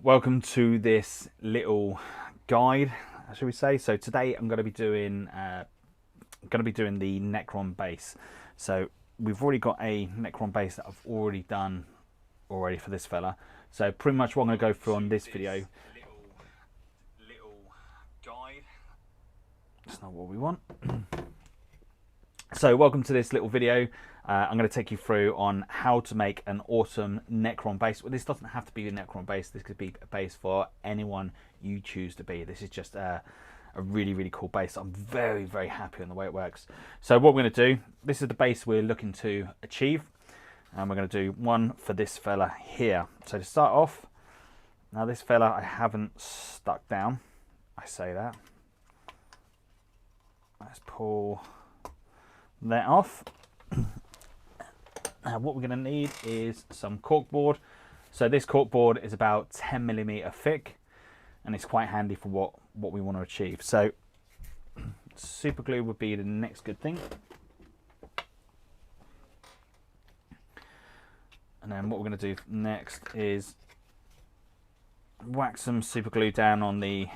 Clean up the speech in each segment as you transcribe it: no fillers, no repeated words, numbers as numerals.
welcome to this little guide, shall we say. So today I'm going to be doing the necron base. So we've already got a necron base that I've already done for this fella. So pretty much what I'm going to go through on this video. Little guide. That's not what we want. So welcome to this little video. I'm going to take you through on how to make an awesome necron base. Well, this doesn't have to be a necron base. This could be a base for anyone you choose to be. This is just a really cool base. I'm very happy on the way it works. So what we're going to do, this is the base we're looking to achieve, and we're going to do one for this fella here. So to start off, now this fella I haven't stuck down. I say that. Let's pull that off. Now what we're going to need is some corkboard. So this corkboard is about 10mm thick, and it's quite handy for what we want to achieve. So super glue would be the next good thing. And then what we're going to do next is whack some super glue down on the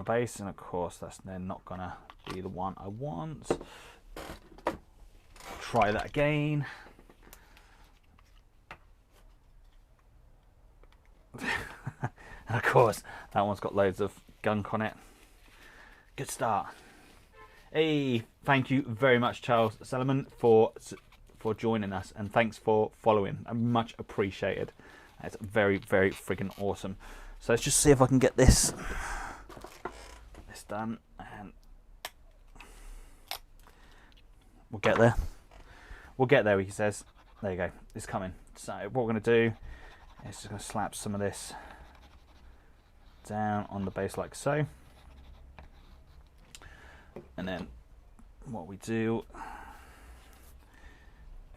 base, and of course that's then not going to be the one I want. Try that again. And of course that one's got loads of gunk on it. Good start. Hey, thank you very much, Charles Salomon, for joining us, and thanks for following. I'm much appreciated. It's very freaking awesome. So let's just see if I can get this done, and we'll get there. We'll get there, he says. There you go, it's coming. So what we're going to do is just going to slap some of this down on the base like so. And then what we do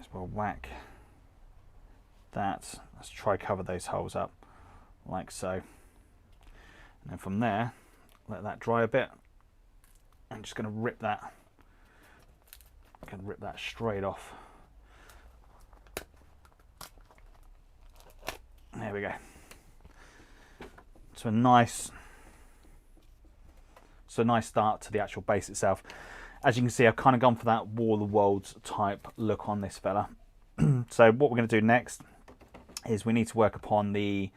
is we'll whack that. Let's try cover those holes up like so. And then from there, let that dry a bit. I'm just going to rip that. I can rip that straight off. There we go. So a nice start to the actual base itself. As you can see, I've kind of gone for that War of the Worlds type look on this fella. So what we're going to do next is we need to work upon the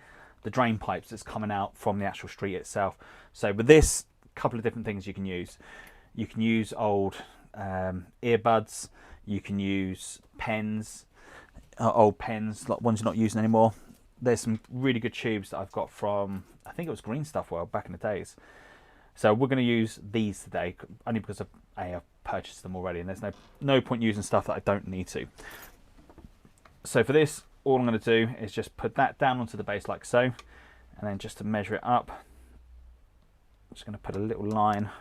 drain pipes that's coming out from the actual street itself. So with this, a couple of different things you can use. You can use old earbuds. You can use pens, old pens, like ones you're not using anymore. There's some really good tubes that I've got from, I think it was Green Stuff World back in the days. So we're going to use these today, only because I have purchased them already, and there's no point using stuff that I don't need to. So for this, all I'm going to do is just put that down onto the base like so, and then just to measure it up, I'm just going to put a little line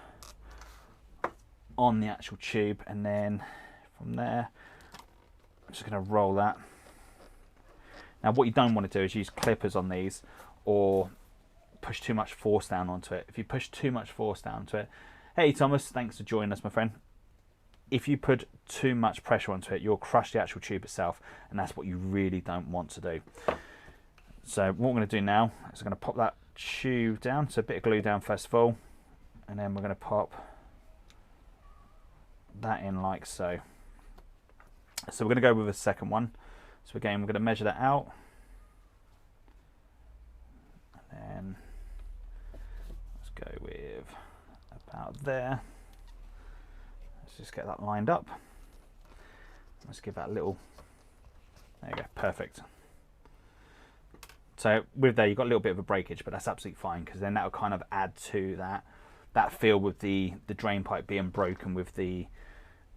on the actual tube, and then from there I'm just going to roll that. Now what you don't want to do is use clippers on these or push too much force down onto it. If you push too much force down to it, hey Thomas, thanks for joining us, my friend. If you put too much pressure onto it, you'll crush the actual tube itself, and that's what you really don't want to do. So what we're going to do now is I'm going to pop that tube down, so a bit of glue down first of all, and then we're going to pop that in like so. So we're going to go with a second one. So again, we're going to measure that out, and then let's go with about there. Let's just get that lined up. Let's give that a little, there you go, perfect. So with there, you've got a little bit of a breakage, but that's absolutely fine, because then that will kind of add to that feel with the drain pipe being broken with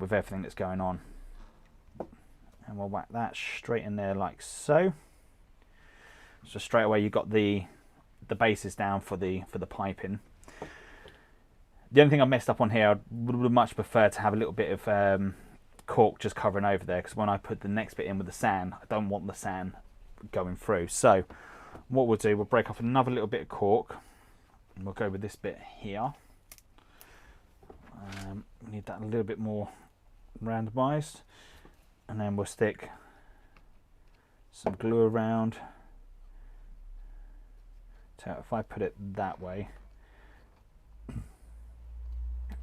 everything that's going on. And we'll whack that straight in there like so. So straight away you've got the bases down for the piping. The only thing I messed up on here, I would much prefer to have a little bit of cork just covering over there, because when I put the next bit in with the sand, I don't want the sand going through. So what we'll do, we'll break off another little bit of cork, and we'll go with this bit here. We need that a little bit more randomized, and then we'll stick some glue around So if I put it that way,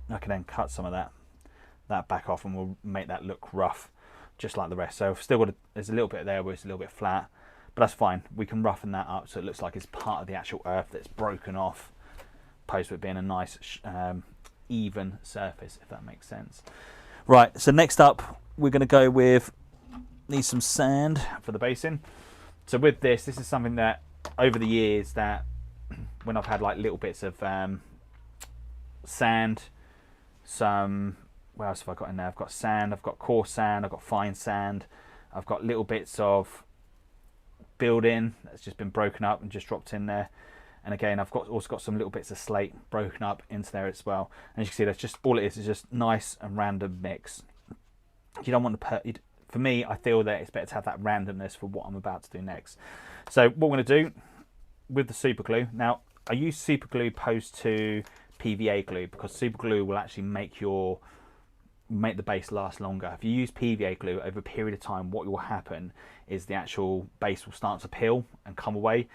I can then cut some of that back off, and we'll make that look rough, just like the rest. So I've still got there's a little bit there where it's a little bit flat, but that's fine. We can roughen that up so it looks like it's part of the actual earth that's broken off, opposed to it being a nice even surface, if that makes sense. Right, so next up we're going to go with, need some sand for the basin. So with this is something that over the years, that when I've had like little bits of sand, some, what else have I got in there? I've got sand, I've got coarse sand, I've got fine sand, I've got little bits of building that's just been broken up and just dropped in there. And again, I've also got some little bits of slate broken up into there as well. And as you can see, that's just all it is just nice and random mix. You don't want to for me, I feel that it's better to have that randomness for what I'm about to do next. So what we're going to do with the super glue, now I use super glue opposed to PVA glue, because super glue will actually make the base last longer. If you use PVA glue over a period of time, what will happen is the actual base will start to peel and come away.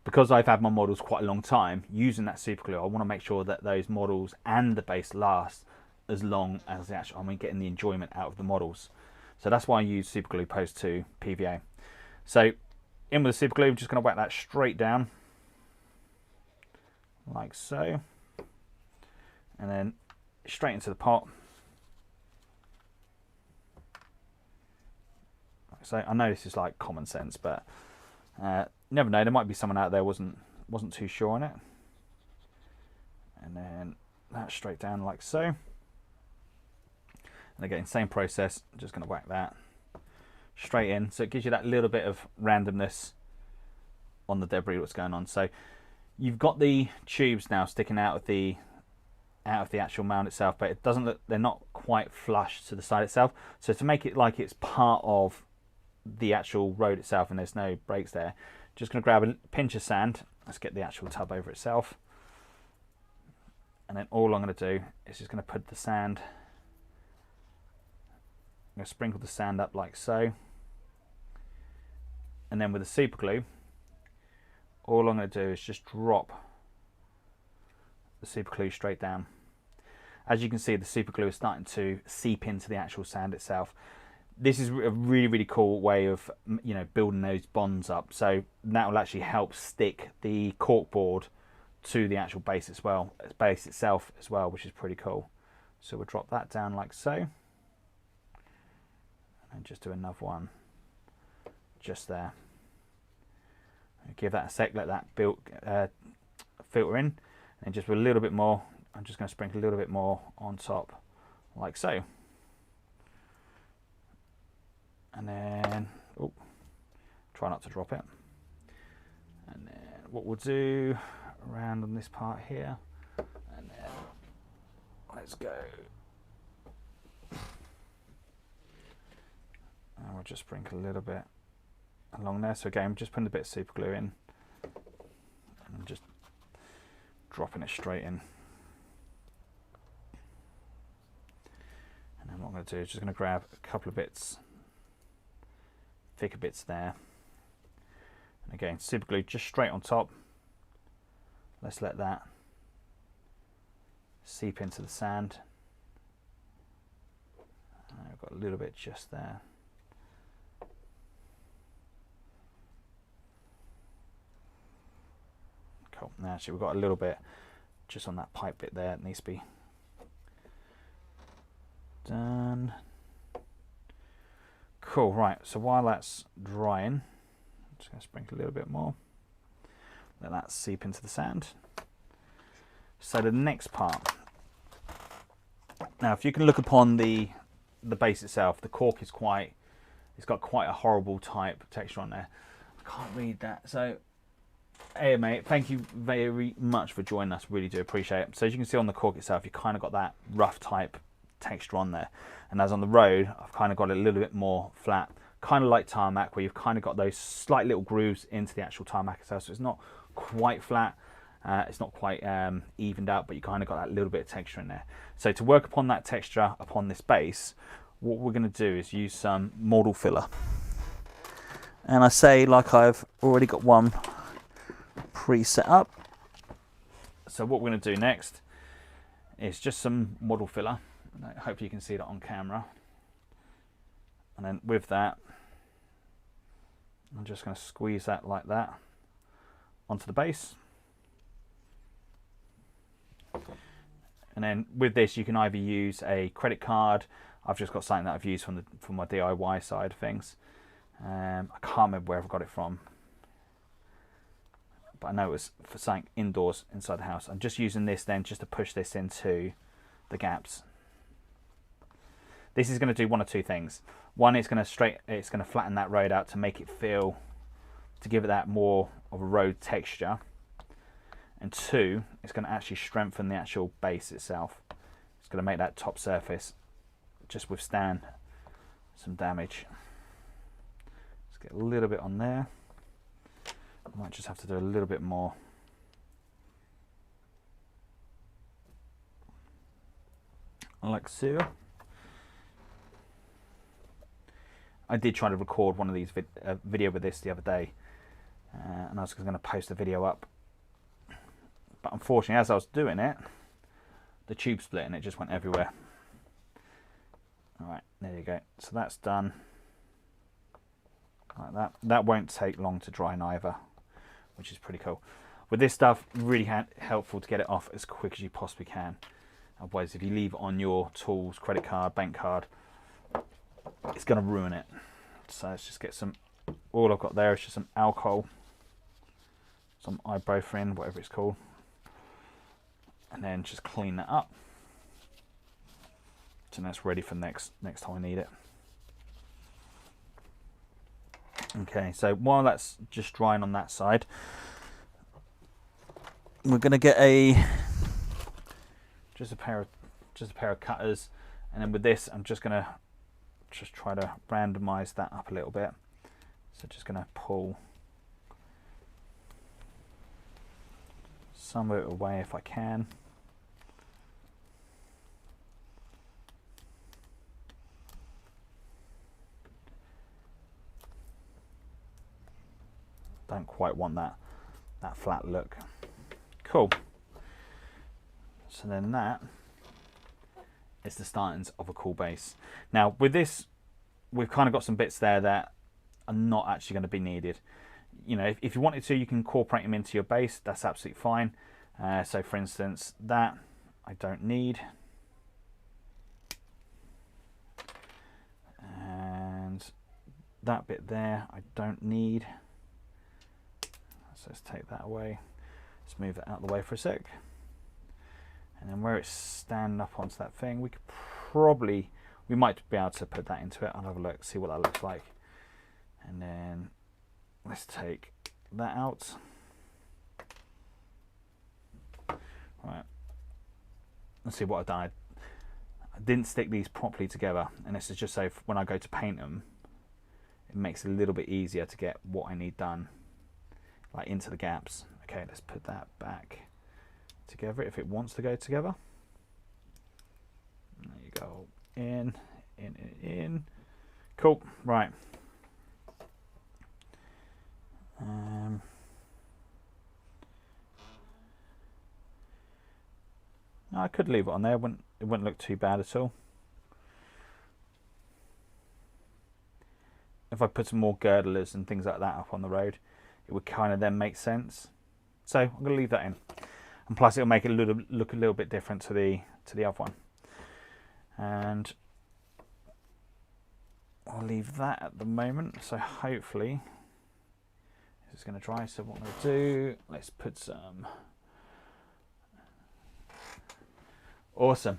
Because I've had my models quite a long time using that super glue, I want to make sure that those models and the base last as long as the actual, getting the enjoyment out of the models. So that's why I use super glue opposed to PVA. So in with the super glue, I'm just going to whack that straight down like so, and then straight into the pot. So I know this is like common sense, but you never know, there might be someone out there wasn't too sure on it. And then that straight down like so. And again, same process, I'm just going to whack that straight in, so it gives you that little bit of randomness on the debris what's going on. So you've got the tubes now sticking out of the actual mound itself, but it doesn't look, they're not quite flush to the side itself. So to make it like it's part of the actual road itself and there's no breaks there, just going to grab a pinch of sand. Let's get the actual tub over itself, and then all I'm going to do is just going to put the sand, I'm going to sprinkle the sand up like so, and then with the super glue, all I'm going to do is just drop the super glue straight down. As you can see, the super glue is starting to seep into the actual sand itself. This is a really, really cool way of, building those bonds up. So that will actually help stick the cork board to the actual base itself as well, which is pretty cool. So we'll drop that down like so, and just do another one just there. Give that a sec, let that filter in, and just with a little bit more, I'm just going to sprinkle a little bit more on top like so. And then, try not to drop it. And then what we'll do around on this part here, and then let's go. And we'll just sprinkle a little bit along there. So again, I'm just putting a bit of super glue in and just dropping it straight in. And then what I'm going to do is just going to grab a couple of bits, thicker bits there, and again super glue just straight on top. Let's let that seep into the sand. I've got a little bit just there. Cool. Now actually we've got a little bit just on that pipe bit there. It needs to be done. Cool, right, so while that's drying, I'm just going to sprinkle a little bit more, let that seep into the sand. So the next part, now if you can look upon the base itself, the cork is it's got quite a horrible type texture on there. I can't read that. So hey mate, thank you very much for joining us, really do appreciate it. So as you can see on the cork itself, you kind of got that rough type texture on there, and as on the road I've kind of got it a little bit more flat, kind of like tarmac, where you've kind of got those slight little grooves into the actual tarmac itself, so it's not quite flat, it's not quite evened out, but you kind of got that little bit of texture in there. So to work upon that texture upon this base, what we're going to do is use some model filler, and I say like I've already got one pre-set up. So what we're going to do next is just some model filler. Hopefully you can see that on camera. And then with that, I'm just going to squeeze that like that onto the base. And then with this, you can either use a credit card. I've just got something that I've used from my DIY side of things. I can't remember where I got it from, but I know it was for something indoors inside the house. I'm just using this then just to push this into the gaps. This is going to do one or two things. One, it's going to flatten that road out to make it feel, to give it that more of a road texture. And two, it's going to actually strengthen the actual base itself. It's going to make that top surface just withstand some damage. Let's get a little bit on there. I might just have to do a little bit more. Like so. I did try to record one of these video with this the other day, and I was going to post the video up. But unfortunately, as I was doing it, the tube split and it just went everywhere. Alright, there you go. So that's done. Like that. That won't take long to dry neither, which is pretty cool. With this stuff, really helpful to get it off as quick as you possibly can. Otherwise, if you leave it on your tools, credit card, bank card, it's going to ruin it. So let's just get some, all I've got there is just some alcohol, some ibuprofen, whatever it's called. And then just clean that up. So that's ready for next time I need it. Okay, so while that's just drying on that side, we're going to get just a pair of cutters, and then with this I'm just going to try to randomize that up a little bit. So just going to pull some of it away if I can. Don't quite want that flat look. Cool. So then that is the startings of a cool base. Now with this, we've kind of got some bits there that are not actually going to be needed. You know, if you wanted to, you can incorporate them into your base. That's absolutely fine. So for instance, that I don't need. And that bit there, I don't need. So let's take that away. Let's move it out of the way for a sec. And then where it's stand up onto that thing, we might be able to put that into it. I'll have a look, see what that looks like. And then let's take that out. Right. Let's see what I've done. I didn't stick these properly together, and this is just so when I go to paint them, it makes it a little bit easier to get what I need done, like into the gaps. Okay, let's put that back together if it wants to go together. There you go. In. Cool. Right. I could leave it on there. It wouldn't look too bad at all. If I put some more girdlers and things like that up on the road, it would kind of then make sense. So I'm going to leave that in. And plus it'll make it look a little bit different to the other one. And I'll leave that at the moment. So hopefully this is going to dry. So what I'm going to do, let's put some. Awesome.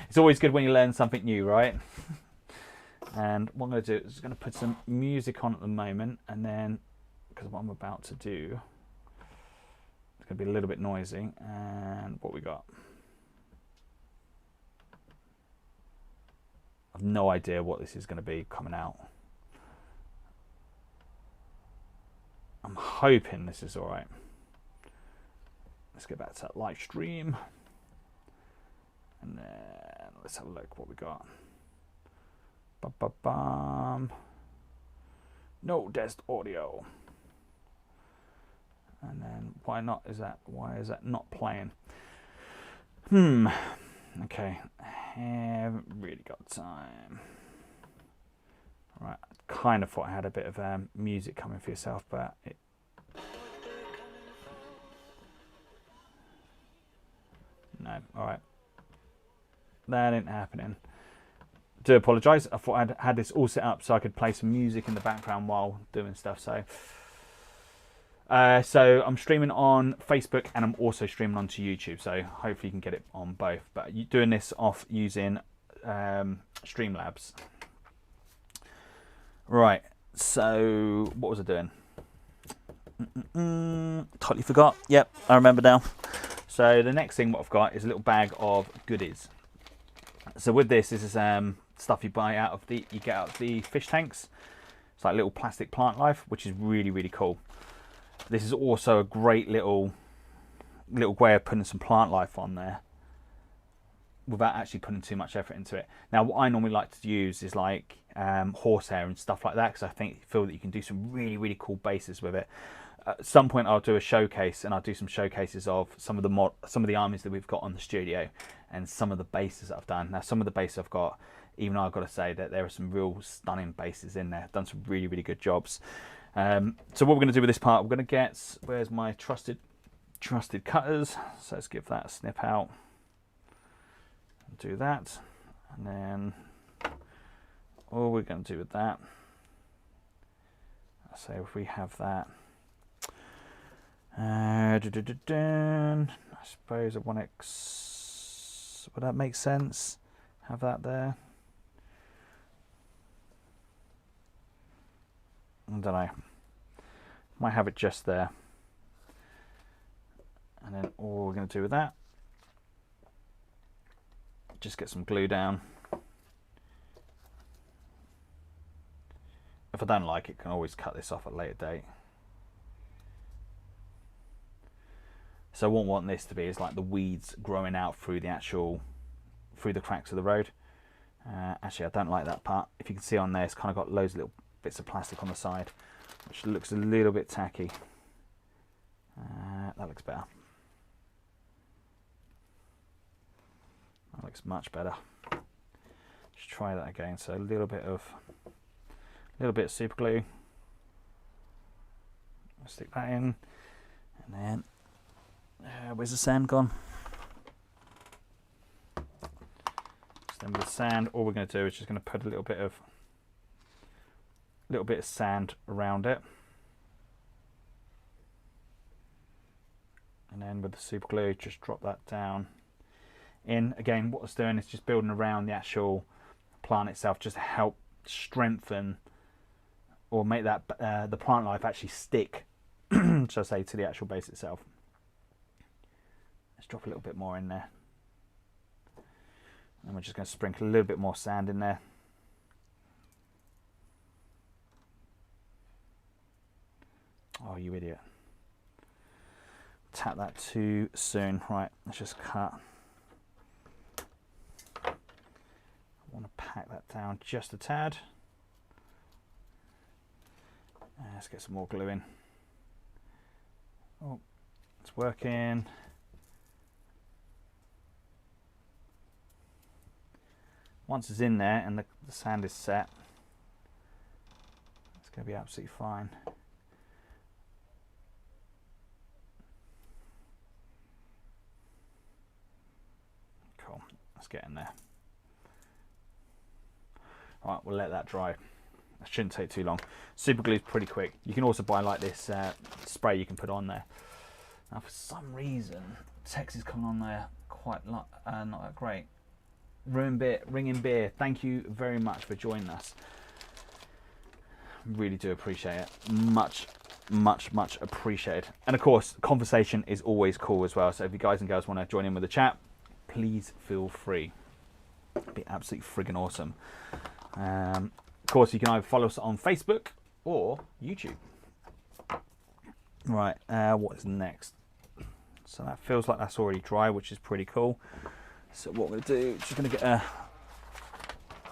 It's always good when you learn something new, right? And what I'm going to do is going to put some music on at the moment, and then because what I'm about to do, it's going to be a little bit noisy. And what we got? I've no idea what this is going to be coming out. I'm hoping this is all right. Let's get back to that live stream. And then let's have a look what we got. Ba-ba-bum. No desk audio. And then why not? Why is that not playing? Okay, haven't really got time. Right, kind of thought I had a bit of music coming for yourself, but no. All right, that ain't happening. Do apologise. I thought I'd had this all set up so I could play some music in the background while doing stuff. So I'm streaming on Facebook and I'm also streaming onto YouTube. So hopefully you can get it on both. But you're doing this off using Streamlabs. Right. So what was I doing? Totally forgot. Yep, I remember now. So the next thing what I've got is a little bag of goodies. So with this is stuff you buy you get out of the fish tanks. It's like little plastic plant life, which is really, really cool. This is also a great little way of putting some plant life on there without actually putting too much effort into it. Now, what I normally like to use is like horsehair and stuff like that, because I feel that you can do some really, really cool bases with it. At some point, I'll do a showcase, and I'll do some showcases of some of the armies that we've got on the studio, and some of the bases that I've done. Now, some of the bases I've got, even I've got to say that there are some real stunning bases in there. I've done some really, really good jobs. So what we're going to do with this part, we're going to get, where's my trusted cutters? So let's give that a snip out. Do that, and then all we're going to do with that. So if we have that. I suppose at 1x, would that make sense? Have that there. I don't know. Might have it just there. And then all we're going to do with that, just get some glue down. If I don't like it, I can always cut this off at a later date. So I won't want this to be as like the weeds growing out through the cracks of the road. Actually, I don't like that part. If you can see on there, it's kind of got loads of little bits of plastic on the side, which looks a little bit tacky. That looks better. That looks much better. Just try that again. So a little bit of super glue. I'll stick that in, and then where's the sand gone? So then with the sand, all we're going to do is just going to put a little bit of sand around it, and then with the super glue, just drop that down in. Again, what it's doing is just building around the actual plant itself, just to help strengthen or make that the plant life actually stick, shall I say, to the actual base itself. Let's drop a little bit more in there, and we're just going to sprinkle a little bit more sand in there. Oh, you idiot. Tap that too soon. Right, let's just cut. I want to pack that down just a tad. Let's get some more glue in. Oh, it's working. Once it's in there and the sand is set, it's going to be absolutely fine. Cool, let's get in there. All right, we'll let that dry. That shouldn't take too long. Super glue is pretty quick. You can also buy like this spray you can put on there. Now for some reason, text is coming on there quite not that great. Ringing Beer, thank you very much for joining us. Really do appreciate it. Much appreciated. And of course, conversation is always cool as well. So if you guys and girls want to join in with the chat, please feel free. It'd be absolutely friggin' awesome. Of course, you can either follow us on Facebook or YouTube. Right, what is next? So that feels like that's already dry, which is pretty cool. So what we're going to do, just going to get a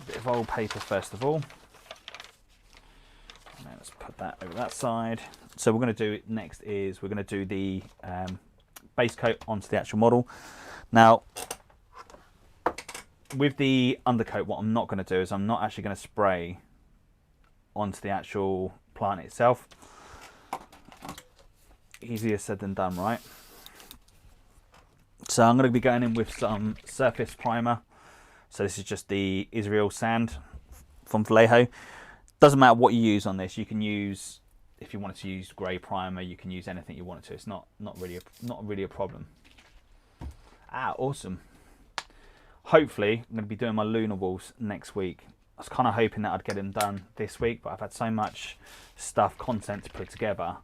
bit of old paper first of all. And then let's put that over that side. So we're going to do next is we're going to do the base coat onto the actual model. Now, with the undercoat, what I'm not going to do is I'm not actually going to spray onto the actual plant itself. Easier said than done, right? So I'm going to be going in with some surface primer. So this is just the Israel sand from Vallejo. Doesn't matter what you use on this. You can use, if you wanted to use grey primer, you can use anything you wanted to. It's not really a problem. Ah, awesome. Hopefully, I'm going to be doing my lunar walls next week. I was kind of hoping that I'd get them done this week, but I've had so much content to put together,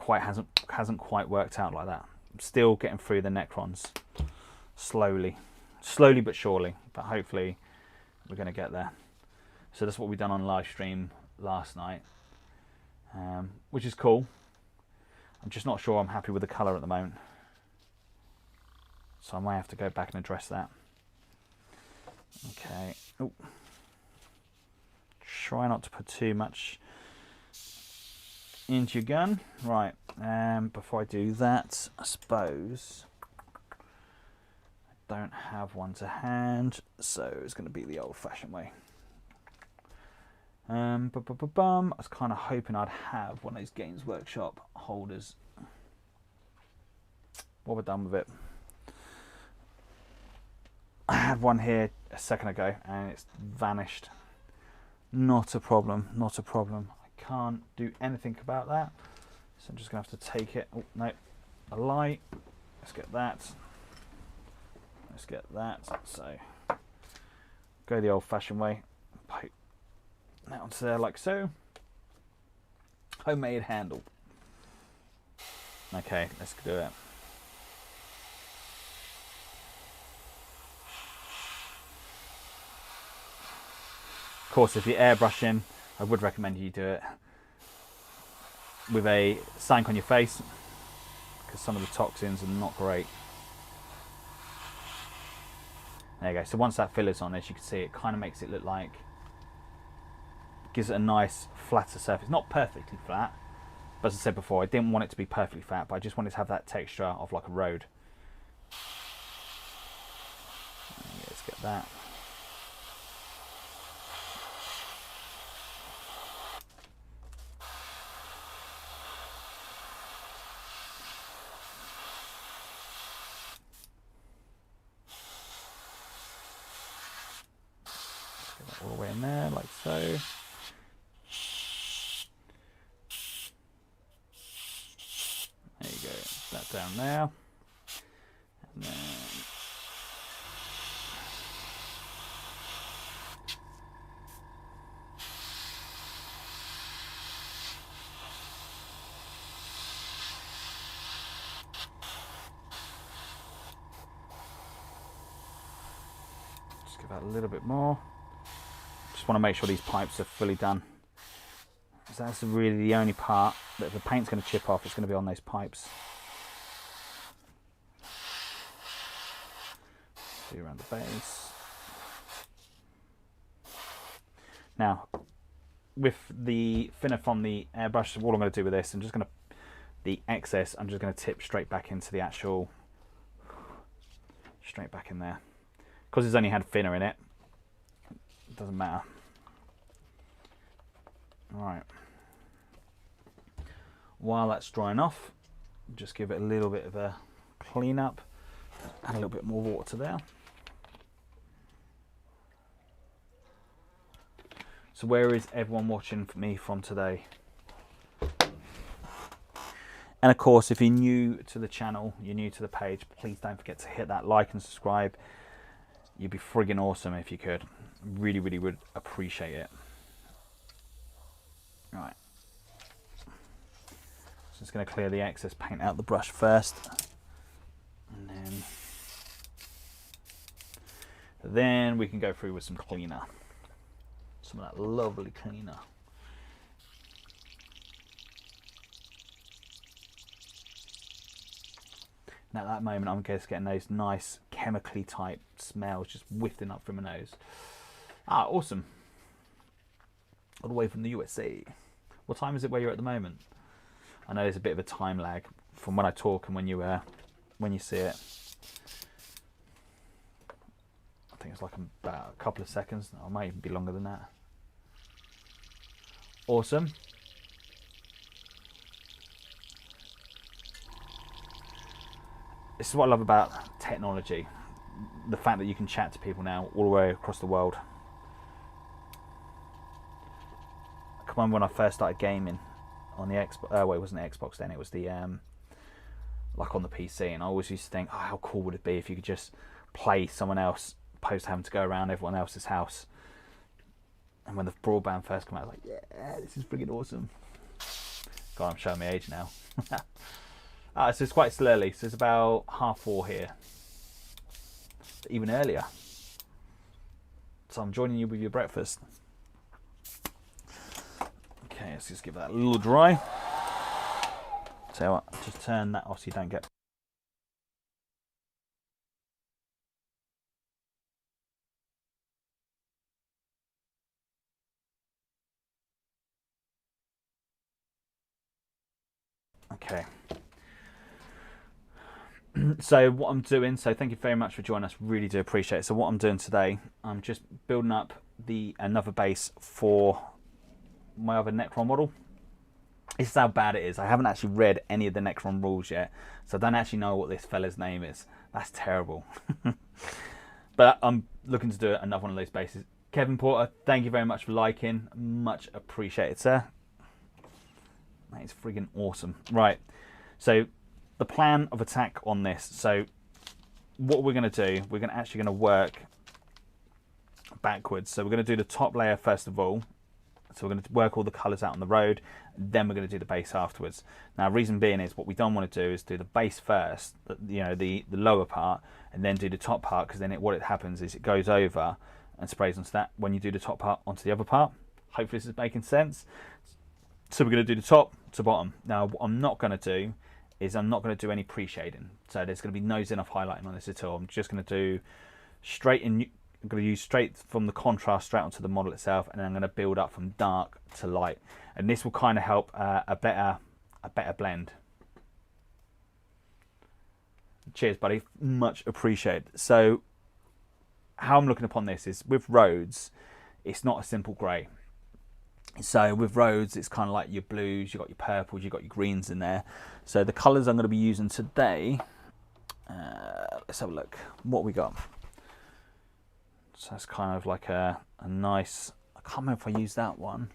hasn't quite worked out like that. I'm still getting through the necrons slowly but surely, but hopefully we're going to get there. So that's what we done on live stream last night, which is cool. I'm just not sure I'm happy with the colour at the moment, so I might have to go back and address that. Okay. Ooh. Try not to put too much into your gun. Right. Before I do that, I suppose I don't have one to hand, so it's going to be the old-fashioned way. I was kind of hoping I'd have one of those Games Workshop holders. What have I done with it? I had one here a second ago and it's vanished. Not a problem, not a problem. I can't do anything about that. So I'm just going to have to take it. Oh, no, a light. Let's get that. Let's get that. So go the old-fashioned way. Poke that onto there like so. Homemade handle. Okay, let's do it. Of course, if you're airbrushing, I would recommend you do it with a sign on your face, because some of the toxins are not great. There you go. So once that filler's on, as you can see, it kind of makes it look like, gives it a nice flatter surface. Not perfectly flat, but as I said before, I didn't want it to be perfectly flat, but I just wanted to have that texture of like a road. Let's get that. All the way in there, like so. There you go, that down there. And then just give that a little bit more. Just want to make sure these pipes are fully done. So that's really the only part that if the paint's going to chip off, it's going to be on those pipes. Do around the base. Now, with the thinner from the airbrush, what I'm going to do with this, I'm just going to, the excess, I'm just going to tip straight back into the actual, straight back in there. Because it's only had thinner in it, it doesn't matter. Alright. While that's drying off, just give it a little bit of a clean up. Add a little bit more water there. So where is everyone watching me from today? And of course, if you're new to the channel, you're new to the page, please don't forget to hit that like and subscribe. You'd be friggin' awesome if you could. Really, really would appreciate it. Right. So just going to clear the excess paint out the brush first. And then we can go through with some cleaner. Some of that lovely cleaner. And at that moment, I'm just getting those nice chemically type smells just wafting up from my nose. Ah, awesome. All the way from the USA. What time is it where you're at the moment? I know there's a bit of a time lag from when I talk and when you see it. I think it's like about a couple of seconds. Or it might even be longer than that. Awesome. This is what I love about technology. The fact that you can chat to people now all the way across the world. I can remember when I first started gaming on the Xbox. Well, it wasn't the Xbox then. It was the like on the PC. And I always used to think, oh, how cool would it be if you could just play someone else, opposed to having to go around everyone else's house. And when the broadband first came out, I was like, yeah, this is freaking awesome. God, I'm showing my age now. So it's quite still early. So it's about 4:30 here. Even earlier. So I'm joining you with your breakfast. Okay, let's just give that a little dry. So what, just turn that off so you don't get... Okay. So what I'm doing, so thank you very much for joining us, really do appreciate it. So what I'm doing today, I'm just building up another base for my other necron model. This is how bad it is. I haven't actually read any of the necron rules yet, so I don't actually know what this fella's name is. That's terrible. But I'm looking to do another one of those bases. Kevin Porter, thank you very much for liking. Much appreciated, sir. That is friggin' awesome. Right, so the plan of attack on this. So what we're going to do, we're actually going to work backwards. So we're going to do the top layer first of all. So we're going to work all the colours out on the road. Then we're going to do the base afterwards. Now, reason being is what we don't want to do is do the base first, the lower part, and then do the top part, because then what happens is it goes over and sprays onto that when you do the top part onto the other part. Hopefully this is making sense. So we're going to do the top to bottom. Now, what I'm not going to do is I'm not going to do any pre-shading. So there's going to be no enough highlighting on this at all. I'm just going to do straight in. I'm going to use straight from the contrast straight onto the model itself, and then I'm going to build up from dark to light. And this will kind of help a better blend. Cheers, buddy. Much appreciated. So how I'm looking upon this is with roads, it's not a simple grey. So with roads, it's kind of like your blues, you've got your purples, you've got your greens in there. So the colours I'm going to be using today, let's have a look. What we got? So that's kind of like a nice, I can't remember if I used that one.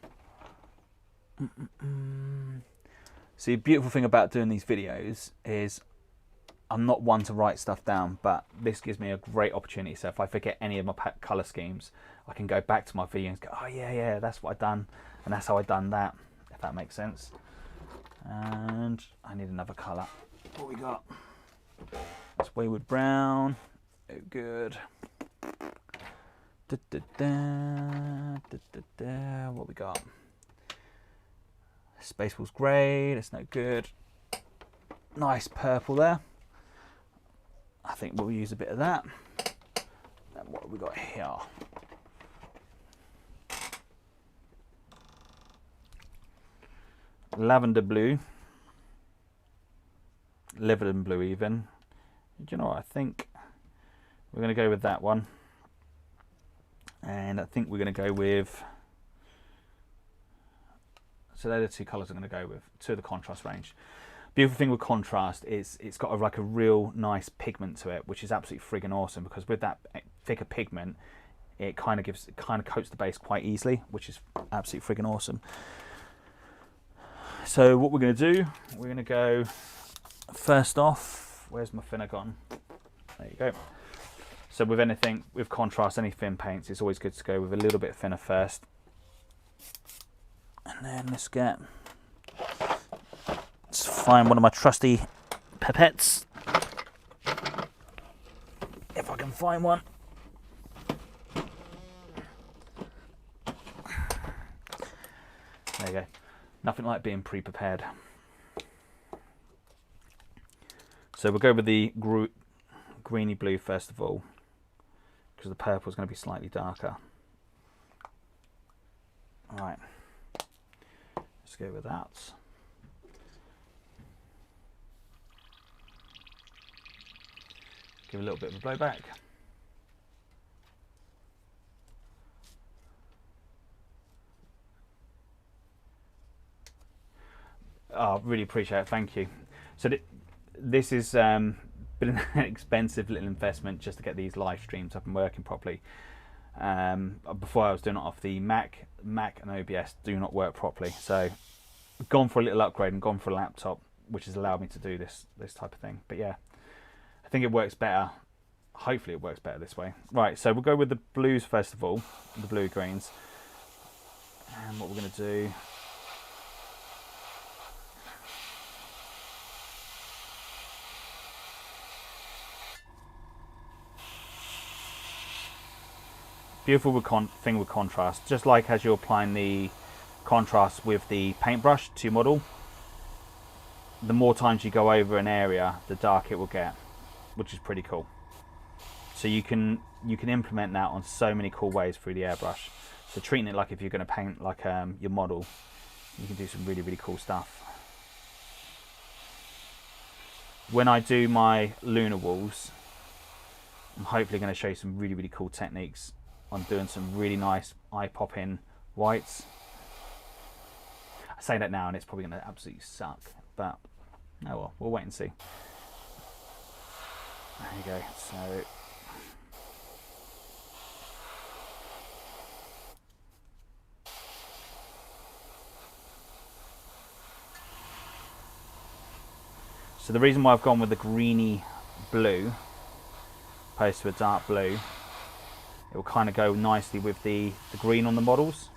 See, the beautiful thing about doing these videos is I'm not one to write stuff down, but this gives me a great opportunity. So if I forget any of my colour schemes, I can go back to my video and go, oh yeah, that's what I've done, and that's how I done that, if that makes sense. And I need another colour. What we got? It's Wayward Brown. Oh, good. What we got? Spaceballs Grey. That's no good. Nice purple there. I think we'll use a bit of that. And what have we got here? Lavender blue. Lebanon blue even. Do you know what? I think we're going to go with that one. And I think we're going to go with... So they're the two colours I'm going to go with. Two of the contrast range. Beautiful thing with contrast is it's got like a real nice pigment to it, which is absolutely friggin' awesome, because with that thicker pigment, it kind of coats the base quite easily, which is absolutely friggin' awesome. So what we're going to do, we're going to go first off. Where's my thinner gone? There you go. So with anything with contrast, any thin paints, it's always good to go with a little bit thinner first. And then let's find one of my trusty pipettes, if I can find one. There you go. Nothing like being pre-prepared. So we'll go with the greeny blue first of all, because the purple is going to be slightly darker. All right, let's go with that. Give a little bit of a blowback. Oh, really appreciate it. Thank you. So this is been an expensive little investment just to get these live streams up and working properly. Before I was doing it off the Mac and OBS do not work properly. So I've gone for a little upgrade and gone for a laptop, which has allowed me to do this type of thing. But yeah, I think it works better. Hopefully it works better this way. Right, so we'll go with the blues first of all, the blue greens. And what we're going to do... Beautiful thing with contrast. Just like as you're applying the contrast with the paintbrush to your model, the more times you go over an area, the darker it will get, which is pretty cool. So you can implement that on so many cool ways through the airbrush. So treating it like if you're going to paint like your model, you can do some really, really cool stuff. When I do my lunar walls, I'm hopefully going to show you some really, really cool techniques on doing some really nice eye-popping whites. I say that now and it's probably going to absolutely suck, but oh well, we'll wait and see. There you go. So the reason why I've gone with the greeny blue opposed to a dark blue, it will kind of go nicely with the green on the models.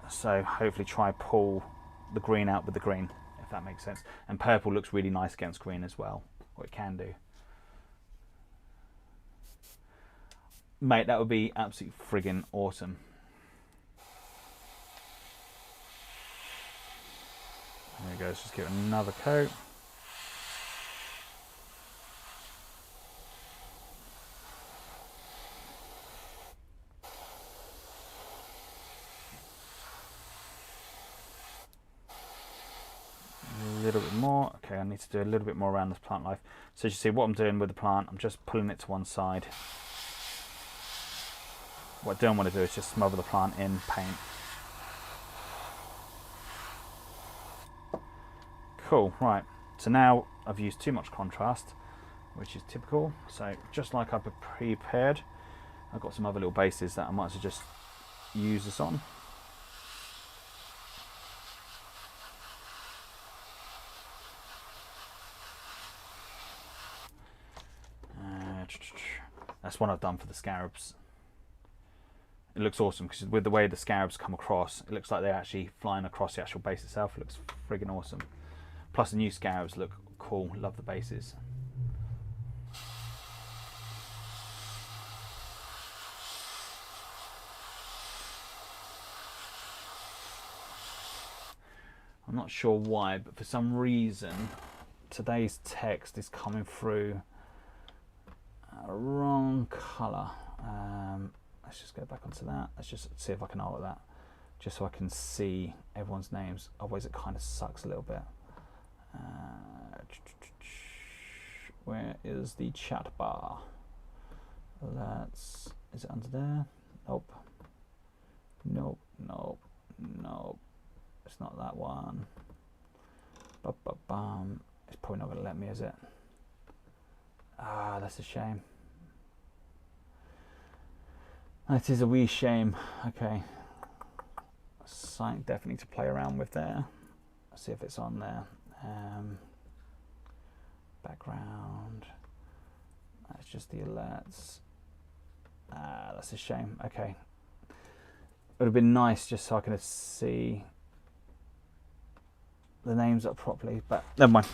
So hopefully try pull the green out with the green, if that makes sense. And purple looks really nice against green as well, or it can do. Mate, that would be absolutely friggin' awesome. There we go, let's just give it another coat. A little bit more. Okay, I need to do a little bit more around this plant life. So as you see what I'm doing with the plant, I'm just pulling it to one side. What I don't want to do is just smother the plant in paint. Cool, right. So now I've used too much contrast, which is typical. So just like I prepared, I've got some other little bases that I might as well just use this on. That's one I've done for the scarabs. It looks awesome because with the way the scarabs come across, it looks like they're actually flying across the actual base itself. It looks friggin' awesome. Plus the new scarabs look cool. Love the bases. I'm not sure why, but for some reason today's text is coming through a wrong colour. Let's just go back onto that. Let's just see if I can alter that, just so I can see everyone's names. Otherwise it kind of sucks a little bit. Where is the chat bar? Is it under there? Nope. Nope, nope, nope. It's not that one. Ba-ba-bum. It's probably not going to let me, is it? Ah, that's a shame. That is a wee shame. Okay. Something definitely to play around with there. Let's see if it's on there. Background. That's just the alerts. Ah, that's a shame. Okay. It would have been nice just so I could see the names up properly, but never mind.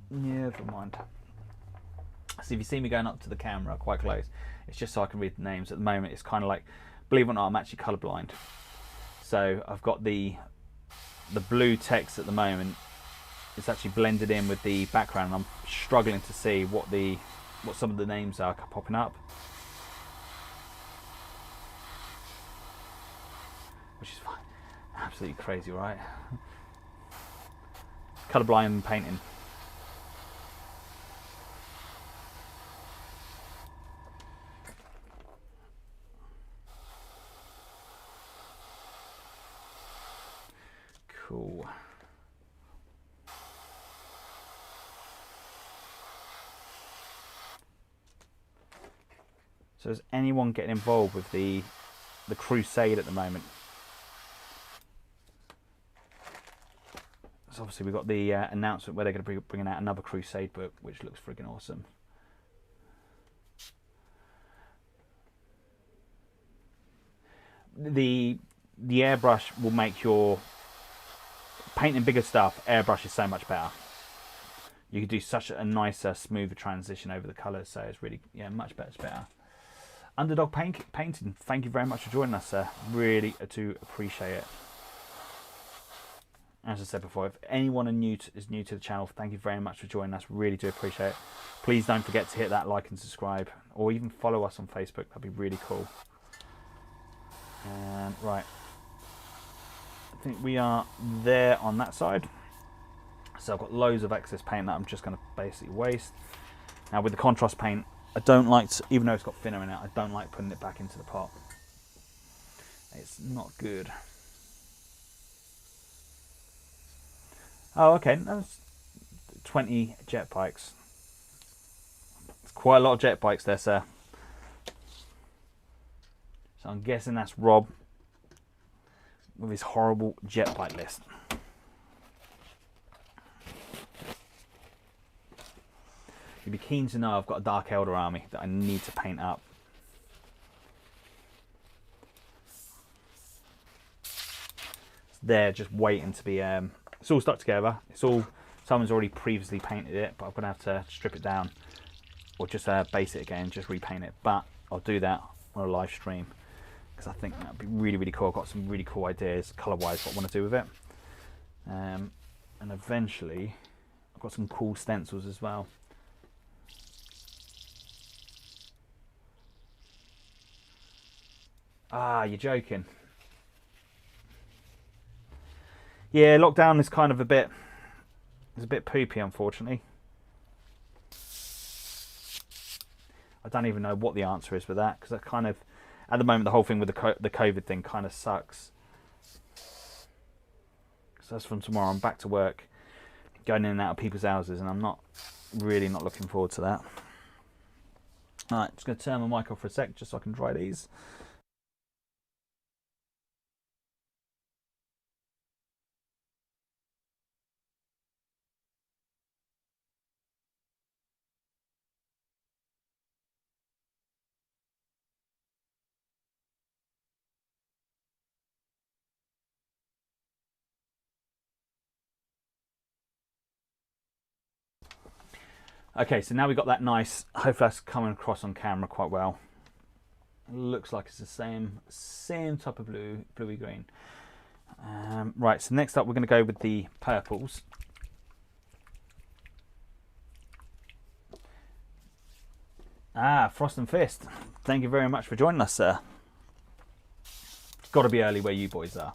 Never mind. So if you see me going up to the camera quite close, it's just so I can read the names. At the moment, it's kind of like, believe it or not, I'm actually colourblind. So I've got the blue text at the moment. It's actually blended in with the background. And I'm struggling to see what some of the names are popping up, which is fine. Absolutely crazy, right? Colourblind painting. So is anyone getting involved with the crusade at the moment? So obviously we've got the announcement where they're going to be bringing out another crusade book, which looks friggin' awesome. The airbrush will make your painting bigger stuff. Airbrush is so much better. You can do such a nicer, smoother transition over the colours, so it's really, yeah, much better. It's better. Underdog Painting, thank you very much for joining us, sir. Really do appreciate it. As I said before, if anyone is new to the channel, thank you very much for joining us. Really do appreciate it. Please don't forget to hit that like and subscribe, or even follow us on Facebook. That'd be really cool. And right, I think we are there on that side. So I've got loads of excess paint that I'm just going to basically waste. Now with the contrast paint, I don't like to, even though it's got thinner in it, I don't like putting it back into the pot. It's not good. Oh, okay, that's 20 jet bikes. It's quite a lot of jet bikes there, sir. So I'm guessing that's Rob with his horrible jet bike list. You'd be keen to know I've got a Dark Elder army that I need to paint up. It's there just waiting to be... it's all stuck together. It's all... Someone's already previously painted it, but I'm going to have to strip it down. Or just base it again, just repaint it. But I'll do that on a live stream, because I think that would be really, really cool. I've got some really cool ideas, colour-wise, what I want to do with it. And eventually, I've got some cool stencils as well. Ah, you're joking. Yeah, lockdown is kind of a bit... It's a bit poopy, unfortunately. I don't even know what the answer is with that, because I kind of... At the moment, the whole thing with the COVID thing kind of sucks. So that's from tomorrow. I'm back to work, going in and out of people's houses, and I'm not looking forward to that. Alright, just going to turn my mic off for a sec, just so I can dry these. Okay, so now we've got that nice, hopefully that's coming across on camera quite well. Looks like it's the same type of bluey green. Right, so next up we're going to go with the purples. Ah, Frost and Fist. Thank you very much for joining us, sir. It's got to be early where you boys are.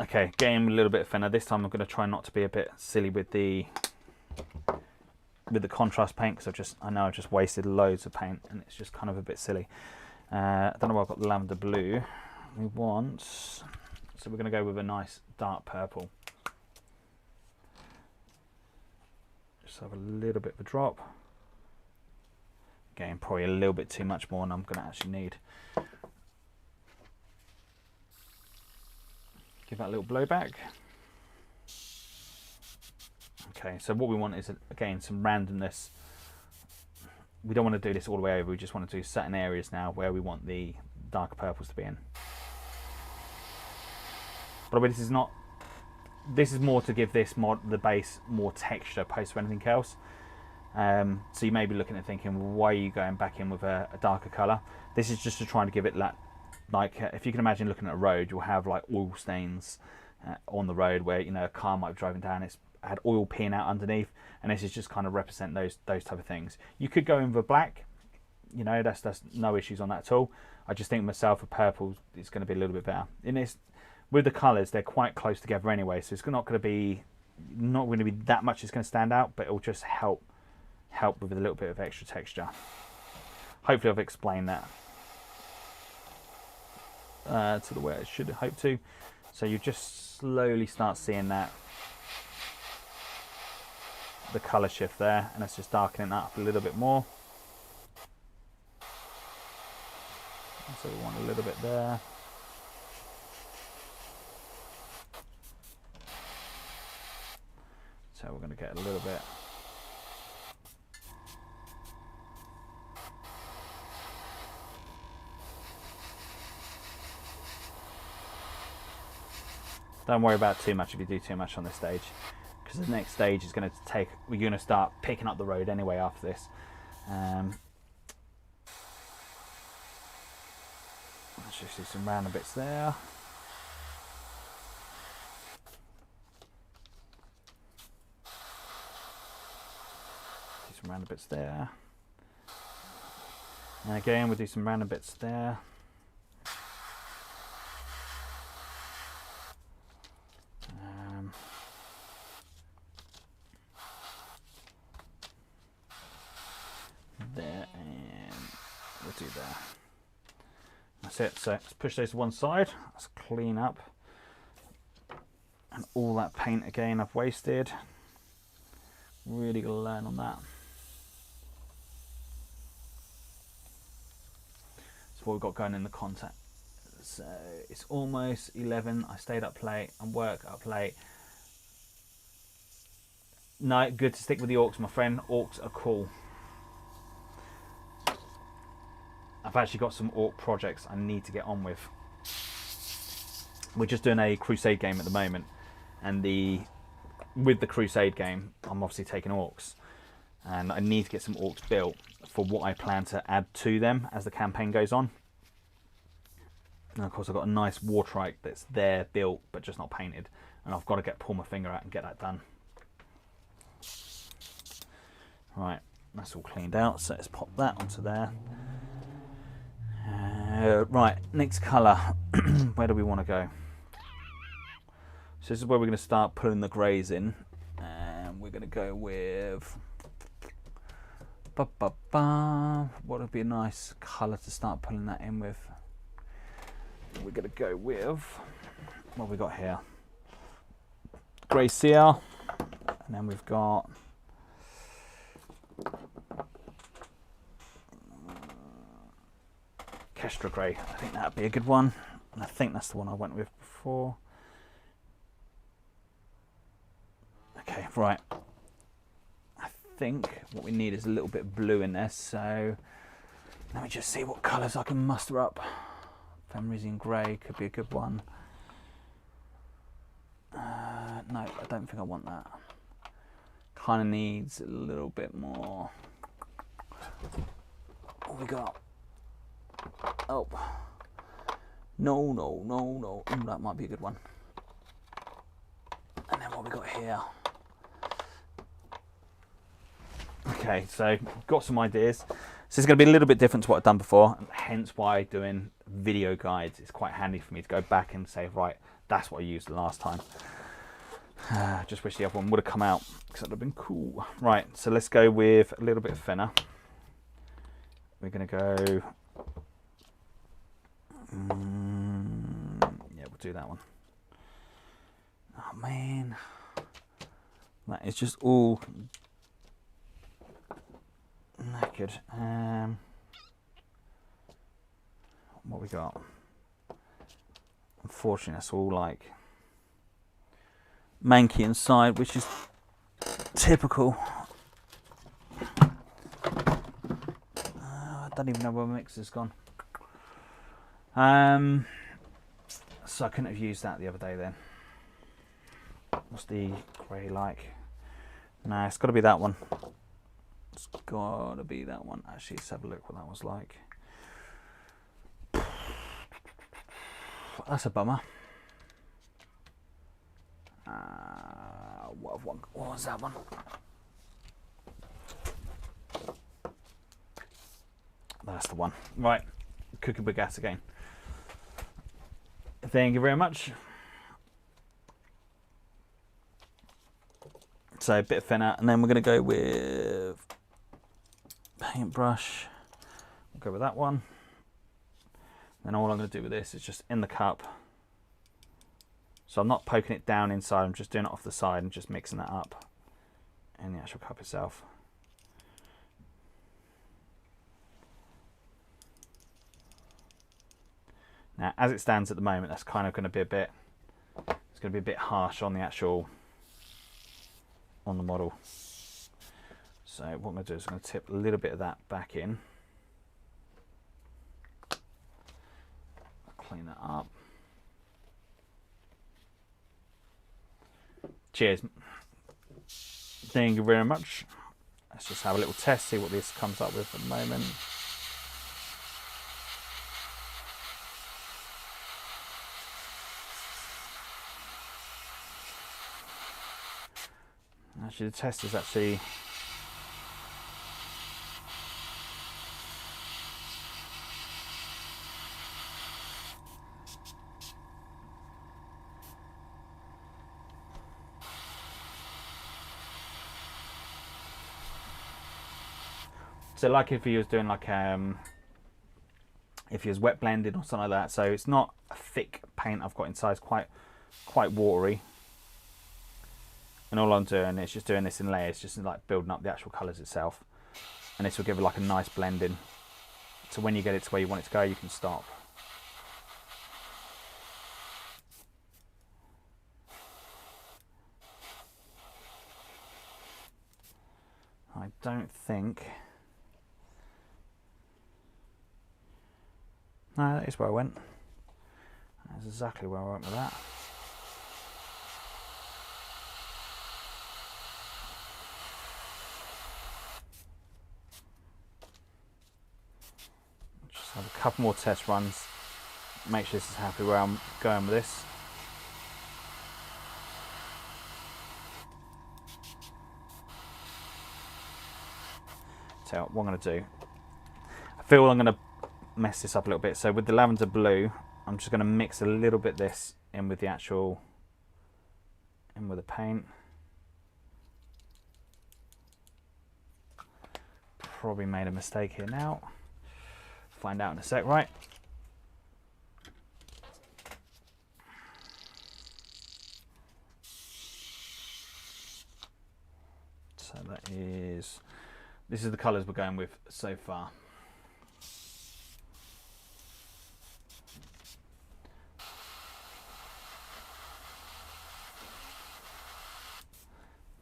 Okay, getting a little bit thinner. This time I'm going to try not to be a bit silly with the contrast paint, because I know I've just wasted loads of paint and it's just kind of a bit silly. I don't know why I've got the lavender blue. We want, so we're going to go with a nice dark purple. Just have a little bit of a drop. Again, probably a little bit too much more than I'm going to actually need. Give that a little blowback. Okay, so what we want is, again, some randomness. We don't want to do this all the way over. We just want to do certain areas now where we want the darker purples to be in. By the way, this is more to give the base more texture opposed to anything else. So you may be looking at thinking, why are you going back in with a darker colour? This is just to try to give it that, like, if you can imagine looking at a road, you'll have like oil stains on the road where, you know, a car might be driving down, it's had oil peeing out underneath, and this is just kind of represent those type of things. You could go in with black, you know, that's no issues on that at all. I just think myself a purple is going to be a little bit better. In this, with the colours, they're quite close together anyway, so it's not going to be that much is going to stand out, but it will just help with a little bit of extra texture. Hopefully I've explained that to the way I should hope to. So you just slowly start seeing that, the colour shift there, and let's just darken it up a little bit more. So we want a little bit there. So we're going to get a little bit. Don't worry about too much if you do too much on this stage, because the next stage is going to take, we're going to start picking up the road anyway after this. Let's just do some random bits there. Do some random bits there. And again, we'll do some random bits there. There, and we'll do there. That's it. So let's push those to one side. Let's clean up. And all that paint again I've wasted. Really gonna learn on that. So what we've got going in the contact. So it's almost 11. I stayed up late and work up late. No, good to stick with the orcs, my friend. Orcs are cool. I've actually got some orc projects I need to get on with. We're just doing a crusade game at the moment, and with the crusade game I'm obviously taking orcs, and I need to get some orcs built for what I plan to add to them as the campaign goes on. And of course I've got a nice wartrike that's there built but just not painted, and I've got to pull my finger out and get that done. Right, that's all cleaned out, so let's pop that onto there. Right, next colour. Where do we want to go? So this is where we're going to start putting the greys in, and we're going to go with what would be a nice colour to start pulling that in with. We're going to go with what have we got here? Grey Seal, and then we've got Kestra Grey. I think that'd be a good one, and I think that's the one I went with before. Okay, right. I think what we need is a little bit of blue in there, so let me just see what colours I can muster up. Fenrisian Grey could be a good one. No, I don't think I want that. Kind of needs a little bit more. What we got? Oh, no. Ooh, that might be a good one. And then what we got here? Okay, so got some ideas. So it's going to be a little bit different to what I've done before, hence why doing video guides is quite handy for me to go back and say, right, that's what I used the last time. Just wish the other one would have come out, because that would have been cool. Right, so let's go with a little bit of thinner. We're going to go... yeah, we'll do that one. Oh, man. That is just all... knackered. What we got? Unfortunately, that's all like manky inside, which is typical. I don't even know where my mixer's gone. So I couldn't have used that the other day then. What's the grey like? No, it's got to be that one. It's got to be that one. Actually, let's have a look what that was like. That's a bummer. What was that one? That's the one. Right, cooking with gas again. Thank you very much. So a bit of thinner, and then we're going to go with paintbrush. We'll go with that one. Then all I'm going to do with this is just in the cup. So I'm not poking it down inside, I'm just doing it off the side and just mixing that up in the actual cup itself. Now, as it stands at the moment, that's kind of going to be a bit, it's going to be a bit harsh on the actual, on the model. So what I'm going to do is I'm going to tip a little bit of that back in. Clean that up. Cheers. Thank you very much. Let's just have a little test, see what this comes up with at the moment. Actually, the test is actually so like if you was doing like if you was wet blending or something like that. So it's not a thick paint I've got inside, it's quite watery. And all I'm doing is just doing this in layers, just like building up the actual colours itself. And this will give it like a nice blending. So when you get it to where you want it to go, you can stop. I don't think... No, that is where I went. That's exactly where I went with that. Just have a couple more test runs. Make sure this is happy where I'm going with this. So what I'm going to do, I feel I'm going to mess this up a little bit. So with the lavender blue, I'm just going to mix a little bit this in with the actual, in with the paint. Probably made a mistake here now. Find out in a sec, right? So that is, this is the colours we're going with so far.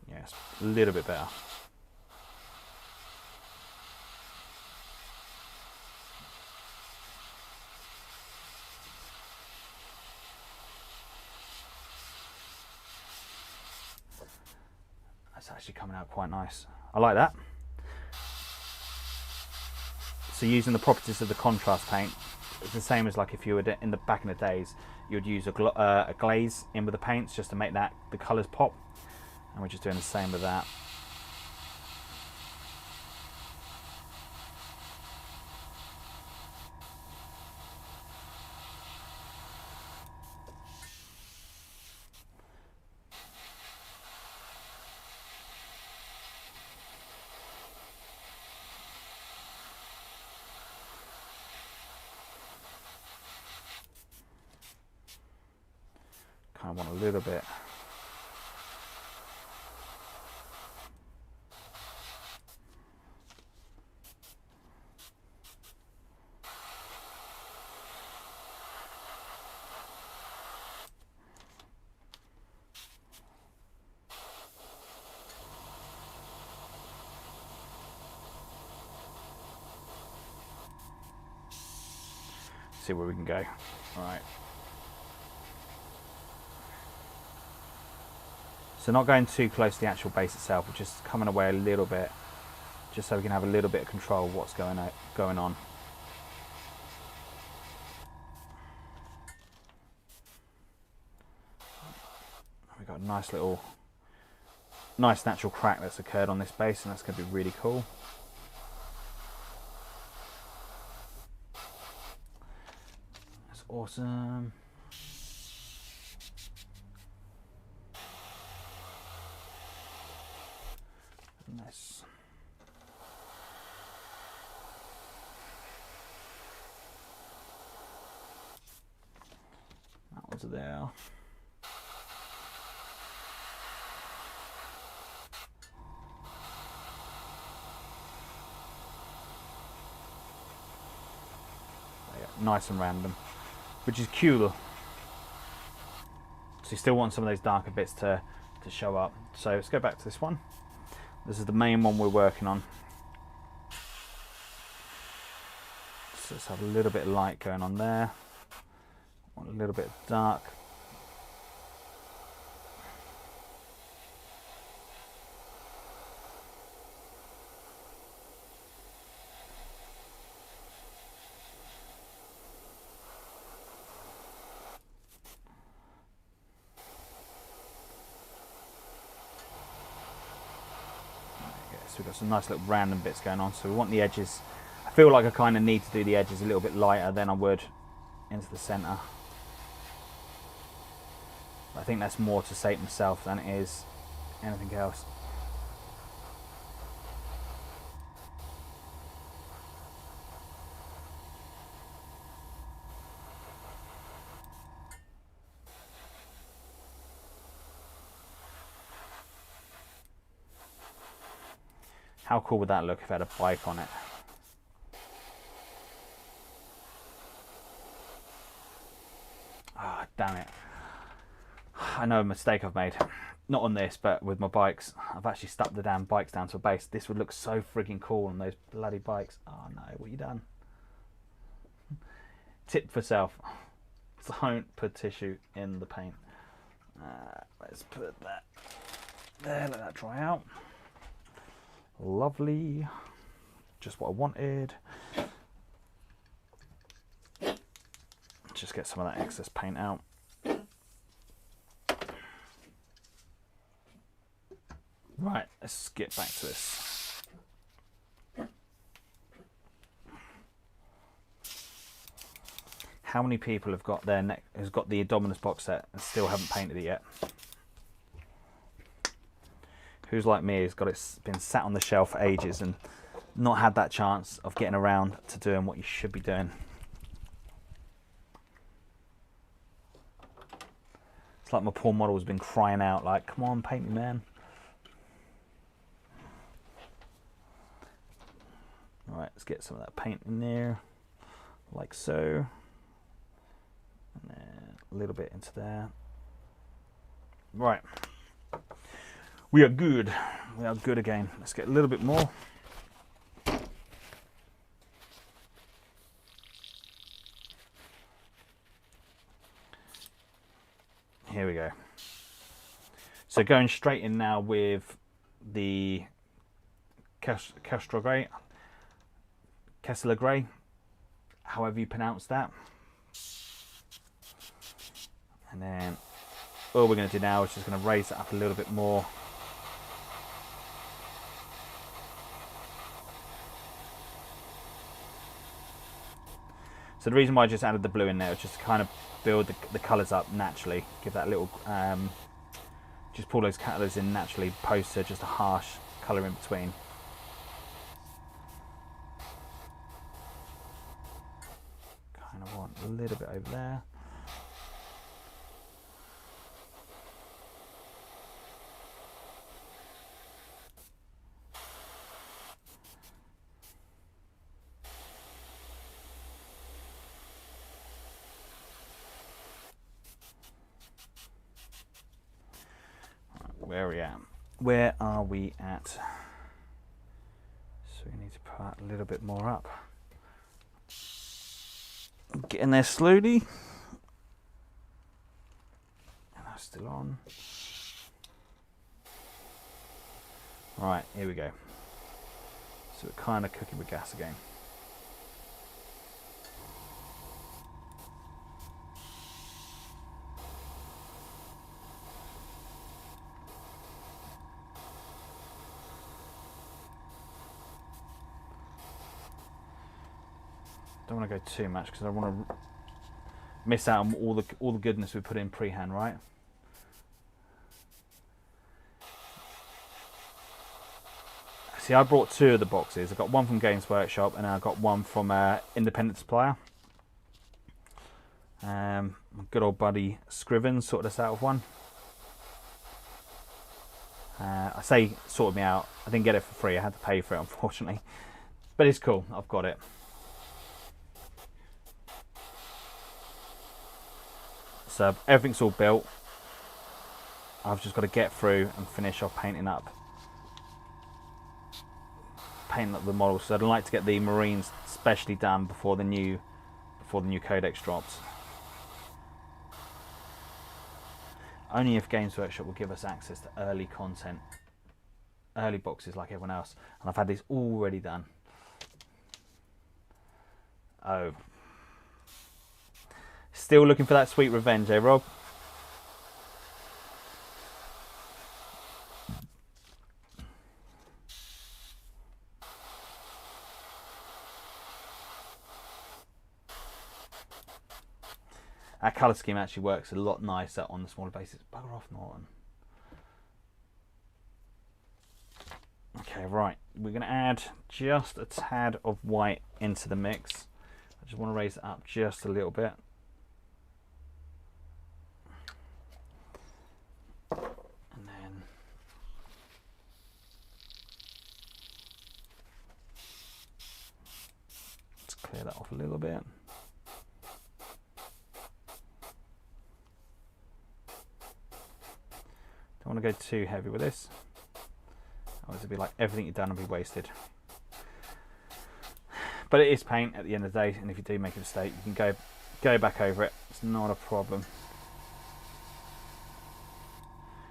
Yes, a little bit better. That's actually coming out quite nice. I like that. So using the properties of the contrast paint, it's the same as like if you were in the back in the days, you would use a glaze in with the paints just to make that the colours pop. And we're just doing the same with that. Kind of want a little bit. See where we can go. All right. So not going too close to the actual base itself, but just coming away a little bit, just so we can have a little bit of control of what's going on. We've got a nice natural crack that's occurred on this base, and that's going to be really cool. That's awesome. Nice. That was there. Nice and random. which is cool. So you still want some of those darker bits to show up. So let's go back to this one. This is the main one we're working on. So let's have a little bit of light going on there. Want a little bit of dark. So we've got some nice little random bits going on. So we want the edges. I feel like I kind of need to do the edges a little bit lighter than I would into the centre. I think that's more to save myself than it is anything else. How cool would that look if it had a bike on it? Ah, oh, damn it. I know a mistake I've made. Not on this, but with my bikes. I've actually stuck the damn bikes down to a base. This would look so frigging cool on those bloody bikes. Oh no, what you done? Tip for self. Don't put tissue in the paint. Let's put that there, let that dry out. Lovely. Just what I wanted. Just get some of that excess paint out. Right, let's get back to this. How many people have got their has got the Dominus box set and still haven't painted it yet? Who's like me, has got it been sat on the shelf for ages and not had that chance of getting around to doing what you should be doing? It's like my poor model has been crying out like, come on, paint me, man. Alright, let's get some of that paint in there, like so. And then a little bit into there. Right. We are good. We are good again. Let's get a little bit more. Here we go. So going straight in now with the Kestrel Grey, Kessler Grey, however you pronounce that. And then all we're going to do now is just going to raise it up a little bit more. So the reason why I just added the blue in there is just to kind of build the colours up naturally, give that little, just pull those colours in naturally, opposed to just a harsh colour in between. Kind of want a little bit over there. Where are we at? So we need to put a little bit more up. Get in there slowly. And that's still on. Right, here we go. So we're kind of cooking with gas again. Don't want to go too much because I don't want to miss out on all the goodness we put in pre-hand, right? See, I brought two of the boxes. I got one from Games Workshop and I got one from independent supplier. My good old buddy Scriven sorted us out of one. I say sorted me out. I didn't get it for free. I had to pay for it, unfortunately. But it's cool. I've got it. So everything's all built. I've just got to get through and finish off painting up the models. So I'd like to get the Marines specially done before the new codex drops. Only if Games Workshop will give us access to early content, early boxes like everyone else. And I've had these already done. Oh. Still looking for that sweet revenge, eh, Rob? Our colour scheme actually works a lot nicer on the smaller bases. Bugger off, Norton. Okay, right. We're going to add just a tad of white into the mix. I just want to raise it up just a little bit. And then let's clear that off a little bit. Don't want to go too heavy with this. Otherwise it'd be like everything you've done will be wasted. But it is paint at the end of the day, and if you do make a mistake, you can go back over it. It's not a problem.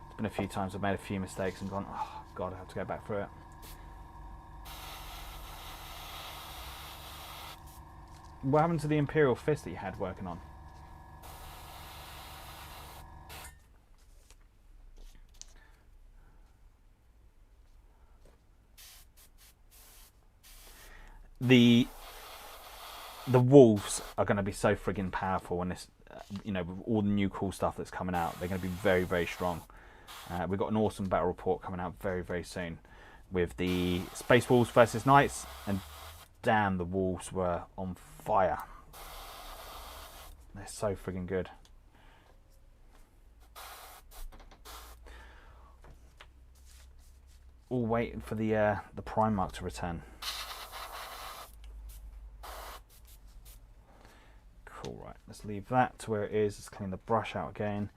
It's been a few times I've made a few mistakes and gone, oh God, I have to go back through it. What happened to the Imperial Fist that you had working on? The wolves are going to be so friggin' powerful, and this, you know, with all the new cool stuff that's coming out, they're going to be very, very strong. We've got an awesome battle report coming out very, very soon with the Space Wolves versus Knights, and damn, the wolves were on fire. They're so friggin' good. All waiting for the Primarch to return. Cool, right, let's leave that to where it is. Let's clean the brush out again.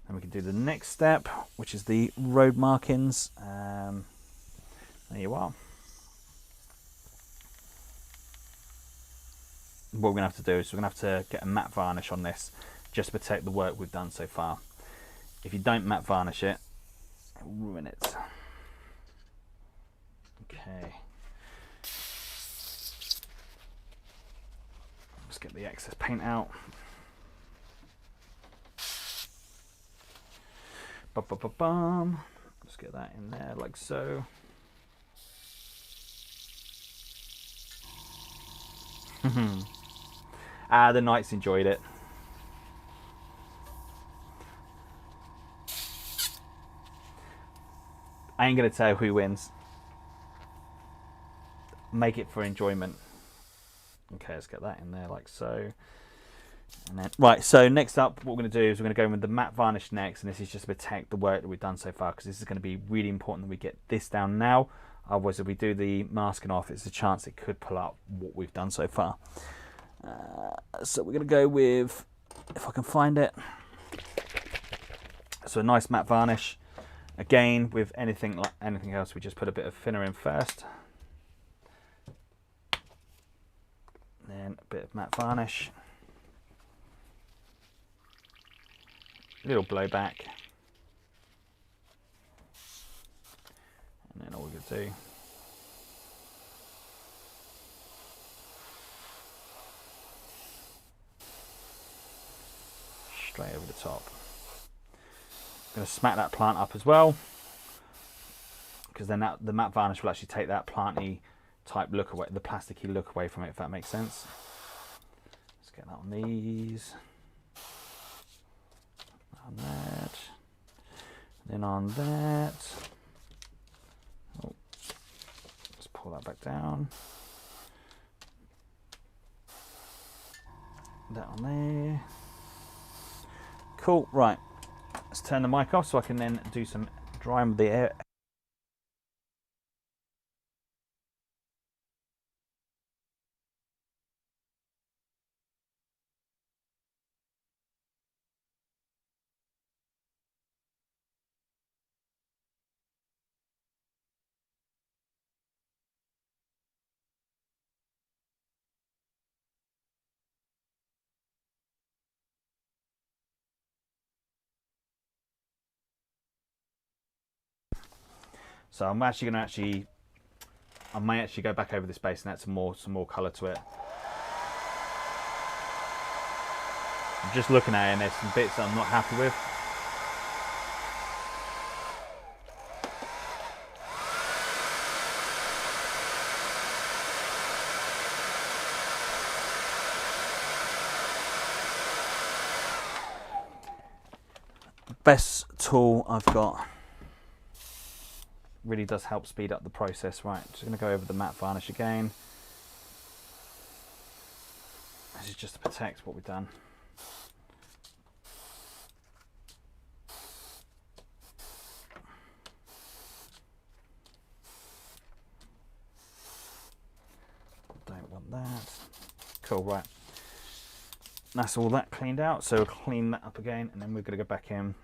And we can do the next step, which is the road markings. There you are. What we're going to have to do is we're going to have to get a matte varnish on this just to protect the work we've done so far. If you don't matte varnish it, it'll ruin it. Okay. Let's get the excess paint out. Ba-ba-ba-bum. Let's get that in there like so. The Knights enjoyed it. I ain't gonna tell who wins. Make it for enjoyment. Okay, let's get that in there like so. And then, right, so next up, what we're going to do is we're going to go in with the matte varnish next, and this is just to protect the work that we've done so far, because this is going to be really important that we get this down now. Otherwise, if we do the masking off, it's a chance it could pull up what we've done so far. So we're going to go with, if I can find it, so a nice matte varnish. Again, with anything else, we just put a bit of thinner in first. Then a bit of matte varnish. Little blowback. And then all we're going to do, straight over the top. I'm going to smack that plant up as well, because then the matte varnish will actually take that planty type look away, the plasticky look away from it, if that makes sense. Let's get that on these. On that. Then on that. Oh, let's pull that back down. That on there. Cool, right. Let's turn the mic off so I can then do some drying with the air. So I'm actually going to I may actually go back over this base and add some more colour to it. I'm just looking at it and there's some bits that I'm not happy with. Best tool I've got. Really does help speed up the process. Right, just going to go over the matte varnish again. This is just to protect what we've done. Don't want that. Cool, right. That's all that cleaned out, so we'll clean that up again, and then we're going to go back in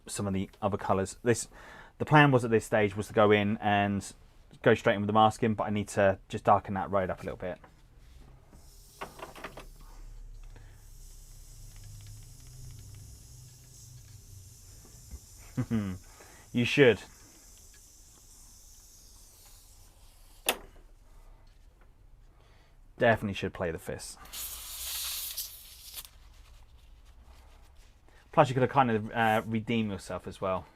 some of the other colours. The plan was at this stage was to go in and go straight in with the masking, but I need to just darken that road up a little bit. You should. Definitely should play the fists. Plus you could have kind of redeem yourself as well.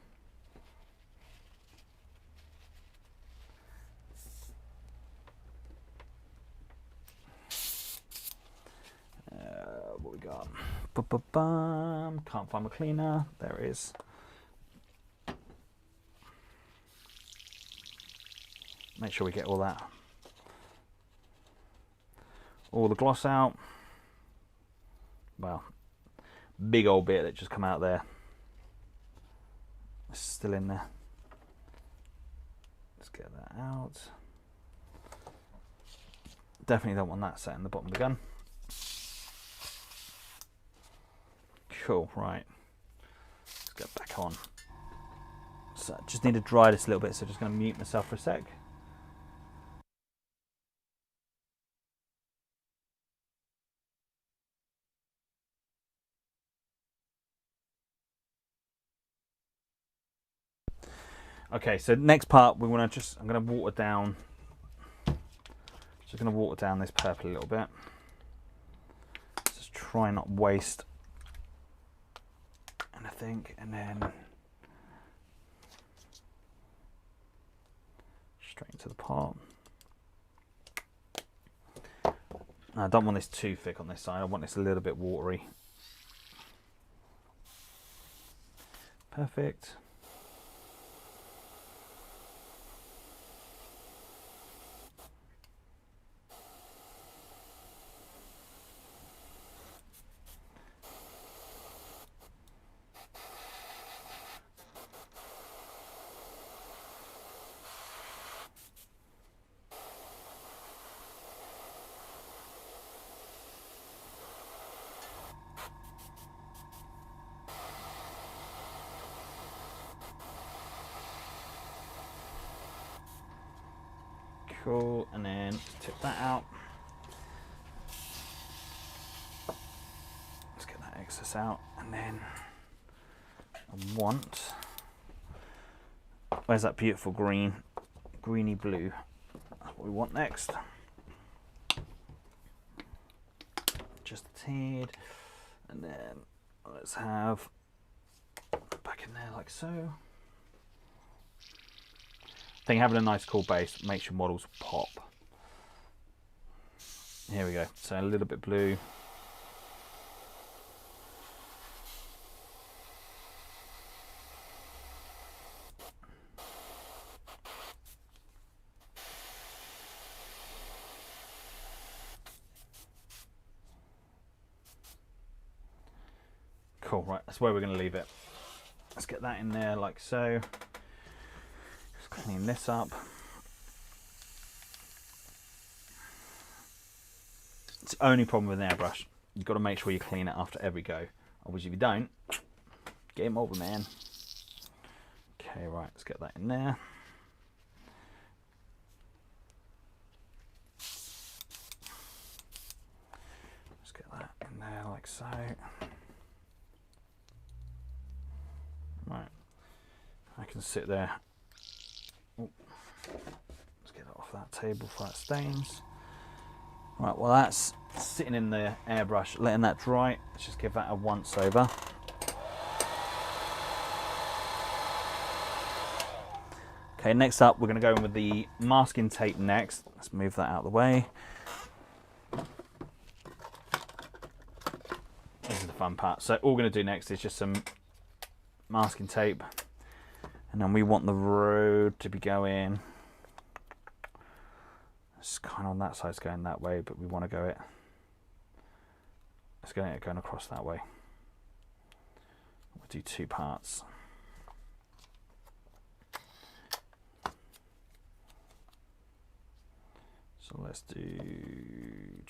What we got? Can't find my cleaner. There it is. Make sure we get all the gloss out. Well, big old bit that just come out there. It's still in there. Let's get that out. Definitely don't want that sat in the bottom of the gun. Cool, right. Let's get back on. So I just need to dry this a little bit, so I'm just going to mute myself for a sec. Okay, so next part we want to I'm going to water down. Just going to water down this purple a little bit. Just try not waste anything, and then straight into the pot. I don't want this too thick on this side. I want this a little bit watery. Perfect. Cool, and then tip that out. Let's get that excess out, and then I want, where's that beautiful green, greeny blue? That's what we want next. Just a tad, and then let's have back in there like so. I think having a nice cool base makes your models pop. Here we go. So a little bit blue. Cool, right, that's where we're going to leave it. Let's get that in there like so. Clean this up. It's the only problem with an airbrush. You've got to make sure you clean it after every go. Otherwise, if you don't, game over, man. Okay, right, let's get that in there. Let's get that in there like so. Right, I can sit there Let's get it off that table before it stains. Right, well that's sitting in the airbrush, letting that dry. Let's just give that a once over. Okay, next up we're going to go in with the masking tape next. Let's move that out of the way. This is the fun part. So all we're going to do next is just some masking tape, and then we want the road to be going, it's kind of on that side, it's going that way, but we want to go it, it's going across that way. We'll do two parts. So let's do,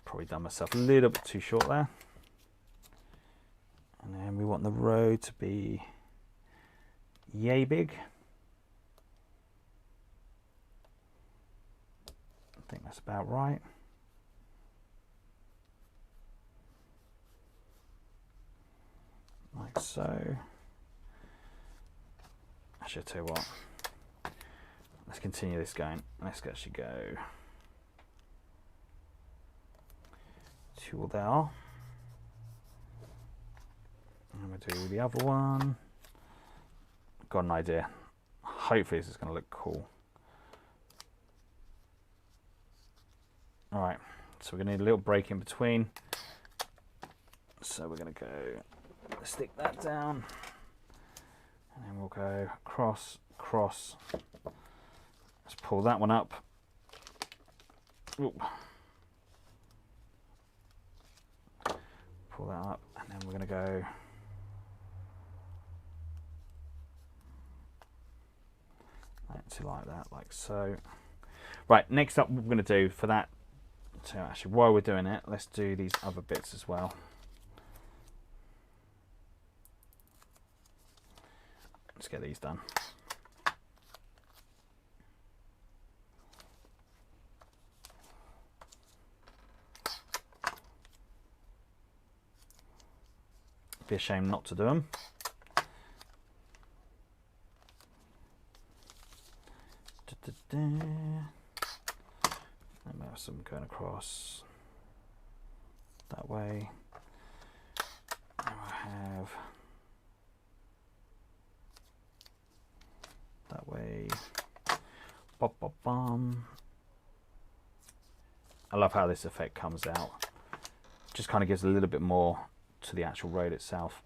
probably done myself a little bit too short there. And then we want the road to be yay big. I think that's about right. Like so. Actually, I'll tell you what. Let's continue this going. Let's actually go to there. And we'll do the other one. Got an idea. Hopefully this is going to look cool. Alright, so we're going to need a little break in between. So we're going to go stick that down. And then we'll go cross, cross. Let's pull that one up. Ooh. Pull that up, and then we're going to go to like that, like so. Right, next up, what we're going to do for that, so actually while we're doing it, let's do these other bits as well. Let's get these done. Be a shame not to do them. And there's some going across that way. And I have that way. Bop, bop, bum. I love how this effect comes out. Just kind of gives a little bit more to the actual road itself.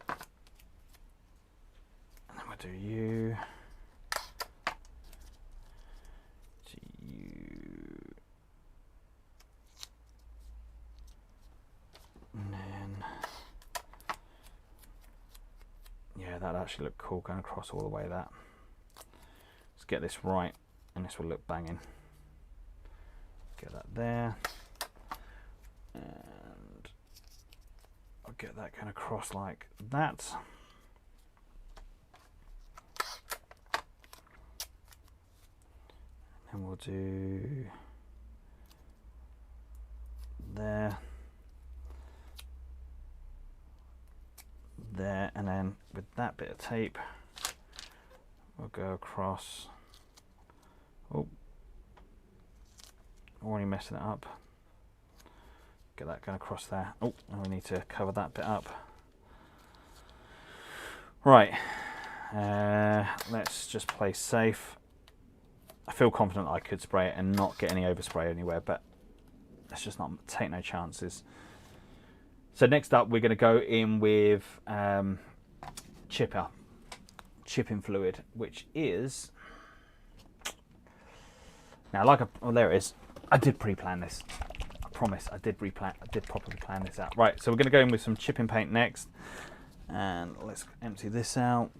And then we'll do you. To you. And then, yeah, that actually looked cool going across all the way that. Let's get this right and this will look banging. Get that there. And I'll get that kind of cross like that. And we'll do there, there, and then with that bit of tape, we'll go across. Oh, already messing it up. Get that going across there. Oh, and we need to cover that bit up. Right, let's just play safe. I feel confident I could spray it and not get any overspray anywhere, but let's just not take no chances. So next up, we're going to go in with chipping fluid, which is now oh, there it is. I did pre-plan this. Promise I did properly plan this out. Right, so we're going to go in with some chipping paint next, and let's empty this out.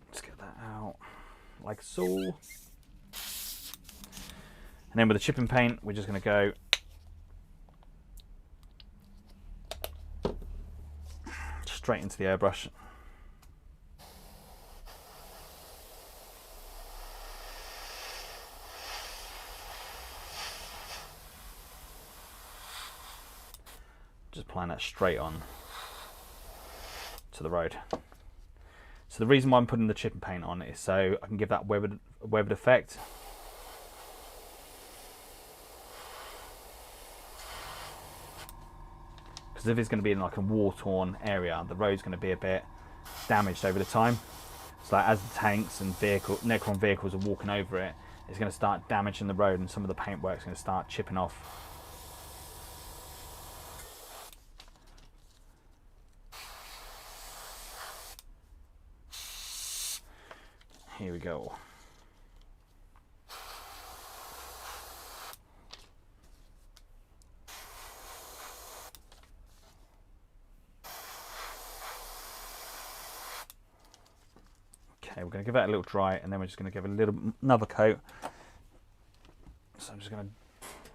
Let's get that out like so. And then with the chipping paint, we're just going to go straight into the airbrush. Just applying that straight on. to the road. So the reason why I'm putting the chipping paint on is so I can give that weathered effect. Because if it's going to be in like a war-torn area, the road's going to be a bit damaged over the time. So like as the tanks and necron vehicles are walking over it, it's going to start damaging the road, and some of the paintwork's going to start chipping off. Here we go. Okay, we're going to give that a little dry, and then we're just going to give another coat. So I'm just going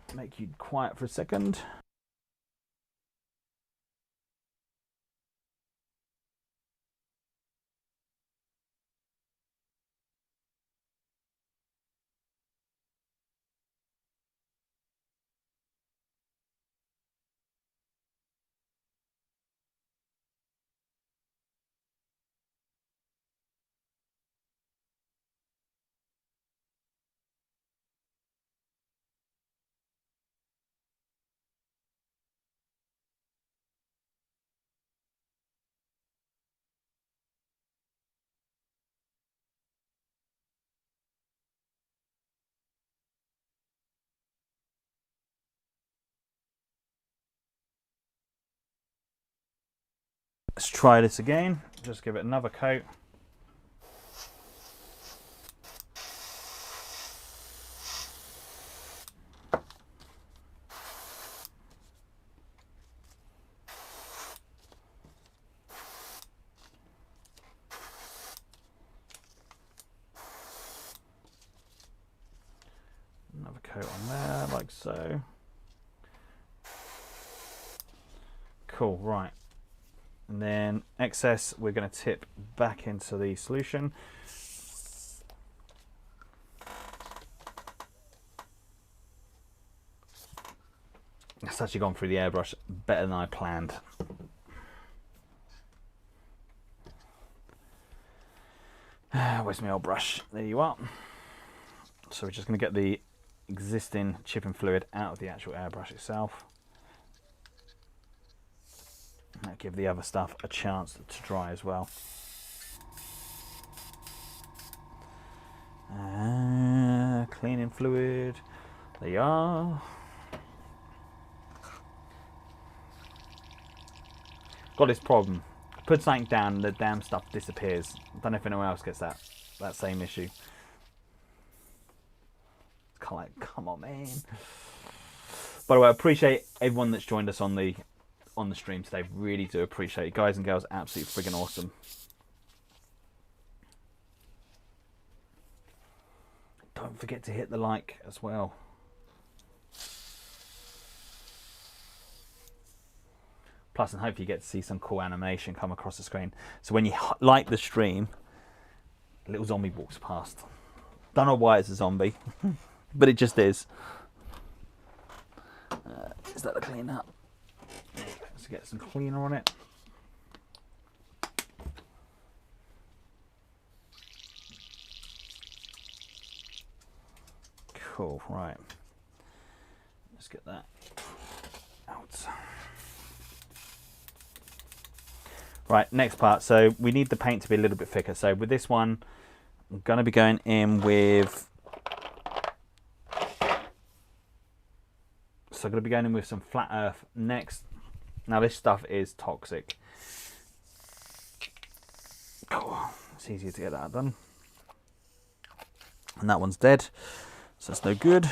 to make you quiet for a second. Let's try this again. Just give it another coat. Another coat on there, like so. Cool, right. And then excess we're going to tip back into the solution. It's actually gone through the airbrush better than I planned. Where's my old brush? There you are. So we're just going to get the existing chipping fluid out of the actual airbrush itself. That'll give the other stuff a chance to dry as well. Cleaning fluid. There you are. Got this problem. Put something down, the damn stuff disappears. I don't know if anyone else gets that same issue. Come on, man. By the way, I appreciate everyone that's joined us on the stream today. Really do appreciate it. Guys and girls, absolutely friggin' awesome. Don't forget to hit the like as well. Plus, and hopefully you get to see some cool animation come across the screen. So when you like the stream, a little zombie walks past. Don't know why it's a zombie, but it just is. Is that the cleaner? Let's get some cleaner on it. Cool, right. Let's get that out. Right, next part. So we need the paint to be a little bit thicker. So with this one, I'm going to be going in with... So I'm going to be going in with some flat earth next. Now this stuff is toxic. Cool. It's easier to get that done. And that one's dead. So that's no good.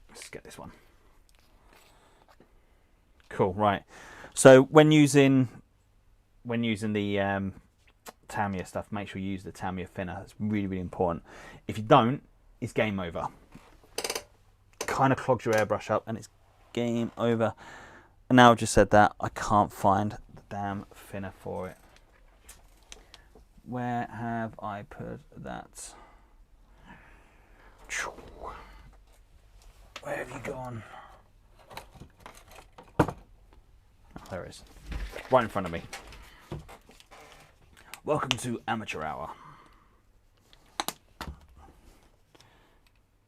Let's get this one. Cool, right. So when using the Tamiya stuff, make sure you use the Tamiya thinner. That's really, really important. If you don't, it's game over. Kind of clogs your airbrush up and it's game over. And now I've just said that, I can't find the damn thinner for it. Where have I put that? Where have you gone? Oh, There it is. Right in front of me. Welcome to Amateur Hour.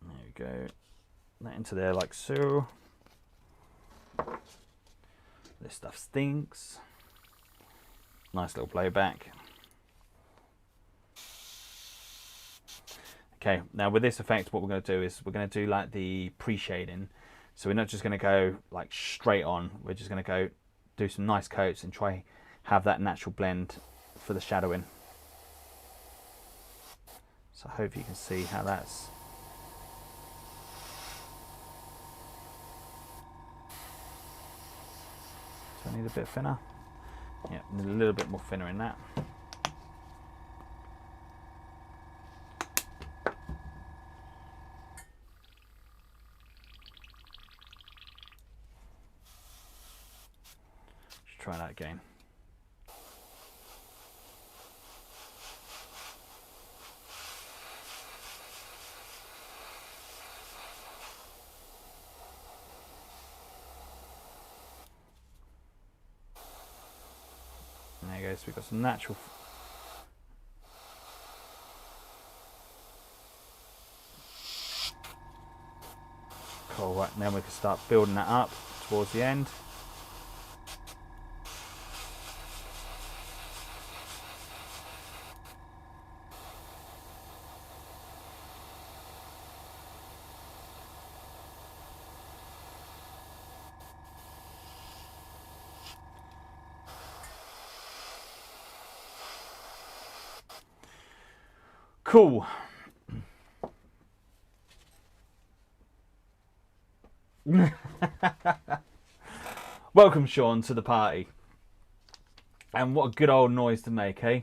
There we go. That into there like so. This stuff stinks. Nice little blowback. Okay, now with this effect, what we're going to do is we're going to do like the pre-shading. So we're not just going to go like straight on. We're just going to go do some nice coats and try have that natural blend for the shadowing. So I hope you can see how that's. Do I need a bit thinner? Yeah, a little bit more thinner in that. Let's try that again. There you go, so we've got some natural. Cool, right, now we can start building that up towards the end. Cool. Welcome, Sean, to the party. And what a good old noise to make, eh?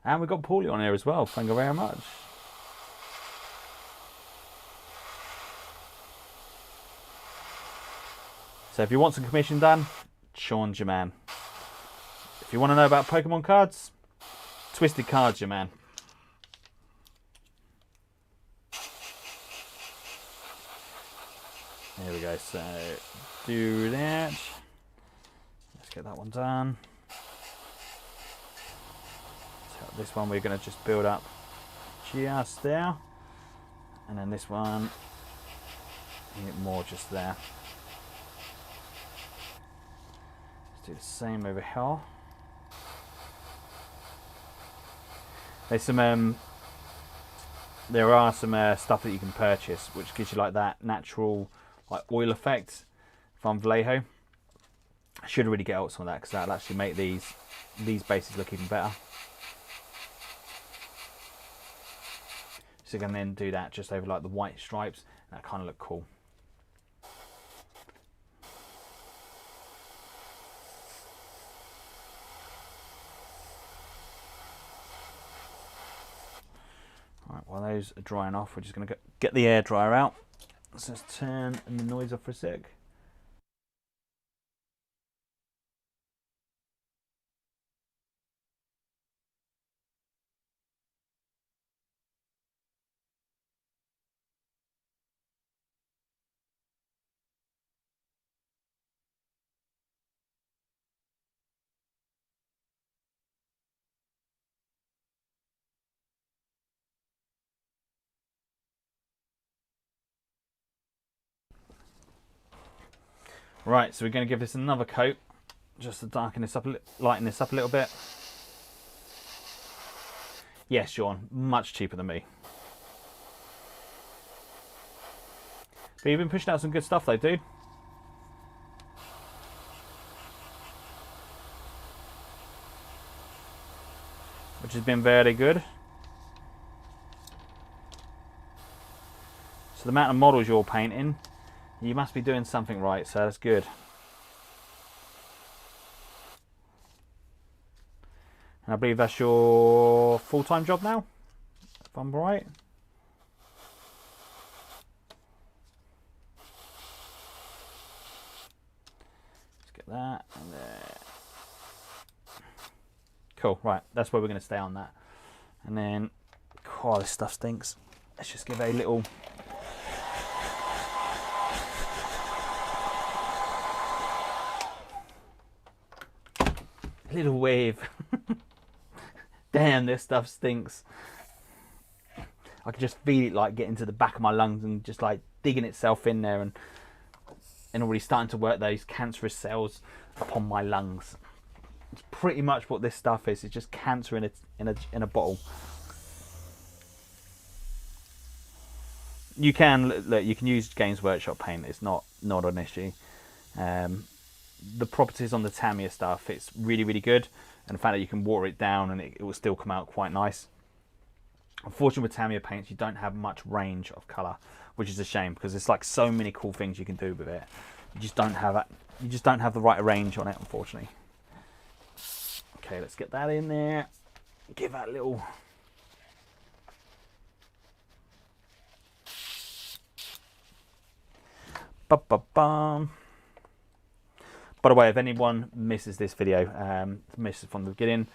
And we've got Paulie on here as well. Thank you very much. So if you want some commission done, Sean's your man. If you want to know about Pokemon cards, Twisted Cards, your man. There we go, so do that. Let's get that one done. So this one we're going to just build up just there. And then this one, more just there. Let's do the same over here. There's some, there are some stuff that you can purchase which gives you like that natural like oil effect from Vallejo. I should really get out some of that because that'll actually make these bases look even better. So you can then do that just over like the white stripes. That kind of look cool. Right, while those are drying off, we're just going to get the air dryer out. Let's just turn the noise off for a sec. Right, so we're going to give this another coat, just to darken this up, lighten this up a little bit. Yes, Sean, much cheaper than me. But you've been pushing out some good stuff though, dude. Which has been very good. So the amount of models you're painting, you must be doing something right, so that's good. And I believe that's your full-time job now, if I'm right. Let's get that and there. Cool, right, that's where we're going to stay on that. And then, oh, this stuff stinks. Let's just give a little... Little wave. Damn, this stuff stinks. I could just feel it like getting to the back of my lungs and just like digging itself in there and already starting to work those cancerous cells upon my lungs. It's pretty much what this stuff is. It's just cancer in a bottle. You can look. You can use Games Workshop paint. It's not an issue. The properties on the Tamiya stuff, it's really good, and the fact that you can water it down and it will still come out quite nice. Unfortunately, with Tamiya paints, you don't have much range of colour, which is a shame because there's like so many cool things you can do with it. You just don't have that. You just don't have the right range on it, unfortunately. Okay, let's get that in there. Give that a little. Ba-ba-bum. By the way, if anyone misses this video, misses from the beginning,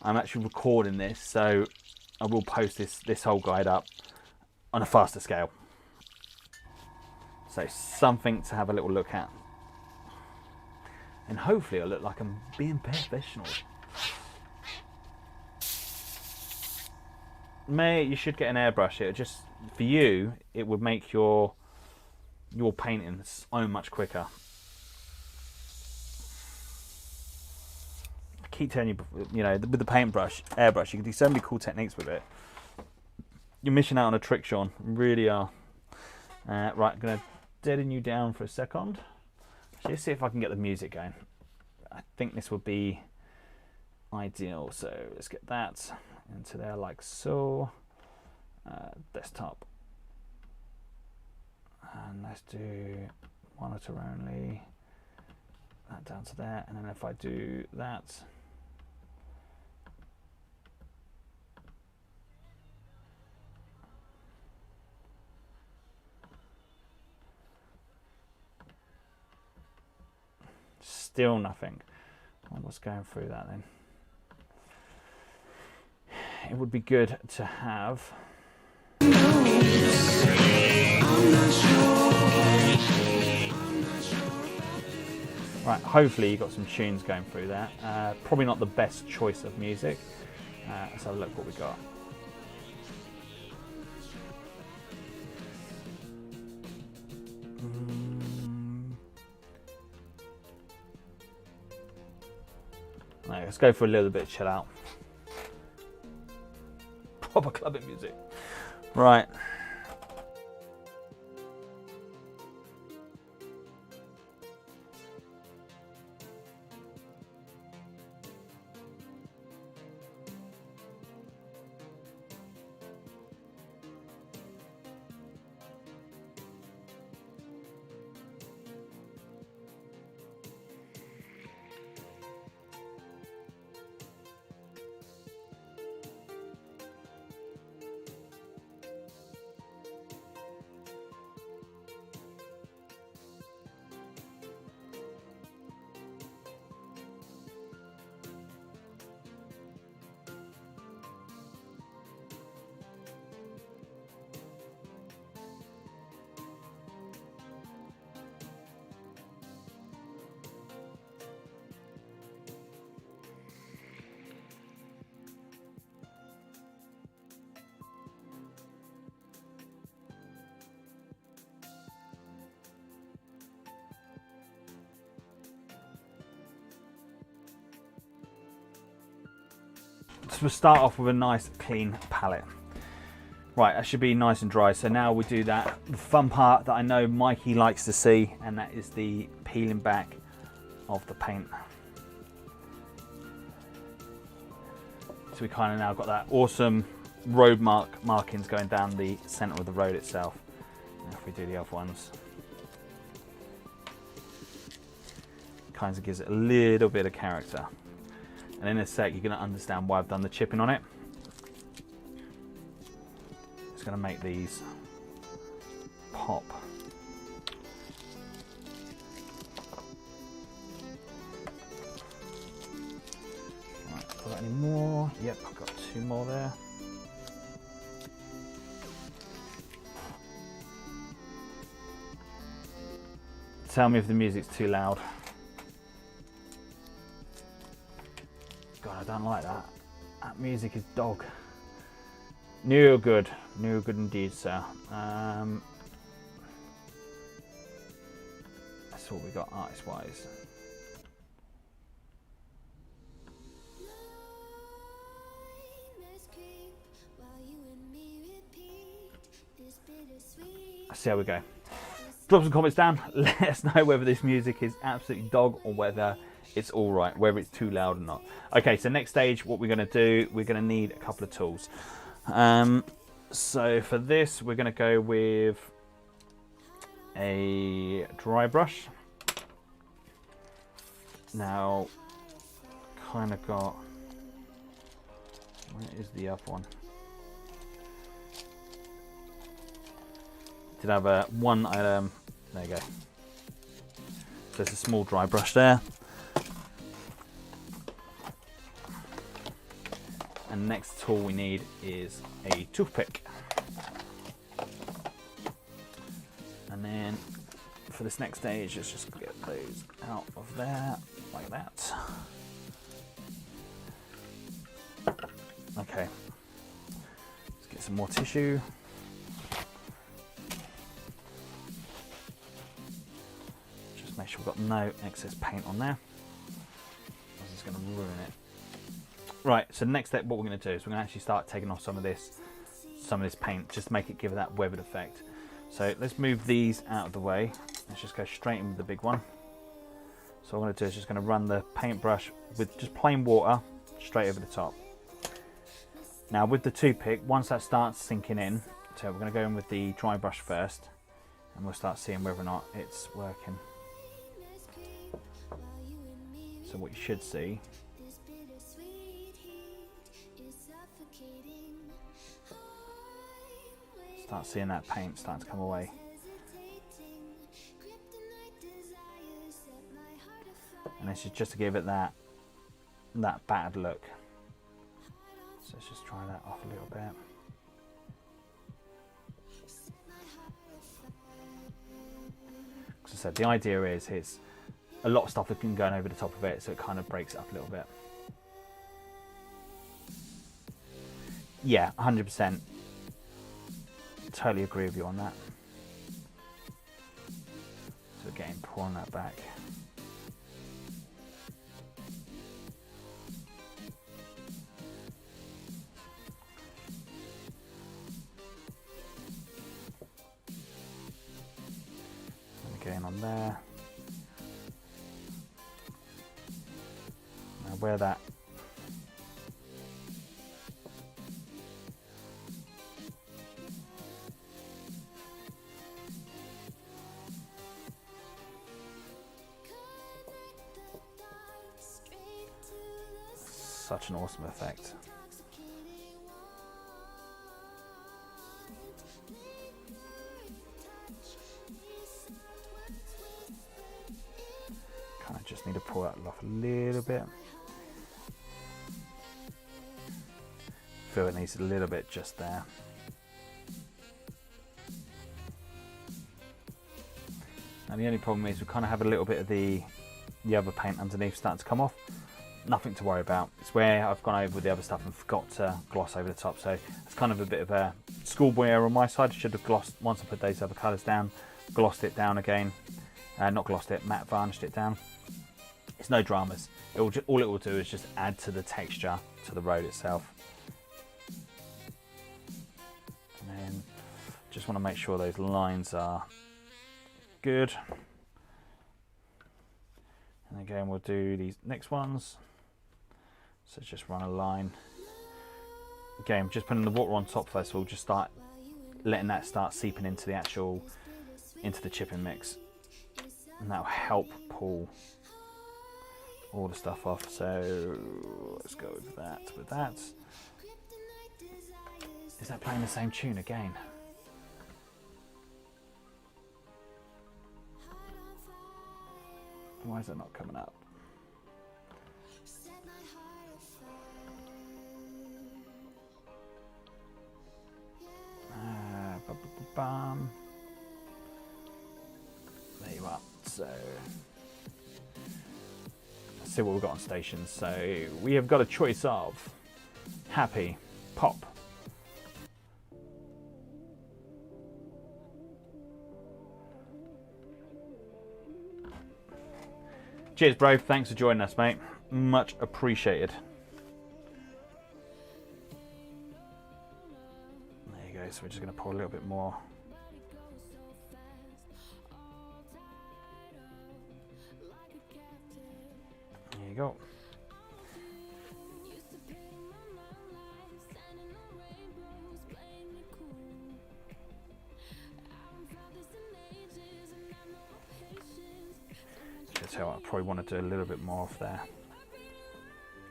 I'm actually recording this, so I will post this whole guide up on a faster scale. So something to have a little look at. And hopefully it'll look like I'm being professional. Mate, you should get an airbrush. It just, for you, it would make your painting so much quicker. I keep telling you, you know, with the paintbrush, airbrush, you can do so many cool techniques with it. You're missing out on a trick, Sean. You really are. Right, I'm going to deaden you down for a second. Let's see if I can get the music going. I think this would be ideal. So let's get that into there like so. Desktop. And let's do monitor only. That down to there. And then if I do that. Still nothing. What's going through that then? It would be good to have. Right, hopefully you got some tunes going through there. Probably not the best choice of music. Let's have a look what we got. Right, let's go for a little bit of chill out. Proper clubbing music. Right. So we'll start off with a nice clean palette. Right, that should be nice and dry. So now we do that fun part that I know Mikey likes to see, and that is the peeling back of the paint. So we kind of now got that awesome road markings going down the center of the road itself. Now if we do the other ones, kind of gives it a little bit of character. And in a sec, you're going to understand why I've done the chipping on it. It's going to make these pop. Right, got any more? Yep, I've got 2 more there. Tell me if the music's too loud. I don't like that. That music is dog. No good. No good indeed, sir. That's what we got artist-wise. See how we go. Drop some comments down. Let us know whether this music is absolutely dog or whether it's all right, whether it's too loud or not. Okay, so next stage, what we're going to do, we're going to need a couple of tools. So for this, we're going to go with a dry brush. Now, kind of got, where is the other one? Did have a one item, there you go. So there's a small dry brush there. And the next tool we need is a toothpick. And then for this next stage, let's just get those out of there, like that. Okay, let's get some more tissue. Just make sure we've got no excess paint on there. This is going to ruin it. Right, so the next step, what we're going to do is we're going to actually start taking off some of this paint, just to make it give it that weathered effect. So let's move these out of the way. Let's just go straight in with the big one. So what I'm going to do is just going to run the paintbrush with just plain water straight over the top. Now with the toothpick, once that starts sinking in, so we're going to go in with the dry brush first, and we'll start seeing whether or not it's working. So what you should see, start seeing that paint starting to come away. And this is just to give it that battered look. So let's just try that off a little bit. As I said, the idea is it's a lot of stuff that can go over the top of it, so it kind of breaks it up a little bit. Yeah, 100%. Totally agree with you on that. So again, pulling that back. And again on there. Now where that such an awesome effect. Kind of just need to pull that off a little bit. Feel it needs a little bit just there. And the only problem is we kind of have a little bit of the other paint underneath starting to come off. Nothing to worry about. It's where I've gone over with the other stuff and forgot to gloss over the top, so it's kind of a bit of a schoolboy error on my side. I should have glossed, once I put those other colours down, glossed it down again. Not glossed it, matte varnished it down. It's no dramas. All it will do is just add to the texture to the road itself. And then just want to make sure those lines are good. And again, we'll do these next ones. So just run a line. Again, just putting the water on top first of all, just start letting that start seeping into the into the chipping mix. And that'll help pull all the stuff off. So let's go with that. Is that playing the same tune again? Why is it not coming up? There you are. So see what we've got on stations. So we have got a choice of happy, pop. Cheers, bro. Thanks for joining us, mate. Much appreciated. There you go. So we're just going to pour a little bit more. There you go. Tell I probably want to do a little bit more off there.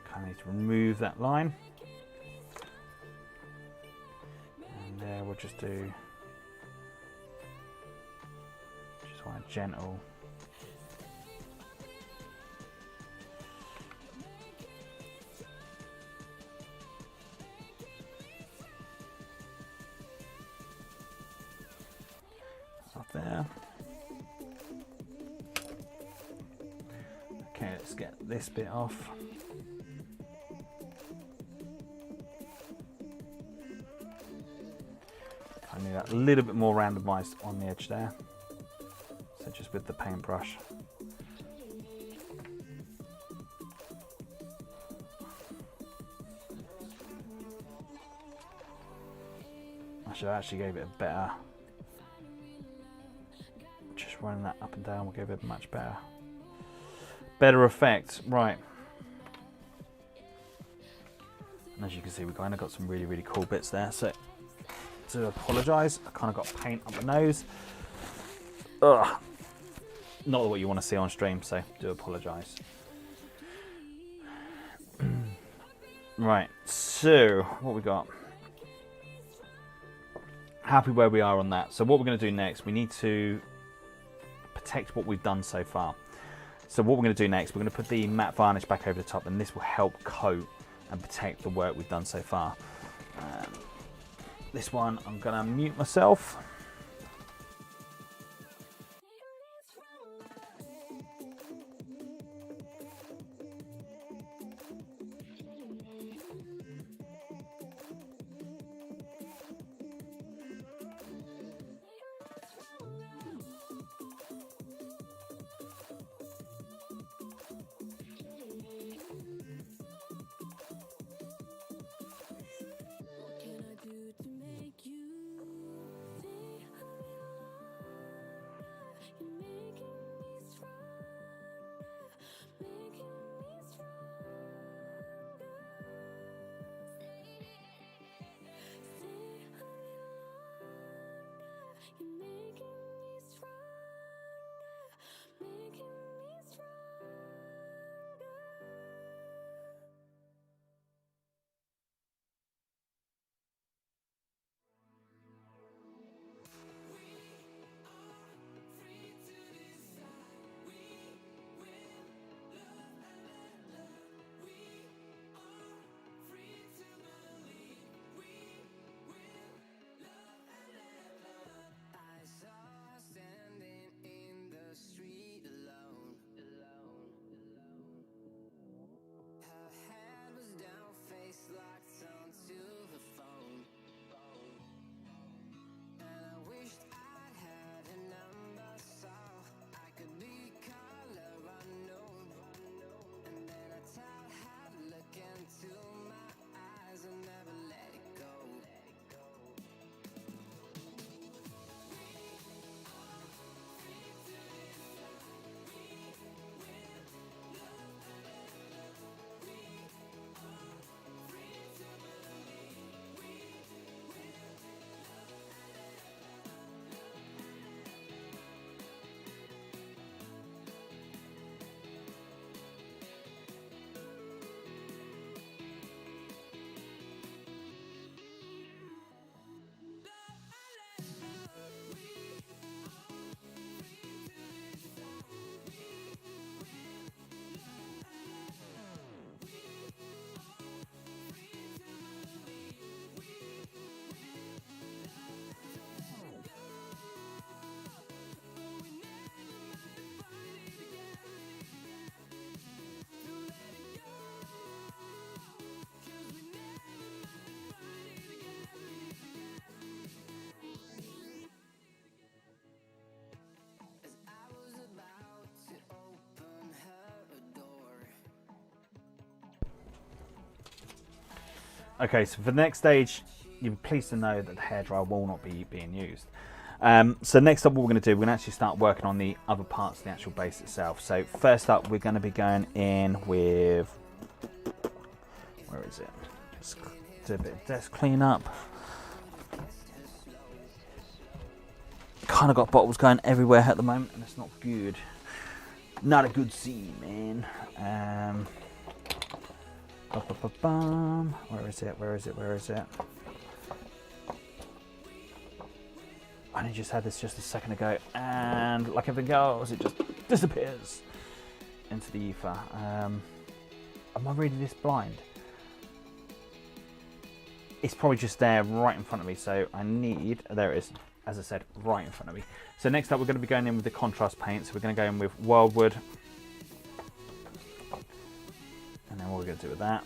Kind of need to remove that line, and there we'll just do just want a gentle. Up there. Okay, let's get this bit off. I need that a little bit more randomised on the edge there. So just with the paintbrush. I should actually give it a better. Just running that up and down will give it a much better effect. Right, and as you can see, we kind of got some really cool bits there. So to apologise, I kind of got paint up the nose. Ugh, not what you want to see on stream, so do apologise. Right, so what we got? Happy where we are on that. So what we're going to do next, we need to protect what we've done so far. So what we're going to do next, we're going to put the matte varnish back over the top, and this will help coat and protect the work we've done so far. This one, I'm going to mute myself. Okay, so for the next stage, you're pleased to know that the hairdryer will not be being used. So next up, what we're going to do, we're going to actually start working on the other parts of the actual base itself. So first up, we're going to be going in with, where is it? Let's do a bit of desk cleanup. Kind of got bottles going everywhere at the moment, and it's not good. Not a good scene, man. Where is it? Where is it? Where is it? I only just had this just a second ago, and like everything else, it just disappears into the ether. Am I reading this blind? It's probably just there right in front of me, so I need, there it is, as I said, right in front of me. So next up, we're going to be going in with the contrast paint. So we're going to go in with Wildwood. And then what we're going to do with that,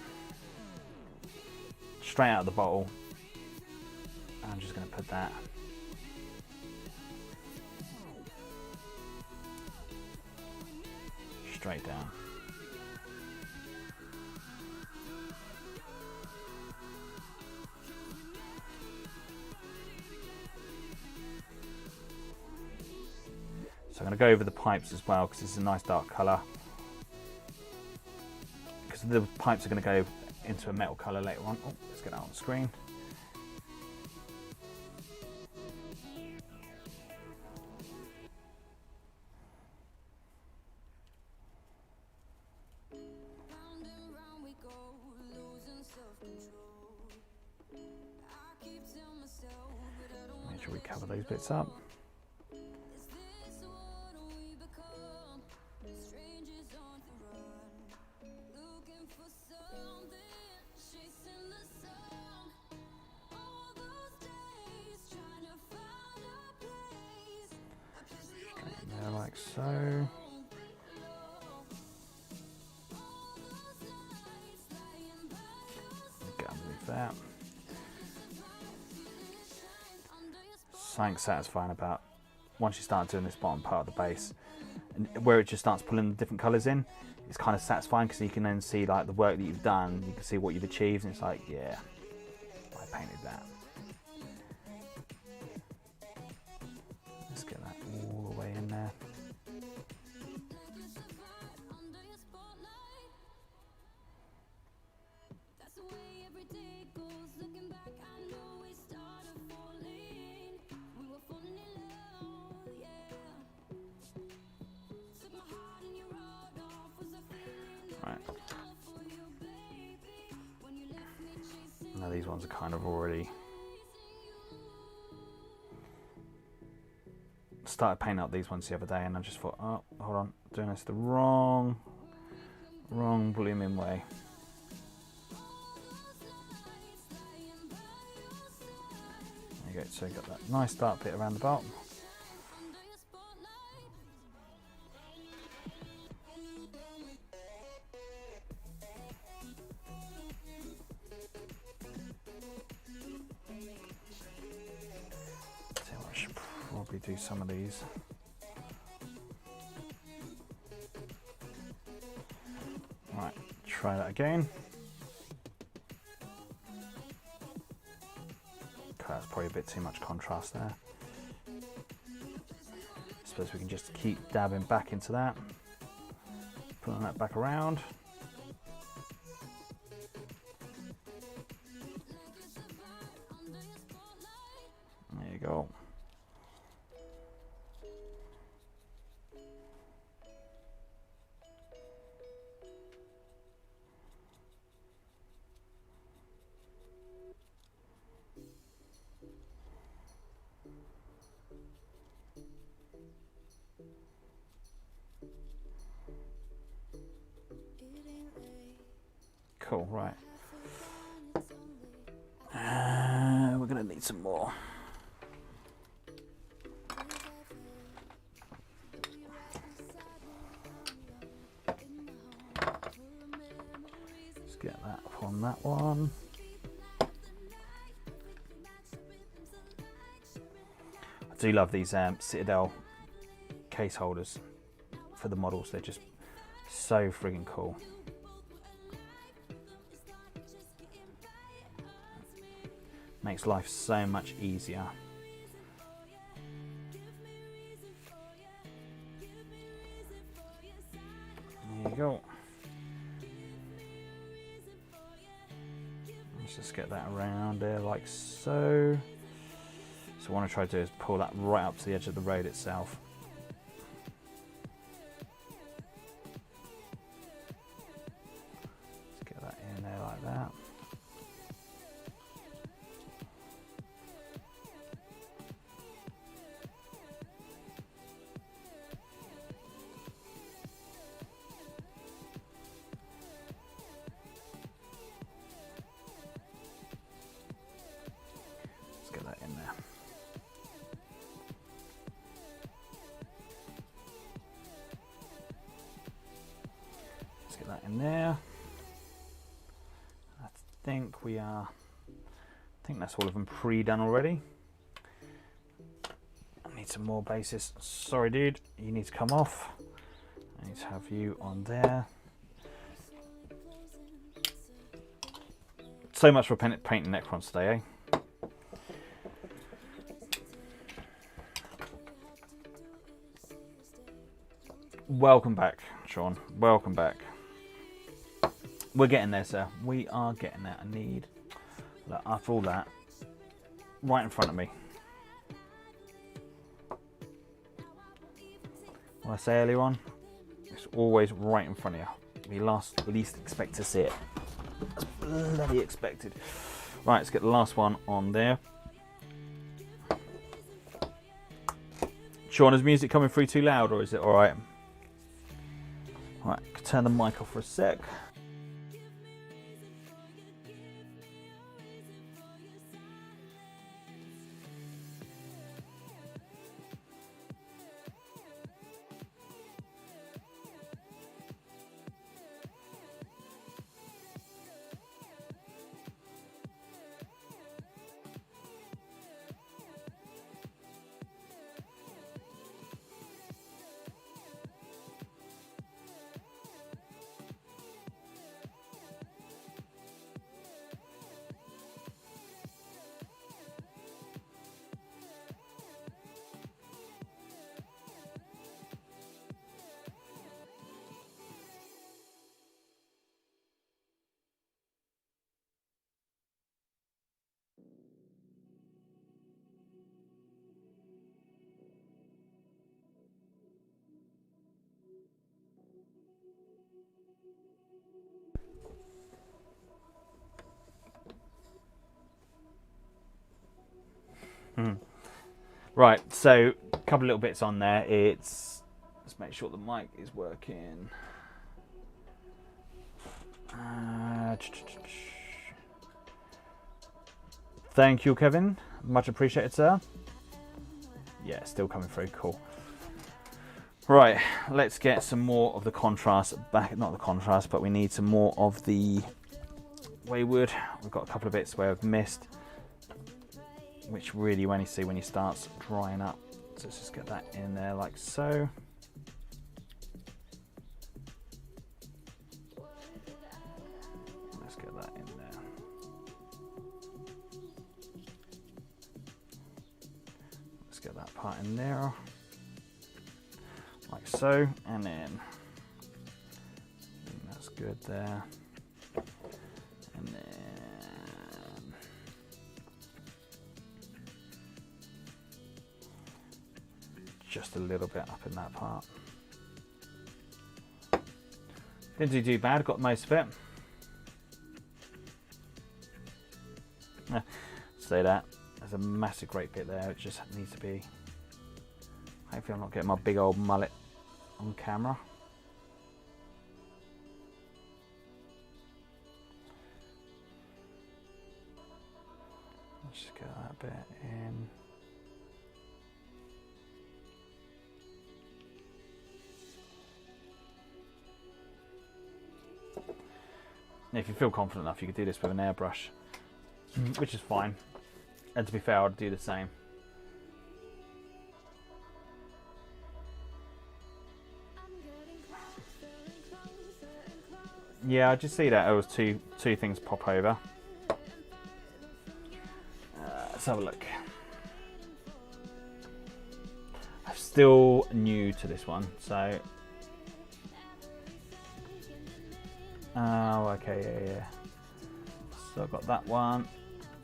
straight out of the bottle, I'm just going to put that straight down. So I'm going to go over the pipes as well, because it's a nice dark colour. Because the pipes are going to go into a metal colour later on. Oh, let's get that on the screen. Make sure we cover those bits up. Like so. Get underneath that. Something satisfying about once you start doing this bottom part of the base, and where it just starts pulling the different colours in, it's kind of satisfying because you can then see like the work that you've done, you can see what you've achieved, and it's like, yeah, I painted that. Let's get that all the way in there. Right. Now these ones are kind of already started painting up these ones the other day, and I just thought, oh, hold on, doing this the wrong blooming way. There you go. So you got that nice dark bit around the bottom. Probably do some of these. Right, try that again. Okay, that's probably a bit too much contrast there. I suppose we can just keep dabbing back into that, pulling that back around. There you go. Cool, right. We're going to need some more. Let's get that up on that one. I do love these Citadel case holders for the models. They're just so friggin' cool. Makes life so much easier. There you go. Let's just get that around there like so. So what I want to try to do is pull that right up to the edge of the road itself. Let's get that in there like that. Let's get that in there. Get that in there. I think that's all of them pre-done already. I need some more bases. Sorry dude, you need to come off. I need to have you on there. So much for painting necrons today, eh? Welcome back, Sean. Welcome back. We're getting there, sir. We are getting there. I need, look, after all that, right in front of me. What I say earlier on, it's always right in front of you. You least expect to see it. That's bloody expected. Right, let's get the last one on there. Sean, is music coming through too loud, or is it all right? Right, turn the mic off for a sec. Right, so a couple of little bits on there. Let's make sure the mic is working. Thank you, Kevin. Much appreciated, sir. Yeah, still coming through. Cool. Right, let's get some more of the contrast back. Not the contrast, but we need some more of the wayward. We've got a couple of bits where I've missed, which really you only see when it starts drying up. So let's just get that in there like so. Let's get that in there. Let's get that part in there, like so, and then that's good there. And then just a little bit up in that part. Didn't do too bad, got most of it. Say that. There's a massive great bit there, it just needs to be. Hopefully I'm not getting my big old mullet on camera. Let's just get that bit in. If you feel confident enough, you could do this with an airbrush, which is fine. And to be fair, I'd do the same. Yeah, I just see that there was two things pop over. have a look. I'm still new to this one, so. Oh, okay, yeah. So I've got that one.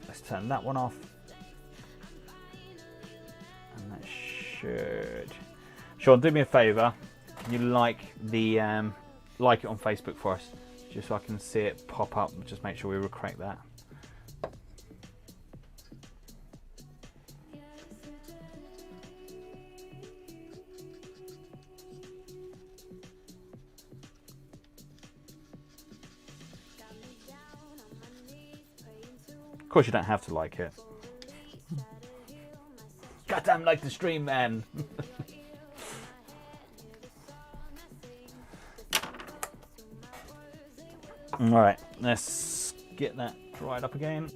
Let's turn that one off. And that should. Sean, do me a favour. Can you like it on Facebook for us, just so I can see it pop up? Just make sure we will correct that. Of course, you don't have to like it. Goddamn, like the stream, man. All right, let's get that dried up again.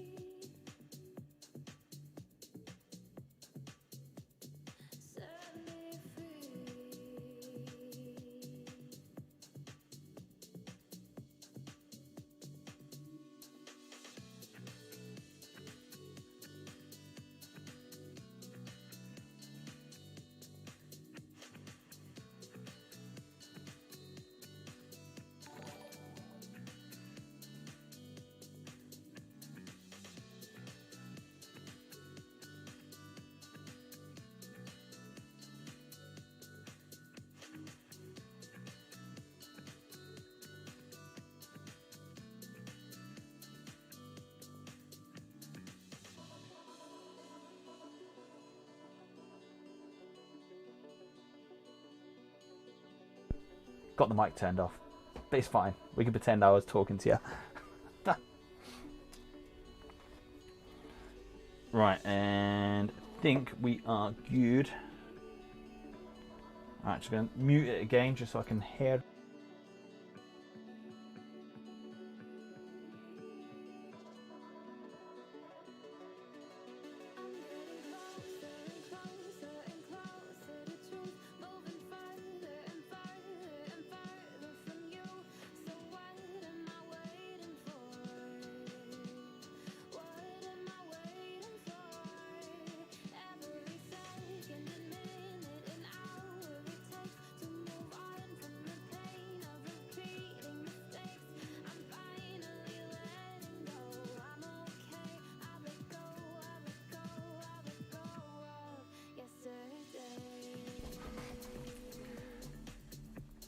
Got the mic turned off, but it's fine. We can pretend I was talking to you. Right, and I think we are good. I'm actually going to mute it again just so I can hear.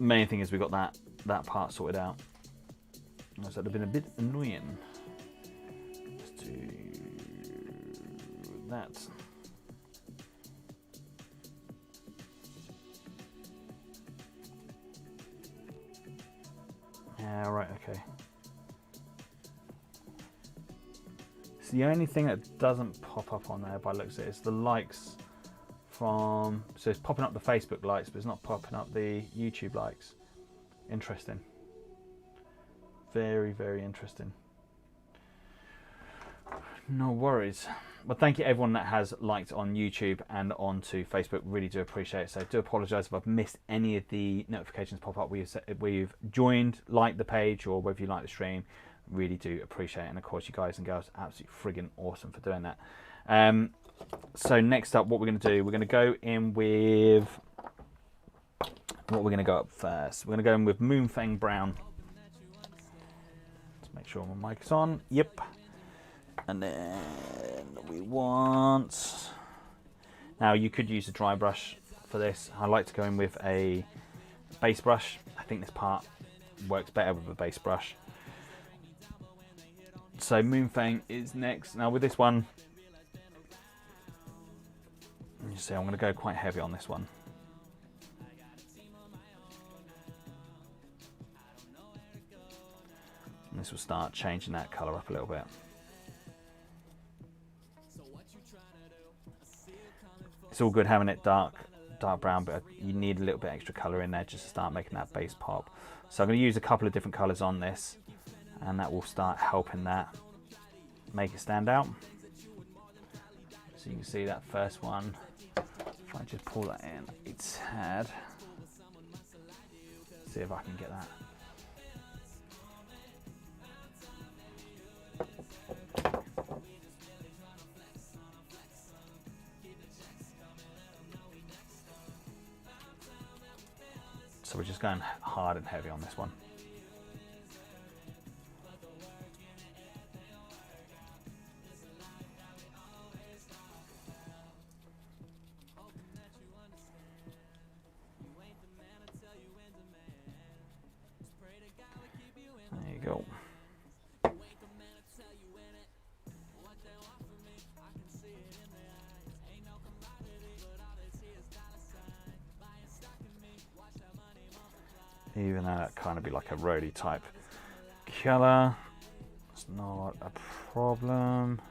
Main thing is we got that part sorted out. So it'd have been a bit annoying. Let's do that. Yeah, right, okay. So the only thing that doesn't pop up on there by looks at it is the likes from, so it's popping up the Facebook likes, but it's not popping up the YouTube likes. Interesting. Very, very interesting. No worries. Well, thank you everyone that has liked on YouTube and onto Facebook. Really do appreciate it. So I do apologise if I've missed any of the notifications pop up where you've joined, liked the page, or whether you like the stream. Really do appreciate it. And of course, you guys and girls, absolutely friggin' awesome for doing that. So next up, what we're going to do, we're going to go in with, what we're going to go up first. We're going to go in with Moonfang Brown. Let's make sure my mic is on. Yep. And then we want, now you could use a dry brush for this. I like to go in with a base brush. I think this part works better with a base brush. So Moonfang is next. Now with this one, you see, I'm going to go quite heavy on this one. And this will start changing that colour up a little bit. It's all good having it dark brown, but you need a little bit extra colour in there just to start making that base pop. So I'm going to use a couple of different colours on this, and that will start helping that make it stand out. So you can see that first one. If I just pull that in a tad, see if I can get that. just going hard and heavy on this one. There you go. Even though that kind of be like a roadie type colour, it's not a problem.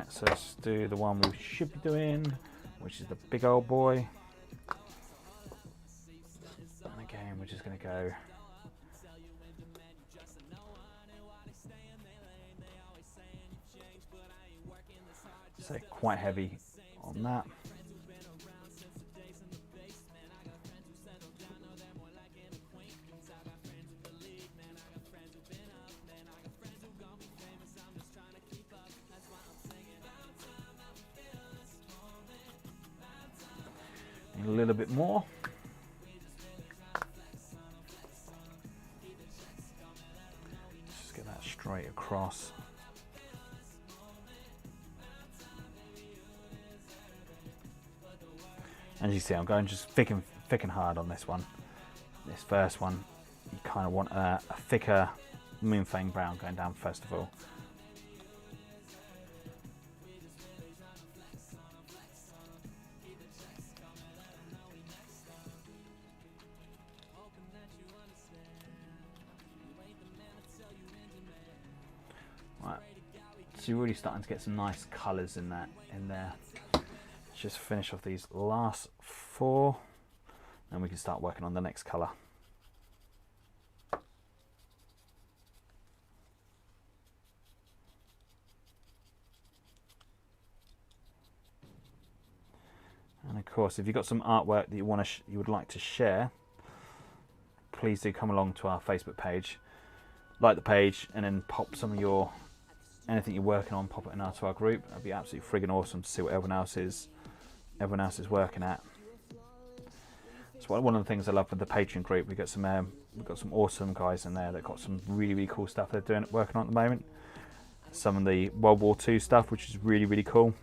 So let's do the one we should be doing, which is the big old boy. And again, we're just going to go so quite heavy on that. A little bit more. Just get that straight across. As you see, I'm going just thick and hard on this one. This first one, you kind of want a thicker Moonfang brown going down first of all. Right, so you're already starting to get some nice colours in there. Let's just finish off these last 4, and we can start working on the next colour. And of course, if you've got some artwork that you would like to share, please do come along to our Facebook page, like the page, and then pop some of your anything you're working on, pop it into our group. That'd be absolutely friggin' awesome to see what everyone else is working at. So one of the things I love with the Patreon group, we've got some awesome guys in there that got some really cool stuff they're working on at the moment. Some of the World War II stuff, which is really cool.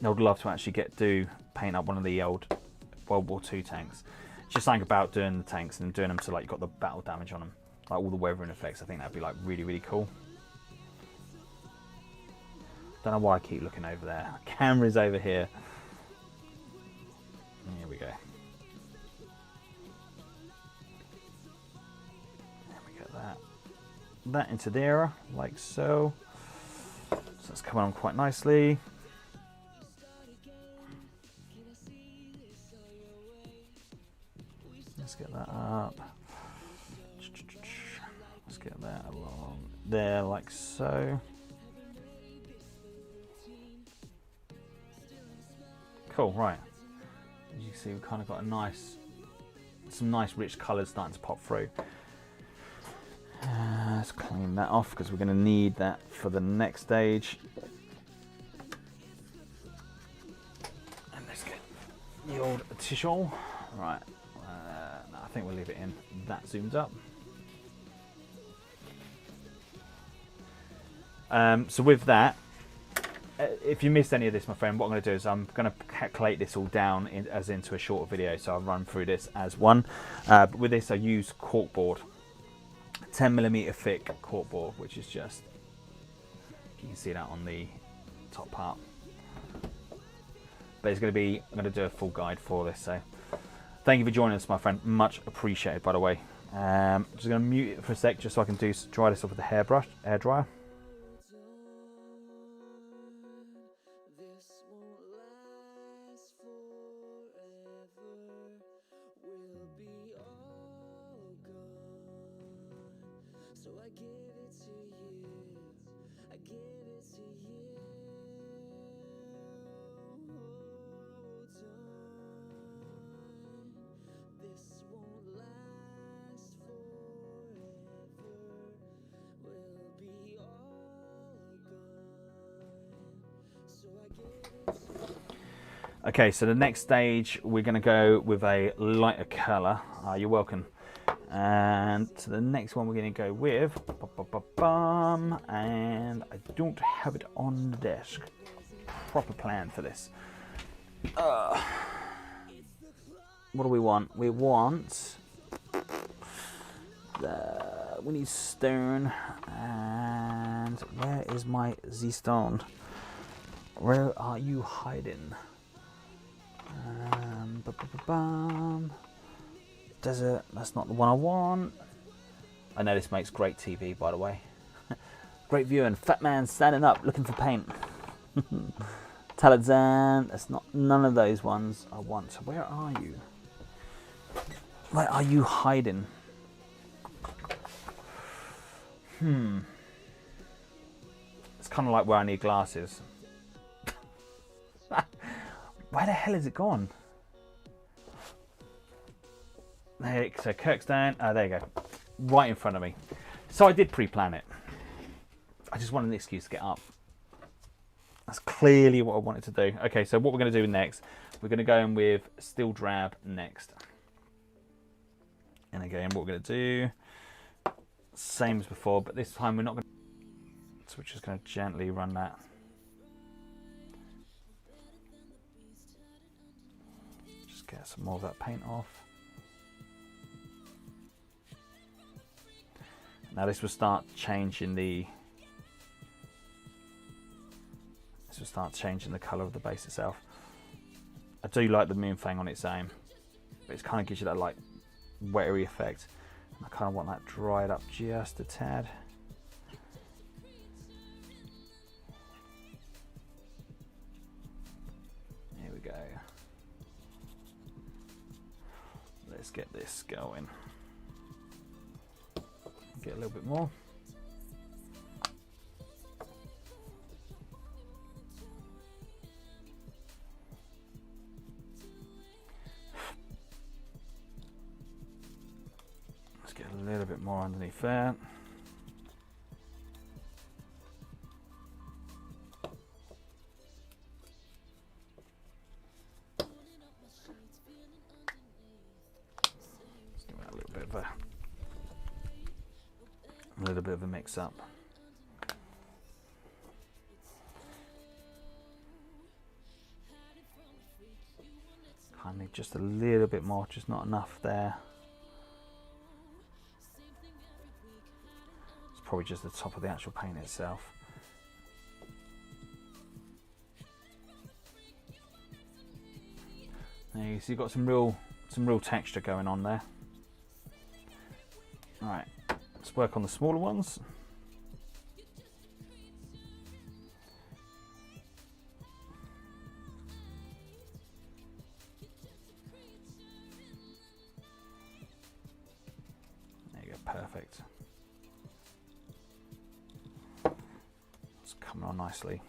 I would love to actually paint up one of the old World War II tanks. Just something about doing the tanks and doing them so like you've got the battle damage on them, like all the weathering effects. I think that'd be like really cool. Don't know why I keep looking over there. Camera's over here. Here we go. There we get that into there like so. So that's coming on quite nicely. Let's get that up. Let's get that along there like so. Cool, right. As you can see, we've kind of got some nice rich colours starting to pop through. Let's clean that off because we're going to need that for the next stage. And let's get the old tissue. Right. No, I think we'll leave it in. That zooms up. So with that, if you missed any of this, my friend, what I'm going to do is I'm going to collate this all down as into a shorter video, so I'll run through this as one. But with this, I use corkboard, 10mm thick corkboard, which is just, you can see that on the top part. But it's going to be, I'm going to do a full guide for this, so thank you for joining us, my friend. Much appreciated, by the way. Just going to mute it for a sec, just so I can dry this off with a hair dryer. Okay, so the next stage we're going to go with a lighter colour. You're welcome. And so the next one we're going to go with, and I don't have it on the desk. Proper plan for this. What do we want? We want we need stone. And where is my Z stone? Where are you hiding? Desert, that's not the one I want. I know this makes great TV, by the way. Great viewing. Fat man standing up looking for paint. Taladzan, that's not none of those ones I want. So where are you? Where are you hiding? It's kind of like where I need glasses. Where the hell is it gone? There, so Kirk's down. Oh, there you go. Right in front of me. So I did pre-plan it. I just wanted an excuse to get up. That's clearly what I wanted to do. Okay, so what we're going to do next, we're going to go in with Steel Drab next. And again, what we're going to do, same as before, but this time we're not going to... So we're just going to gently run that. Just get some more of that paint off. Now this will start changing the colour of the base itself. I do like the moon fang on its own, but it kind of gives you that like watery effect. And I kind of want that dried up just a tad. Here we go. Let's get this going. Get a little bit more. Let's get a little bit more underneath there. Let's give that a little bit of a mix up. I need just a little bit more, just not enough there. It's probably just the top of the actual paint itself. There you see, you've got some real texture going on there. All right. Let's work on the smaller ones. There you go, perfect. It's coming on nicely.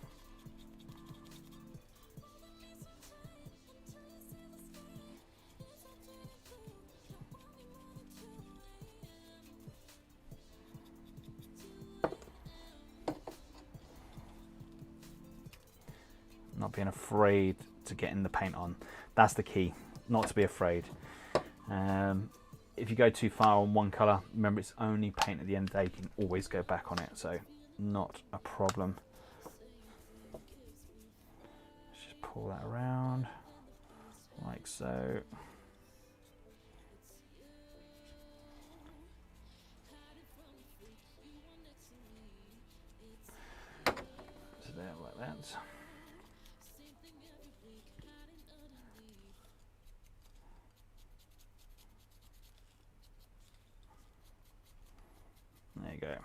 Not being afraid to getting the paint on. That's the key, not to be afraid. If you go too far on one colour, remember it's only paint at the end of the day, you can always go back on it, so not a problem. Let's just pull that around, like so. So there, like that. There you go.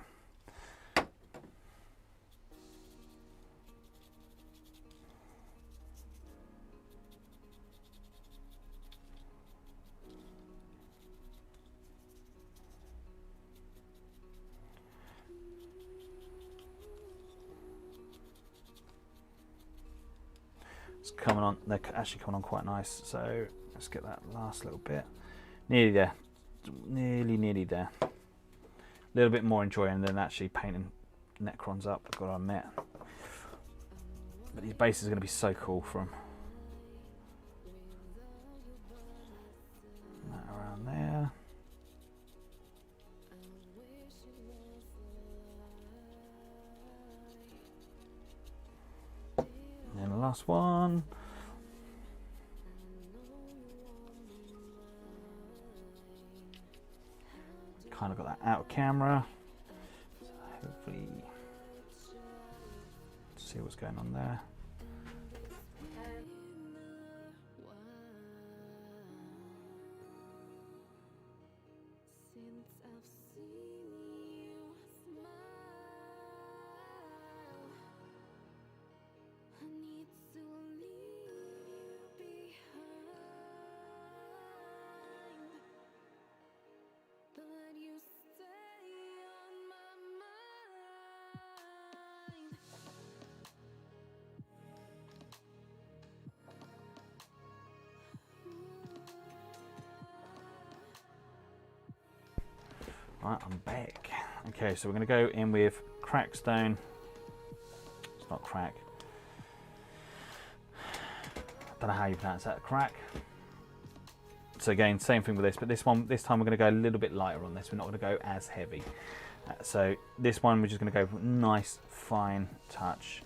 It's coming on, they're actually coming on quite nice, so let's get that last little bit. Nearly there. Nearly there. A little bit more enjoying than actually painting necrons up, I've got to admit. But these bases are going to be so cool from. last one. Kind of got that out of camera. So hopefully, see what's going on there. Right, I'm back. Okay, so we're going to go in with crackstone. It's not crack. I don't know how you pronounce that. Crack. So again, same thing with this, but this time we're going to go a little bit lighter on this. We're not going to go as heavy. So this one we're just going to go for a nice fine touch.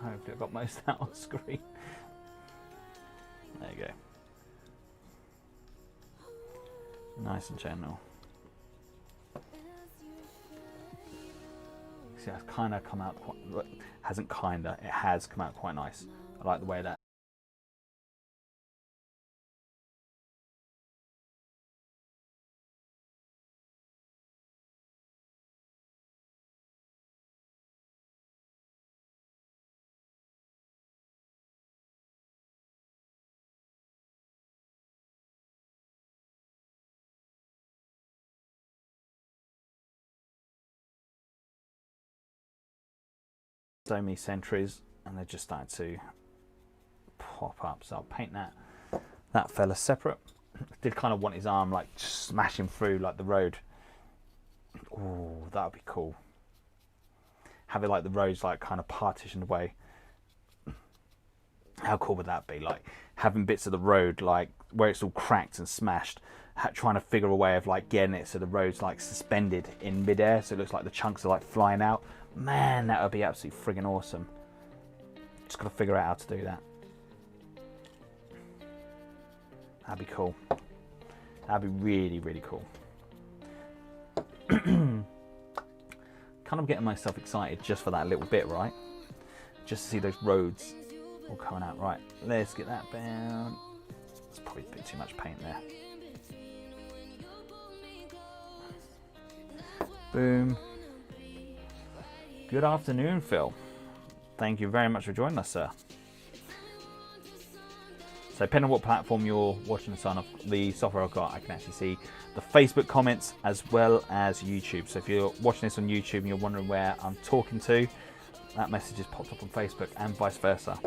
Hopefully I got most of that on screen. There you go. Nice and gentle. See, that's kind of come out quite, hasn't kinda, it has come out quite nice. I like the way that. So many sentries, and they're just starting to pop up. So I'll paint that fella separate. I did kind of want his arm like smashing through like the road. Oh, that would be cool. Have it like the roads like kind of partitioned away. How cool would that be? Like having bits of the road like where it's all cracked and smashed, trying to figure a way of like getting it so the road's like suspended in midair, so it looks like the chunks are like flying out. Man, that would be absolutely friggin' awesome. Just got to figure out how to do that. That'd be cool. That'd be really, really cool. Kind of getting myself excited just for that little bit, right? Just to see those roads all coming out. Right, let's get that down. It's probably a bit too much paint there. Boom. Good afternoon, Phil. Thank you very much for joining us, sir. So depending on what platform you're watching this on, the software I've got, I can actually see the Facebook comments as well as YouTube. So if you're watching this on YouTube and you're wondering where I'm talking to, that message is popped up on Facebook and vice versa.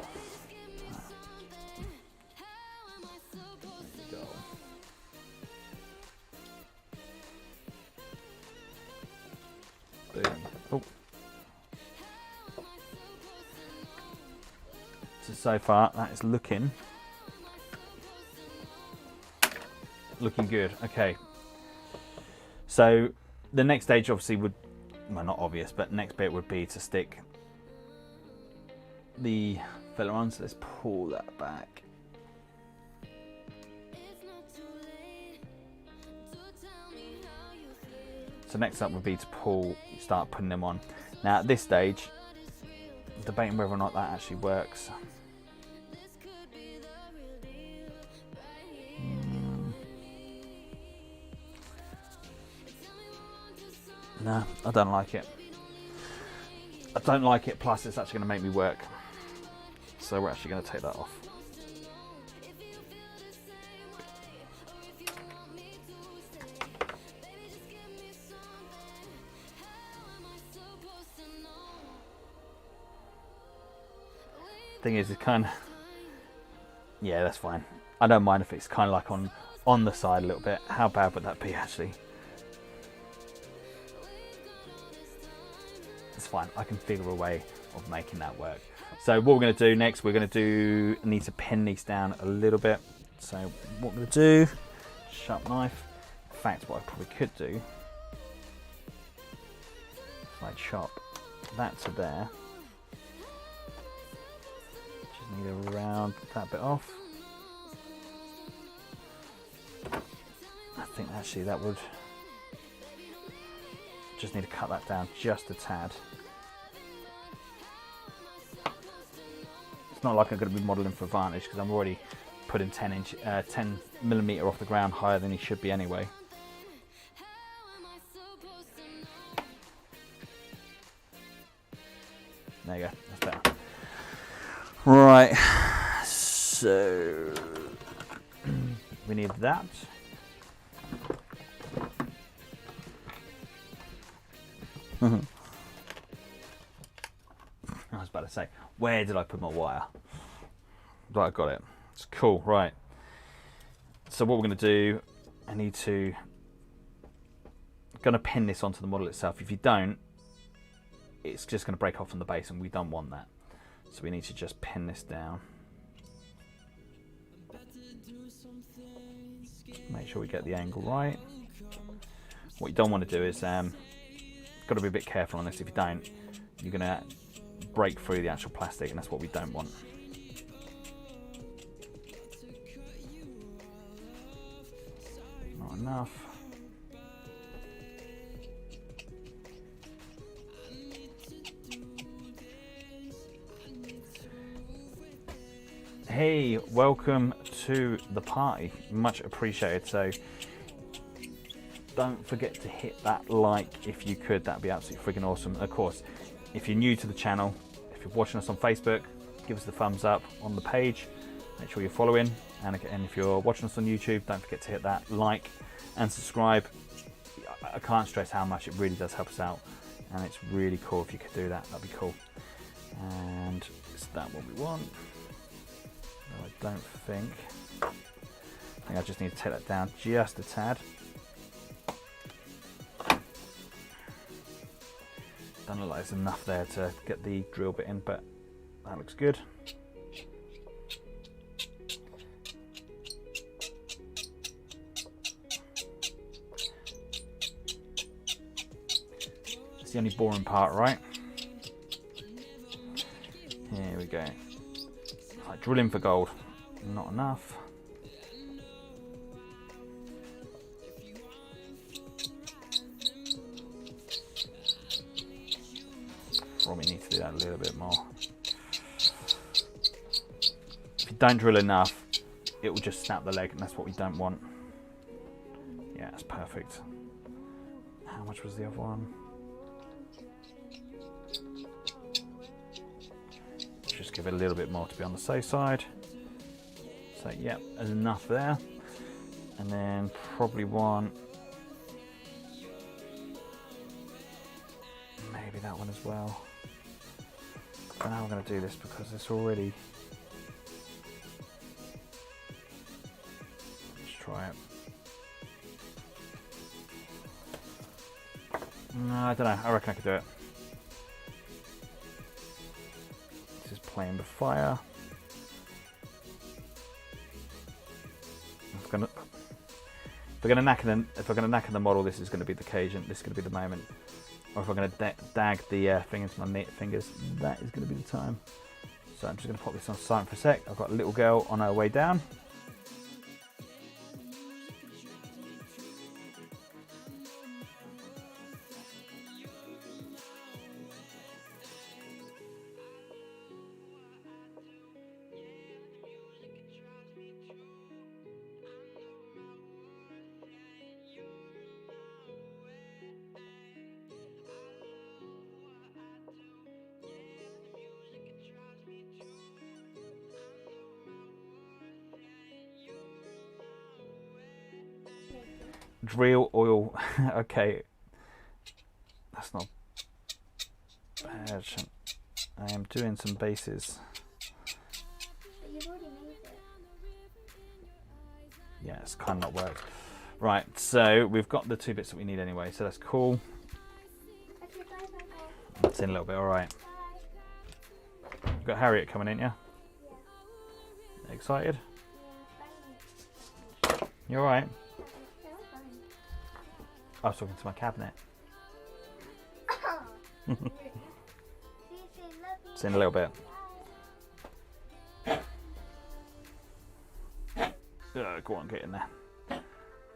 There you go. Boom. Oh. So far, that is looking good. Okay, so the next stage obviously would, well, not obvious, but next bit would be to stick the filler on. So let's pull that back. So next up would be to start putting them on. Now at this stage, debating whether or not that actually works. No, I don't like it. I don't like it, plus it's actually going to make me work. So we're actually going to take that off. thing is, it's kind of, yeah, that's fine. I don't mind if it's kind of like on the side a little bit. How bad would that be actually? It's fine. I can figure a way of making that work. So what we're going to do next, we're going to need to pin these down a little bit. So what I'm going to do, sharp knife. In fact, what I probably could do, if I chop that to there, just need to round that bit off. I think actually that would just need to cut that down just a tad. It's not like I'm going to be modelling for varnish because I'm already putting 10 millimeter off the ground higher than he should be anyway. There you go, that's better. Right, so we need that. I was about to say, where did I put my wire? Right, I got it. It's cool, right. So what we're going to do, I'm going to pin this onto the model itself. If you don't, it's just going to break off from the base, and we don't want that. So we need to just pin this down. Make sure we get the angle right. What you don't want to do is, got to be a bit careful on this. If you don't, you're going to break through the actual plastic, and that's what we don't want. Not enough. Hey, welcome to the party. Much appreciated. So don't forget to hit that like if you could. That'd be absolutely freaking awesome. And of course, if you're new to the channel, if you're watching us on Facebook, give us the thumbs up on the page. Make sure you're following. And if you're watching us on YouTube, don't forget to hit that like and subscribe. I can't stress how much it really does help us out. And it's really cool if you could do that. That'd be cool. And is that what we want? No, I don't think. I think I just need to take that down just a tad. Don't look like there's enough there to get the drill bit in, but that looks good. It's the only boring part, right? Here we go. Like drilling for gold. Not enough. Probably need to do that a little bit more. If you don't drill enough, it will just snap the leg, and that's what we don't want. Yeah, that's perfect. How much was the other one? Just give it a little bit more to be on the safe side. So yeah, there's enough there. And then probably want maybe that one as well. But now I'm going to do this because it's already. Let's try it. No, I don't know. I reckon I could do it. Just playing with fire. If I'm going to knacker the model, this is going to be the occasion. This is going to be the moment. Or if I'm going to dag the thing into my fingers, that is going to be the time. So I'm just going to pop this on silent for a sec. I've got a little girl on her way down. Drill oil. Okay, that's not bad. I am doing some bases. Yeah, it's kind of not worked. Right, so we've got the 2 bits that we need anyway, so that's cool. That's in a little bit, alright. You've got Harriet coming in, yeah? Excited? You alright? I was talking to my cabinet. It's in a little bit. Go on, get in there. I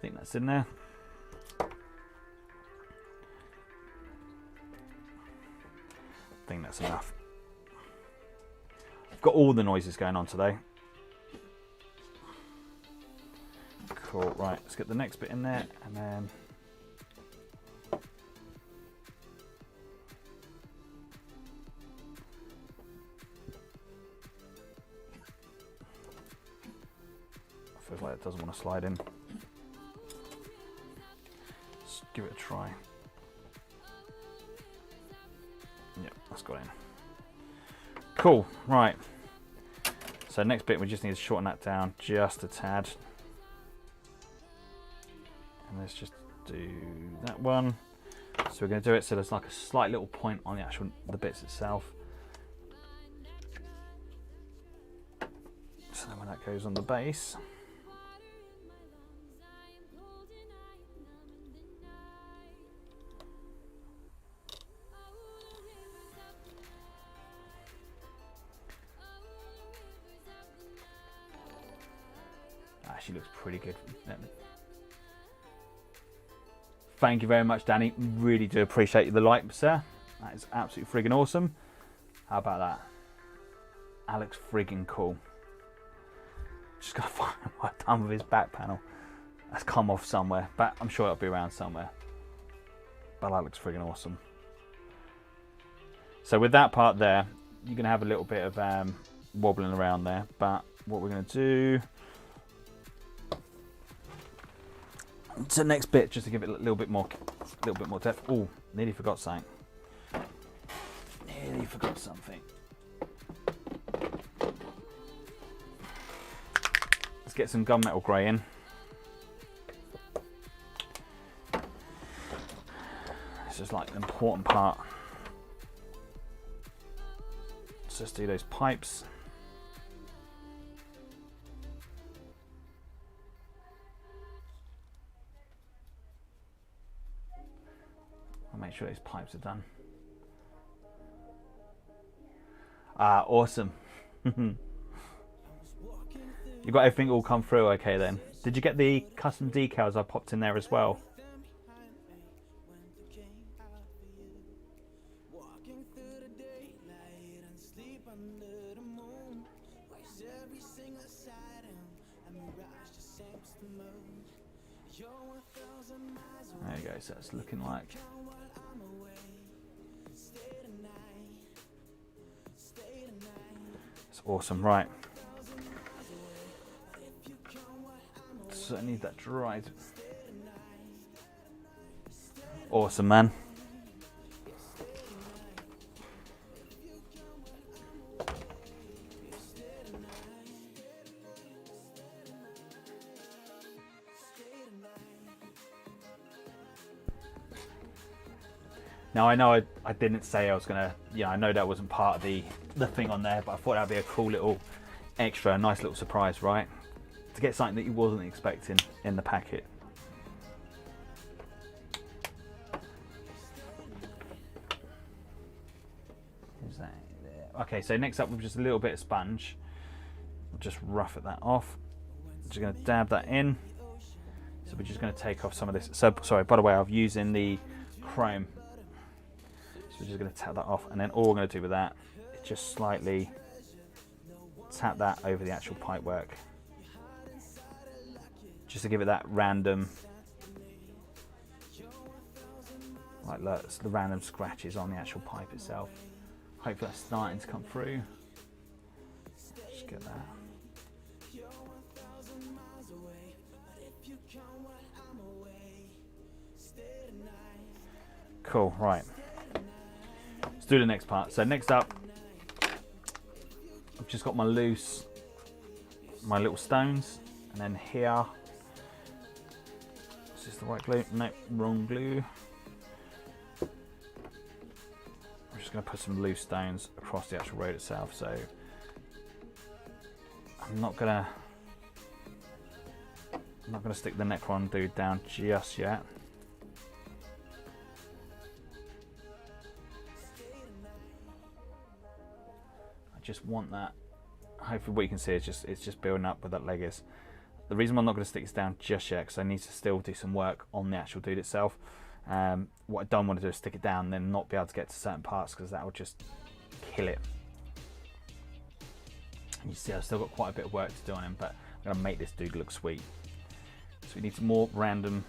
think that's in there. I think that's enough. I've got all the noises going on today. Cool, right, let's get the next bit in there and then feels like it doesn't want to slide in. Let's give it a try. Yep, that's got in. Cool, right. So next bit we just need to shorten that down just a tad. And let's just do that one. So we're going to do it so there's like a slight little point on the bits itself. So when that goes on the base. Actually looks pretty good. Thank you very much, Danny. Really do appreciate the like, sir. That is absolutely friggin' awesome. How about that? That looks friggin' cool. Just gotta find what I've done with his back panel. That's come off somewhere, but I'm sure it'll be around somewhere. But that looks friggin' awesome. So with that part there, you're gonna have a little bit of wobbling around there. But what we're gonna do. So next bit, just to give it a little bit more depth. Oh, nearly forgot something. Nearly forgot something. Let's get some gunmetal grey in. This is like an important part. Let's just do those pipes. Make sure those pipes are done. Ah, awesome. You got everything all come through okay then. Did you get the custom decals I popped in there as well? There you go, so it's looking like. It's awesome, right. So I need that dried. Awesome, man. Now I know I didn't say I was gonna, I know that wasn't part of the thing on there, but I thought that'd be a cool little extra, nice little surprise, right? To get something that you wasn't expecting in the packet. Is that there? Okay, so next up with just a little bit of sponge. We'll just rough that off. Just gonna dab that in. So we're just gonna take off some of this. So sorry, by the way, I'm using the chrome. We're just going to tap that off, and then all we're going to do with that is just slightly tap that over the actual pipe work, just to give it that random, like the random scratches on the actual pipe itself. Hopefully that's starting to come through. Just get that. Cool, right. Let's do the next part. So next up, I've just got my little stones, and then here this the right glue? No, wrong glue. I'm just going to put some loose stones across the actual road itself. So I'm not going to stick the necron dude down just yet. I just want that. Hopefully what you can see is it's just building up where that leg is. The reason I'm not going to stick this down just yet, because I need to still do some work on the actual dude itself. What I don't want to do is stick it down and then not be able to get to certain parts, because that will just kill it. And you see I've still got quite a bit of work to do on him, but I'm going to make this dude look sweet. So we need some more random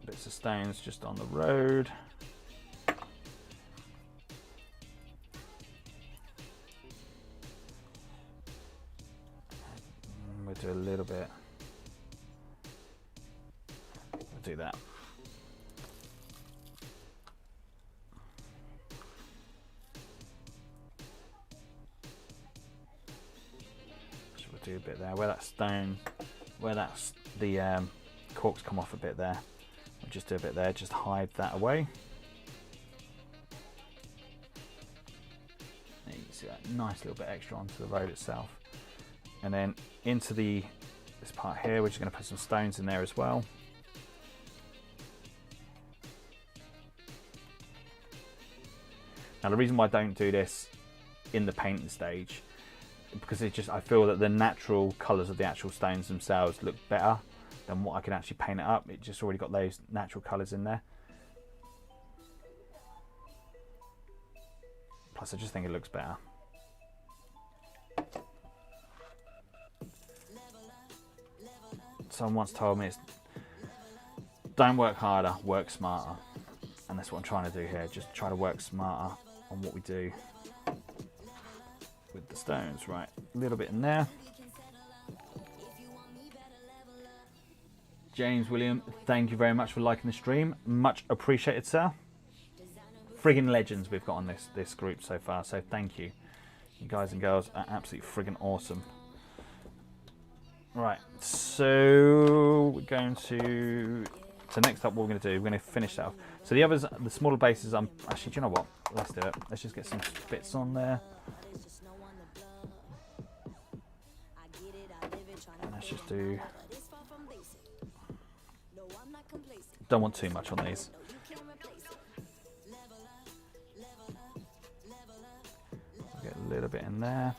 bits of stones just on the road. We'll do a little bit. We'll do that. So we'll do a bit there where that stone, where that's the corks come off a bit there. We'll just do a bit there, just hide that away. And you can see that nice little bit extra onto the road itself. And then into this part here, we're just going to put some stones in there as well. Now the reason why I don't do this in the painting stage, because I feel that the natural colours of the actual stones themselves look better than what I can actually paint it up. It just already got those natural colours in there. Plus I just think it looks better. Someone once told me, don't work harder, work smarter. And that's what I'm trying to do here. Just try to work smarter on what we do with the stones. Right, a little bit in there. James William, thank you very much for liking the stream. Much appreciated, sir. Friggin' legends we've got on this group so far, so thank you. You guys and girls are absolutely friggin' awesome. Right, so we're going to... So next up what we're going to do, we're going to finish that off. So the others, the smaller bases, actually, do you know what? Let's do it. Let's just get some bits on there. And let's just do... Don't want too much on these. Get a little bit in there.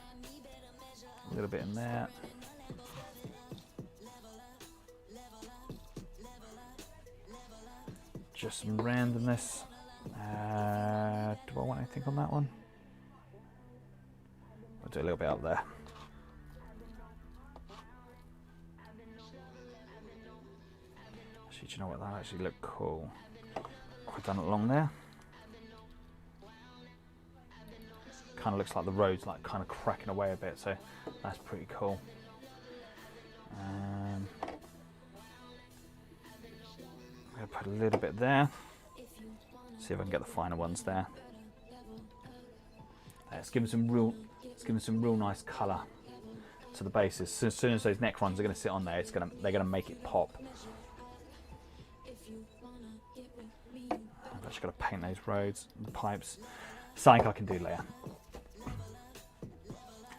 A little bit in there. Just some randomness. Do I want anything on that one? I'll do a little bit up there. Actually, do you know what? That actually looked cool. I've done it along there. Kind of looks like the road's like kind of cracking away a bit, so that's pretty cool. I'm going to put a little bit there. See if I can get the finer ones there. It's giving some real nice colour to the bases. So as soon as those necrons are going to sit on there, they're going to make it pop. I've actually got to paint those roads, the pipes. Something I can do later.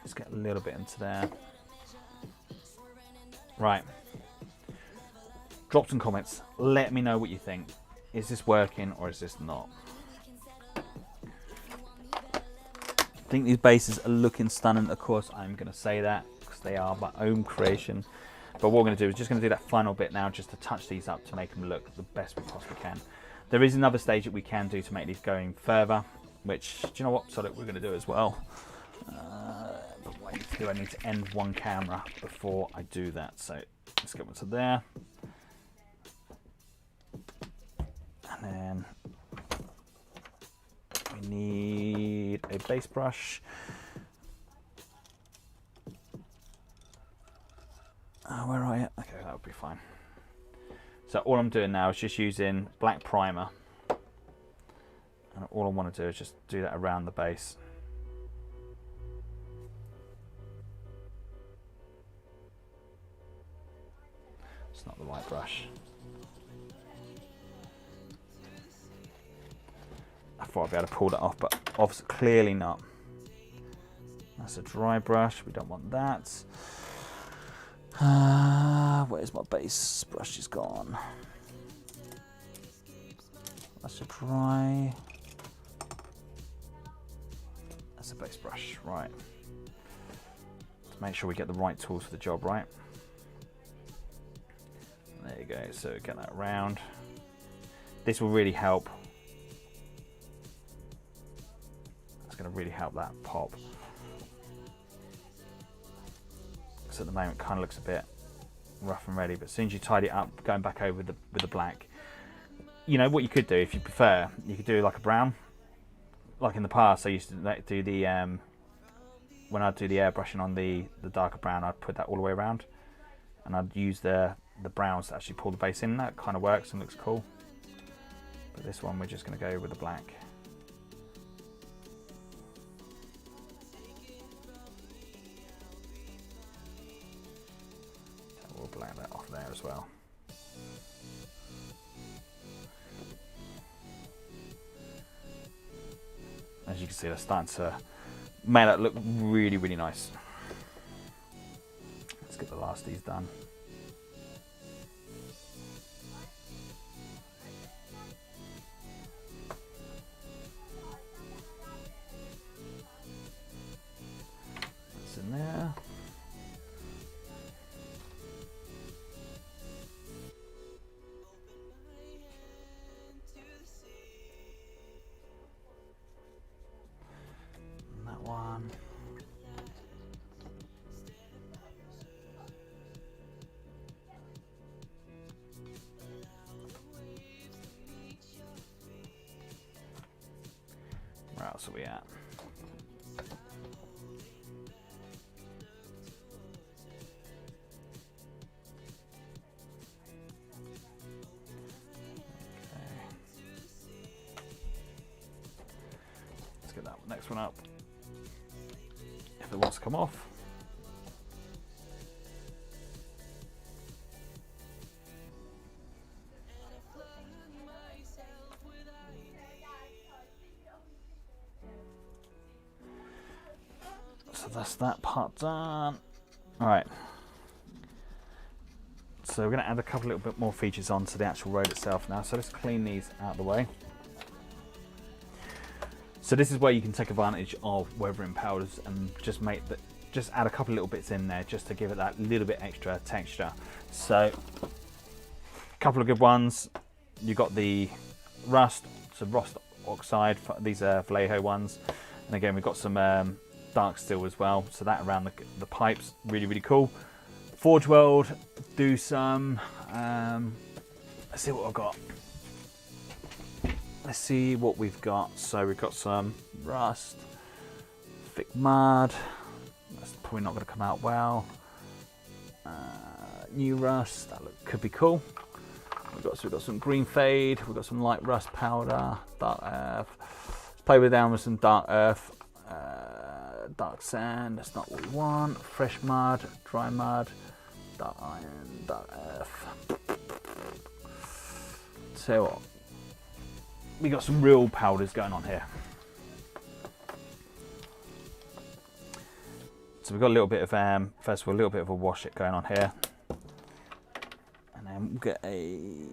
Let's get a little bit into there. Right. Drop some comments. Let me know what you think. Is this working or is this not? I think these bases are looking stunning. Of course, I'm going to say that because they are my own creation. But what we're going to do is just going to do that final bit now, just to touch these up to make them look the best we possibly can. There is another stage that we can do to make these going further, which, do you know what? So that we're going to do as well. But what I need to do, I need to end one camera before I do that. So let's get one to there. And then we need a base brush. Where are you? Okay, that would be fine. So all I'm doing now is just using black primer. And all I want to do is just do that around the base. It's not the right brush. I thought I'd be able to pull that off, but obviously clearly not. That's a dry brush, we don't want that. Where's my base brush? Is gone. That's a dry. That's a base brush, right. Let's make sure we get the right tools for the job, right? There you go, so get that round. This will really help. It's going to really help that pop. Because at the moment it kind of looks a bit rough and ready, but as soon as you tidy it up, going back over with the black, you know what you could do if you prefer, you could do like a brown. Like in the past I used to do the, when I'd do the airbrushing on the darker brown, I'd put that all the way around. And I'd use the browns to actually pull the base in. That kind of works and looks cool. But this one we're just going to go with the black. So we'll black that off there as well. As you can see, they're starting to make that look really, really nice. Let's get the last of these done. That's in there. And that one. Where else are we at? Let's get that next one up. If it wants to come off. So that's that part done. Alright. So we're going to add a couple little bit more features onto the actual road itself now. So let's clean these out of the way. So this is where you can take advantage of weathering powders and just add a couple little bits in there just to give it that little bit extra texture. So a couple of good ones. You got the rust, so rust oxide. These are Vallejo ones, and again we've got some dark steel as well. So that around the pipes, really, really cool. Forge World, do some. Let's see what I've got. Let's see what we've got. So we've got some rust, thick mud. That's probably not going to come out well. New rust, that could be cool. We've got some green fade. We've got some light rust powder, dark earth. Let's play down with some dark earth, dark sand. That's not what we want. Fresh mud, dry mud, dark iron, dark earth. So what? We got some real powders going on here. So we've got a little bit of first of all a little bit of a wash it going on here, and then we'll get a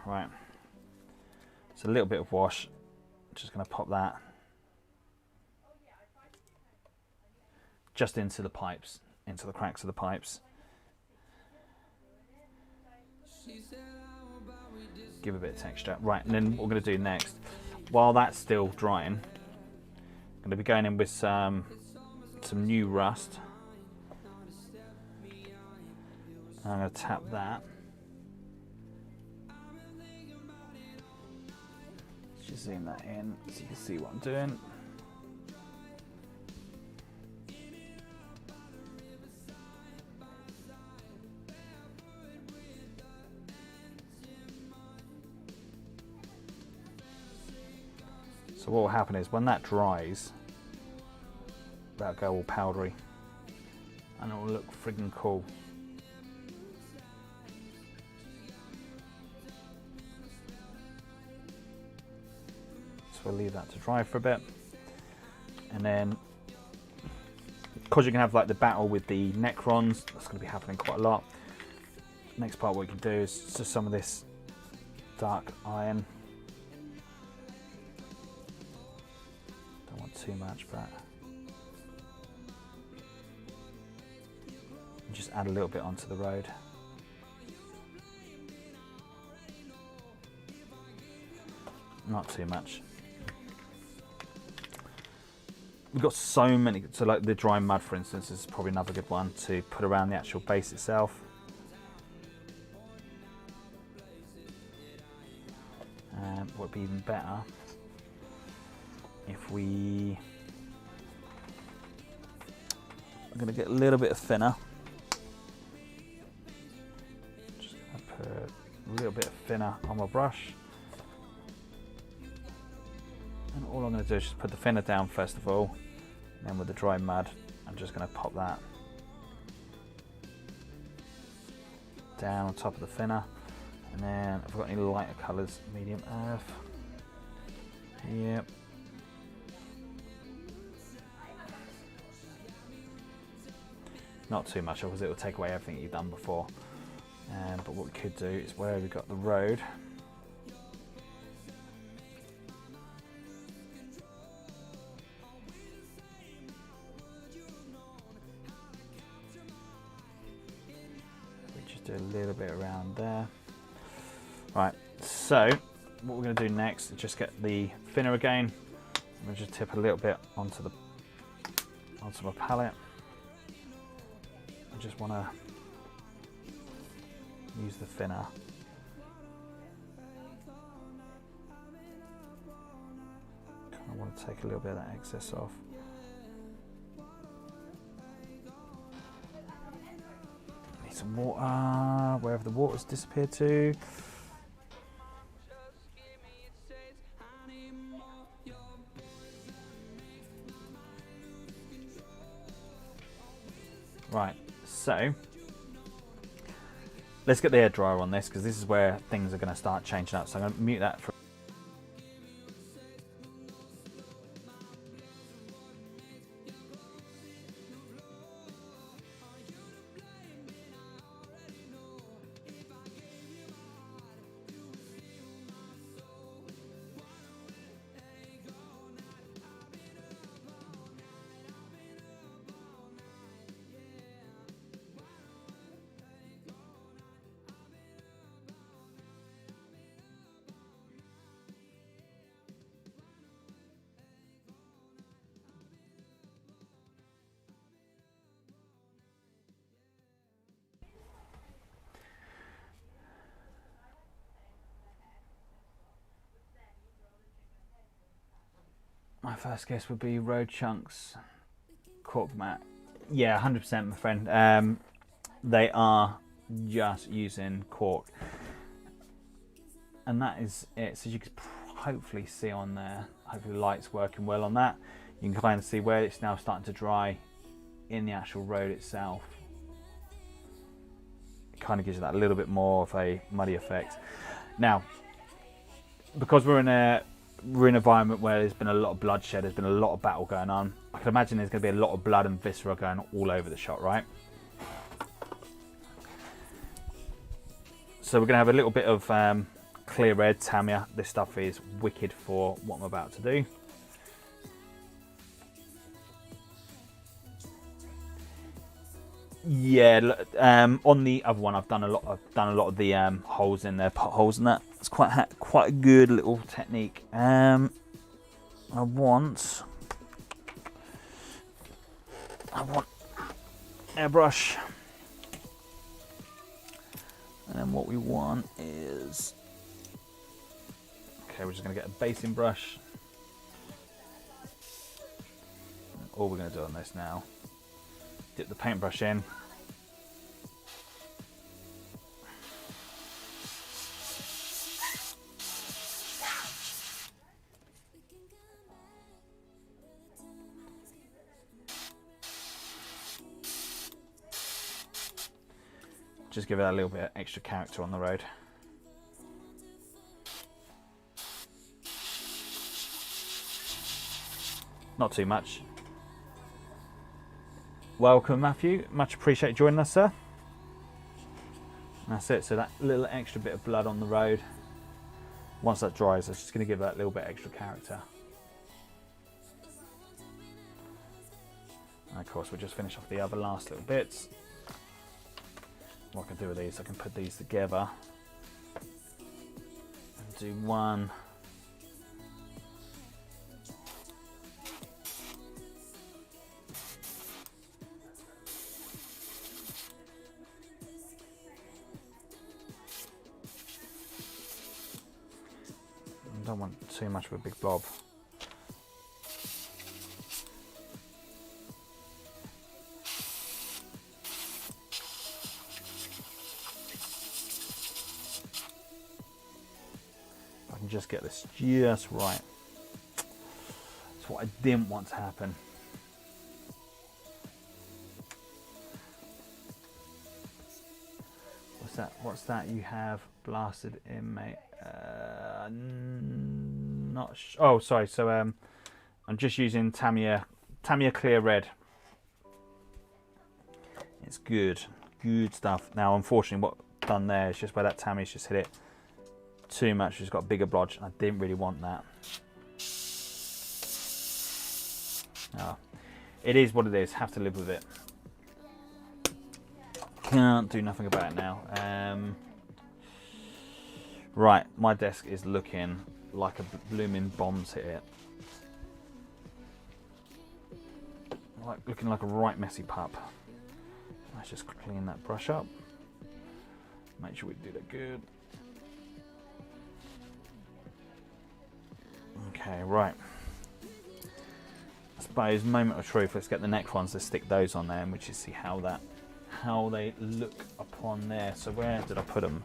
right. So a little bit of wash. Just going to pop that just into the pipes, into the cracks of the pipes. Give a bit of texture. Right, and then what we're going to do next, while that's still drying, I'm going to be going in with some new rust. And I'm going to tap that. Just zoom that in so you can see what I'm doing. So what will happen is when that dries, that'll go all powdery and it will look friggin' cool. we'll leave that to dry for a bit. And then, because you can have like the battle with the necrons, that's going to be happening quite a lot. Next part, what you can do is just some of this dark iron. Don't want too much, but just add a little bit onto the road. Not too much. We've got so many, so like the dry mud, for instance, is probably another good one to put around the actual base itself. Would be even better if we are going to get a little bit of thinner. Just going to put a little bit of thinner on my brush. And all I'm going to do is just put the thinner down first of all, and then with the dry mud, I'm just going to pop that down on top of the thinner. And then, have I got any lighter colours? Medium earth. Yep. Not too much, because it will take away everything you've done before. But what we could do is where we've got the road, we just do a little bit around there. Right, so what we're going to do next is just get the thinner again. I'm going to just tip a little bit onto my palette. I just want to use the thinner. I want to take a little bit of that excess off. Need some water, wherever the water's disappeared to. Right, so let's get the air dryer on this, because this is where things are going to start changing up. So I'm going to mute that for my first guess would be road chunks, cork mat. Yeah, 100%, my friend. They are just using cork, and that is it. So you can hopefully see on there, hopefully the light's working well on that. You can kind of see where it's now starting to dry in the actual road itself. It kind of gives you that little bit more of a muddy effect. Now, because we're in an environment where there's been a lot of bloodshed, there's been a lot of battle going on, I can imagine there's going to be a lot of blood and viscera going all over the shot, right? So we're going to have a little bit of clear red. Tamia, this stuff is wicked for what I'm about to do. Yeah, on the other one, I've done a lot of the holes in there, potholes and that. It's quite a good little technique. I want airbrush, and then what we want is, okay, we're just going to get a basing brush. And all we're going to do on this now, dip the paintbrush in. Just give it a little bit of extra character on the road. Not too much. Welcome, Matthew. Much appreciate joining us, sir. That's it. So that little extra bit of blood on the road. Once that dries, it's just going to give that little bit extra character. And of course, we'll just finish off the other last little bits. What I can do with these, I can put these together and do one. I don't want too much of a big blob. I can just get this just right. That's what I didn't want to happen. What's that? What's that you have blasted in, mate? Oh, sorry. So I'm just using Tamiya Clear Red. It's good stuff. Now, unfortunately, what I've done there is just where that Tamiya's just hit it too much. It's got a bigger blotch, and I didn't really want that. Oh, it is what it is. Have to live with it. Can't do nothing about it now. Right, my desk is looking like a blooming bomb's hit it. Looking like a right messy pup. Let's just clean that brush up. Make sure we do that good. Okay, right. I suppose moment of truth. Let's get the necrons. Let's stick those on there, and we just see how they look upon there. So where did I put them?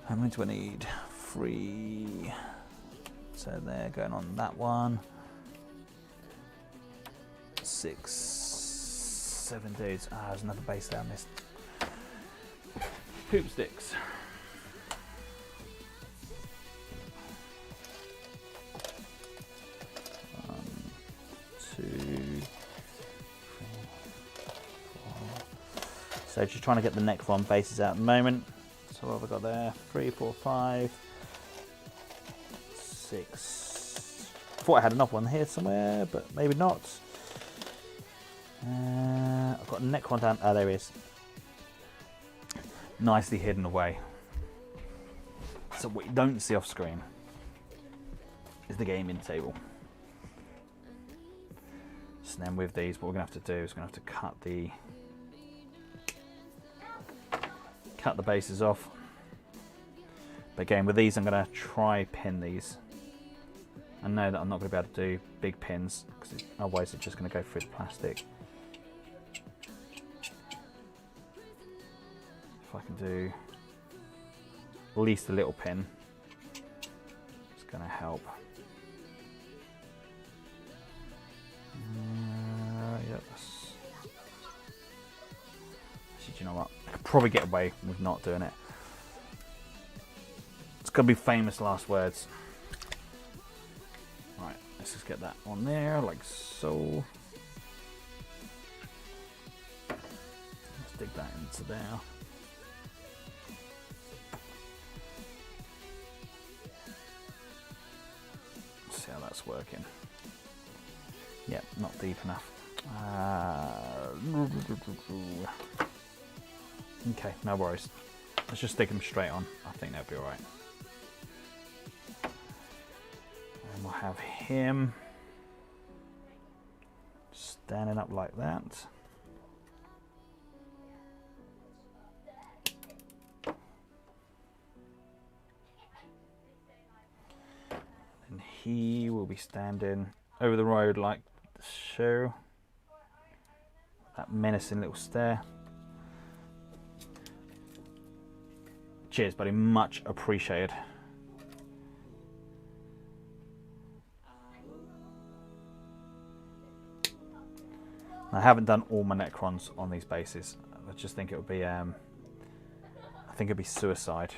How many do I need? 3. So they're going on that one. 6, 7 dudes. Ah, there's another base there I missed. Poop sticks. So just trying to get the necron bases out at the moment. So what have I got there? 3, 4, 5, 6. Thought I had another one here somewhere, but maybe not. I've got a necron down. Oh, there he is. Nicely hidden away. So what you don't see off screen is the gaming table. So then with these, what we're going to have to do is we're going to have to cut the bases off. But again, with these, I'm going to try pin these. I know that I'm not going to be able to do big pins, because otherwise it's just going to go through the plastic. If I can do at least a little pin, it's going to help. Yep. Actually, do you know what? I could probably get away with not doing it. It's going to be famous last words. Right, let's just get that on there, like so. Let's dig that into there. Let's see how that's working. Yep, not deep enough. Okay, no worries. Let's just stick them straight on. I think that'll be alright. And we'll have him standing up like that. And he will be standing over the road like so. That menacing little stare. Cheers, buddy. Much appreciated. I haven't done all my necrons on these bases. I just think it would be, I think it'd be suicide.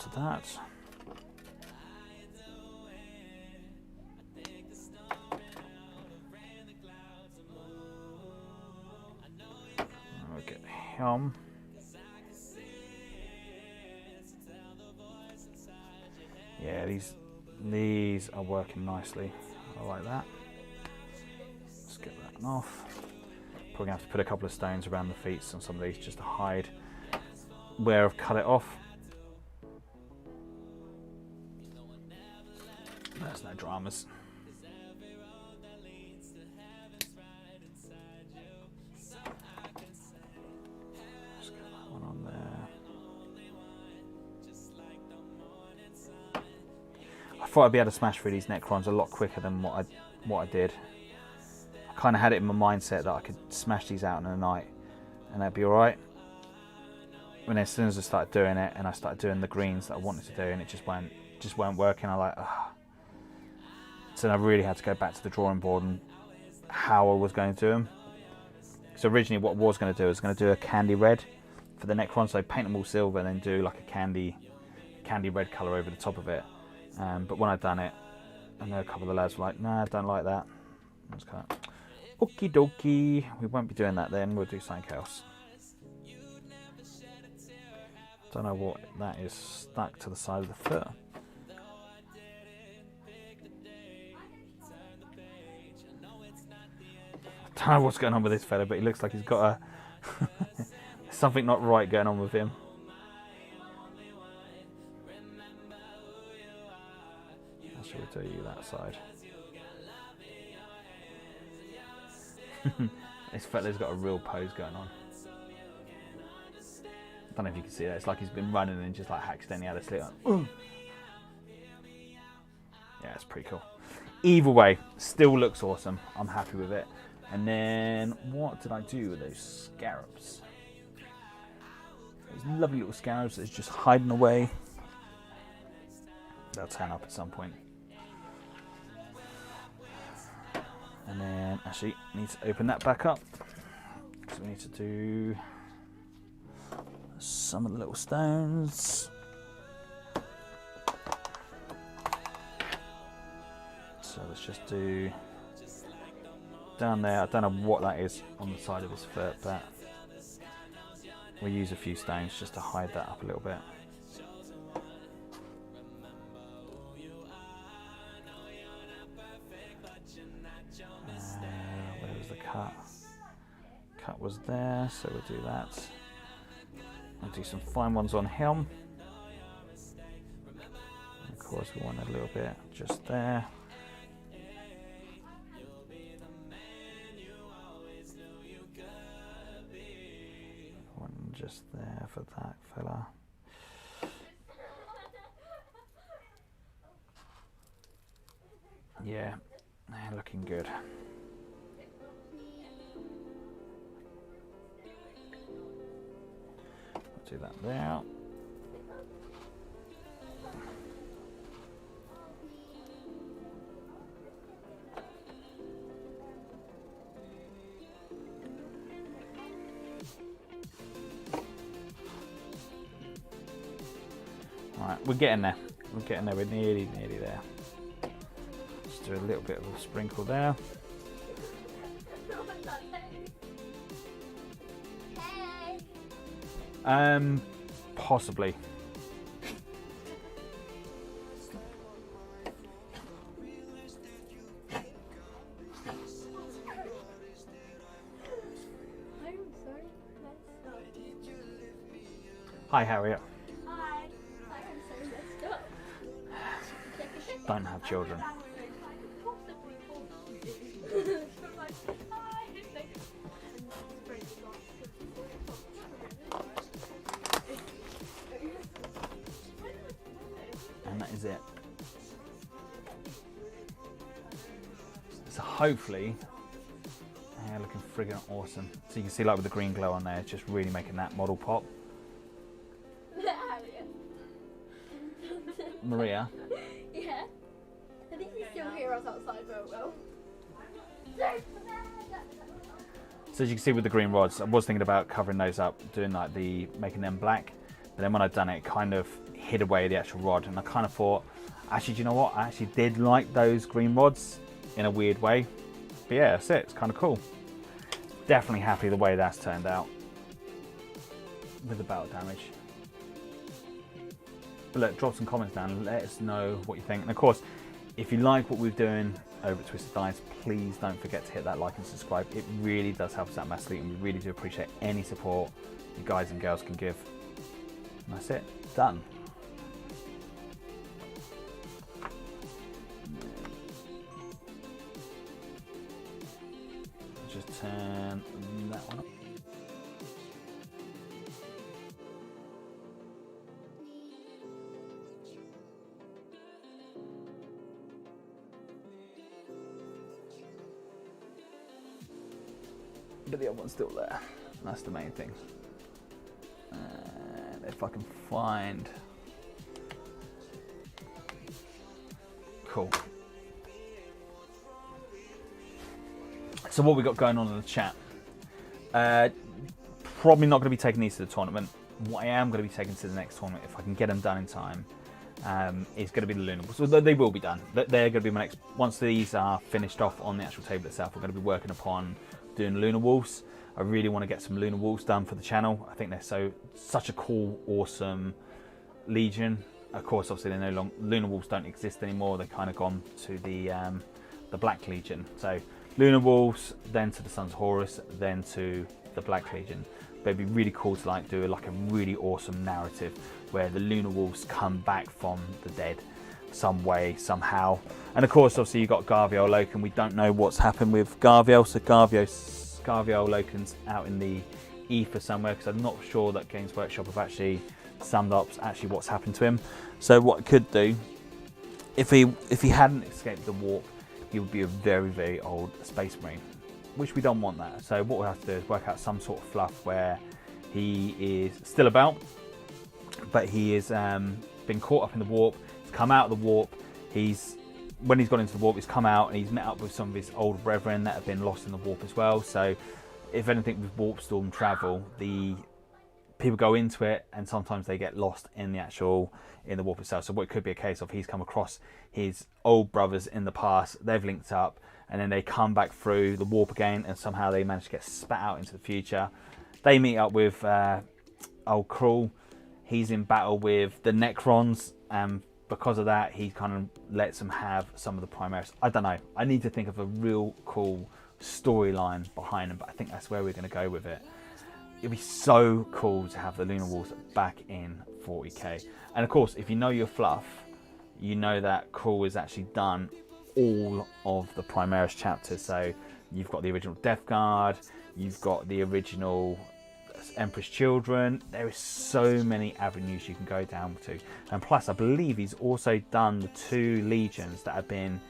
onto that. We'll get the helm. Yeah, these are working nicely. I like that. Let's get that off. Probably gonna have to put a couple of stones around the feet on some of these just to hide where I've cut it off. There's no dramas. Let's get that one on there. I thought I'd be able to smash through these necrons a lot quicker than what I did. I kind of had it in my mindset that I could smash these out in a night and that'd be alright. And as soon as I started doing it and I started doing the greens that I wanted to do and it just weren't working, I was like, ugh. So I really had to go back to the drawing board and how I was going to do them. So originally what I was going to do was going to do a candy red for the necron, so paint them all silver and then do like a candy red colour over the top of it. But when I'd done it, I know a couple of the lads were like, nah, I don't like that. I was kind of, okie dokie, we won't be doing that then, we'll do something else. Don't know what that is stuck to the side of the foot. I don't know what's going on with this fella, but he looks like he's got a something not right going on with him. I should do you that side. This fella's got a real pose going on. I don't know if you can see that. It's like he's been running and just like accidentally had a slip. Like, yeah, it's pretty cool. Either way, still looks awesome. I'm happy with it. And then what did I do with those scarabs? Those lovely little scarabs that's just hiding away. They'll turn up at some point. And then actually need to open that back up. So we need to do some of the little stones. So let's just do down there. I don't know what that is on the side of his foot, but we'll use a few stones just to hide that up a little bit. Where was the cut? Cut was there, so we'll do that. I'll do some fine ones on helm. And of course we want a little bit just there. One just there for that fella. Yeah, they're looking good. Do that there. Alright, we're getting there. We're getting there. We're nearly there. Just do a little bit of a sprinkle there. Possibly. Hi, Harriet. Hi. I'm so messed up. Don't have children. And that is it. So hopefully, yeah, looking friggin' awesome. So you can see like with the green glow on there, it's just really making that model pop. Maria. Yeah. I think you still hear us outside very well. So as you can see with the green rods, I was thinking about covering those up, doing like making them black. But then when I'd done it, kind of hid away the actual rod. And I kind of thought, actually, do you know what? I actually did like those green rods in a weird way. But yeah, that's it. It's kind of cool. Definitely happy the way that's turned out with the battle damage. But look, drop some comments down. Let us know what you think. And of course, if you like what we're doing over at Twisted Dice, please don't forget to hit that like and subscribe. It really does help us out massively, and we really do appreciate any support you guys and girls can give. And that's it. Done. Just turn that one up. But the other one's still there. That's the main thing. And if I can find... Cool. So what we got going on in the chat? Probably not going to be taking these to the tournament. What I am going to be taking to the next tournament, if I can get them done in time, is going to be the Lunar Wolves. So they will be done. They're going to be my next... Once these are finished off on the actual table itself, we're going to be working upon doing Lunar Wolves. I really want to get some Lunar Wolves done for the channel. I think they're such a cool, awesome legion. Of course, obviously, they're no longer... Lunar Wolves don't exist anymore. They've kind of gone to the Black Legion. So Lunar Wolves, then to the Sons of Horus, then to the Black Legion. But it'd be really cool to like do like a really awesome narrative where the Lunar Wolves come back from the dead some way, somehow. And of course, obviously, you've got Garviel Loken. We don't know what's happened with Garviel, so Garviel Loken's out in the ether somewhere, because I'm not sure that Games Workshop have actually summed up actually what's happened to him. So what I could do, if he hadn't escaped the warp, he would be a very, very old Space Marine, which we don't want that. So what we'll have to do is work out some sort of fluff where he is still about, but he is been caught up in the warp. He's come out of the warp. When he's gone into the warp, he's come out and he's met up with some of his old brethren that have been lost in the warp as well. So if anything with warp storm travel, the people go into it and sometimes they get lost in the warp itself. So what it could be a case of, he's come across his old brothers in the past, they've linked up, and then they come back through the warp again, and somehow they manage to get spat out into the future. They meet up with old Krull. He's in battle with the Necrons, and because of that, he kind of lets them have some of the Primaris. I don't know. I need to think of a real cool storyline behind them, but I think that's where we're going to go with it. It'd be so cool to have the Lunar Wolves back in 40k. And of course, if you know your fluff, you know that Krull has actually done all of the Primaris chapters. So you've got the original Death Guard, you've got the original Emperor's Children. There is so many avenues you can go down to, and plus I believe he's also done the 2 legions that have been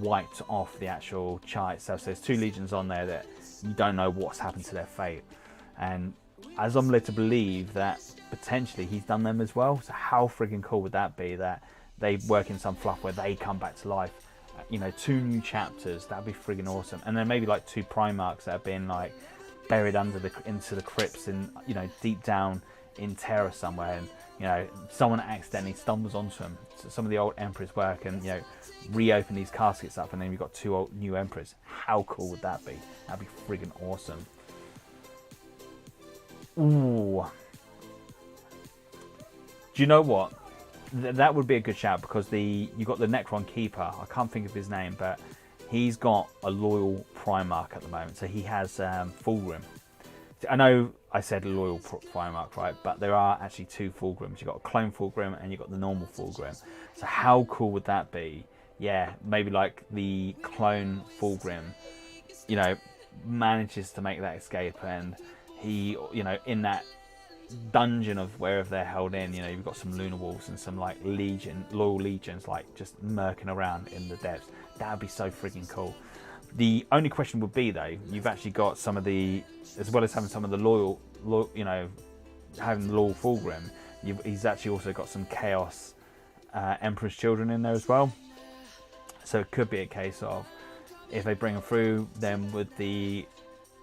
wiped off the actual chart itself. So there's 2 legions on there that you don't know what's happened to their fate, and as I'm led to believe that potentially he's done them as well. So how friggin' cool would that be, that they work in some fluff where they come back to life? You know, 2 new chapters, that'd be friggin' awesome. And then maybe like 2 Primarchs that have been like buried into the crypts, and you know, deep down in Terra somewhere, and you know, someone accidentally stumbles onto them. So some of the old Emperor's work, and you know, reopen these caskets up, and then you've got 2 new Emperors. How cool would that be? That'd be friggin' awesome. Ooh. Do you know what? That would be a good shout, because you got the Necron Keeper. I can't think of his name, but he's got a loyal Primarch at the moment, so he has Fulgrim. I know I said loyal Primarch, right? But there are actually 2 Fulgrims. You've got a clone Fulgrim and you've got the normal Fulgrim. So how cool would that be? Yeah, maybe like the clone Fulgrim, you know, manages to make that escape, and he, you know, in that dungeon of wherever they're held in, you know, you've got some Lunar Wolves and some like loyal legions, like just murking around in the depths. That would be so freaking cool. The only question would be though, you've actually got some of the, as well as having some of the loyal, you know, having the loyal Fulgrim, he's actually also got some Chaos Emperor's Children in there as well. So it could be a case of, if they bring them through, then would the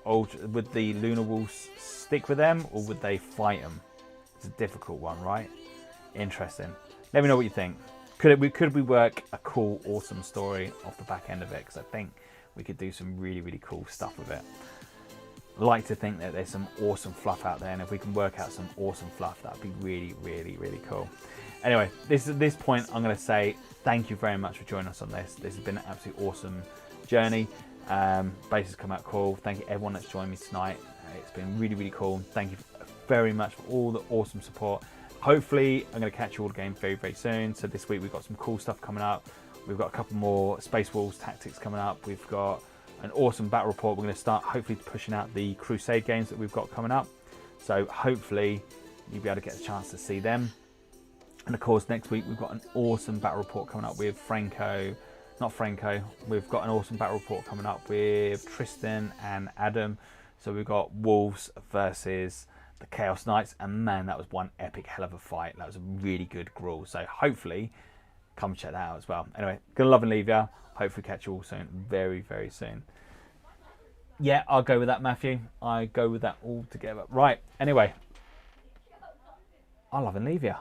Lunar Wolves stick with them, or would they fight them? It's a difficult one, right? interesting. Let me know what you think. Could we work a cool, awesome story off the back end of it? Because I think we could do some really, really cool stuff with it. I like to think that there's some awesome fluff out there, and if we can work out some awesome fluff, that'd be really, really, really cool. Anyway, at this point, I'm going to say thank you very much for joining us on this. This has been an absolutely awesome journey. Base has come out cool. Thank you everyone that's joined me tonight. It's been really, really cool. Thank you very much for all the awesome support. Hopefully, I'm going to catch you all again very, very soon. So this week we've got some cool stuff coming up. We've got a couple more Space Wolves tactics coming up. We've got an awesome battle report. We're going to start hopefully pushing out the Crusade games that we've got coming up. So hopefully you'll be able to get a chance to see them. And of course, next week we've got an awesome battle report coming up with We've got an awesome battle report coming up with Tristan and Adam. So we've got Wolves versus the Chaos Knights, and man, that was one epic hell of a fight. That was a really good gruel. So hopefully come check that out as well. Anyway, gonna love and leave you. Hopefully catch you all soon, very, very soon. Yeah, I'll go with that, Matthew. I go with that all together. Right, anyway, I'll love and leave you.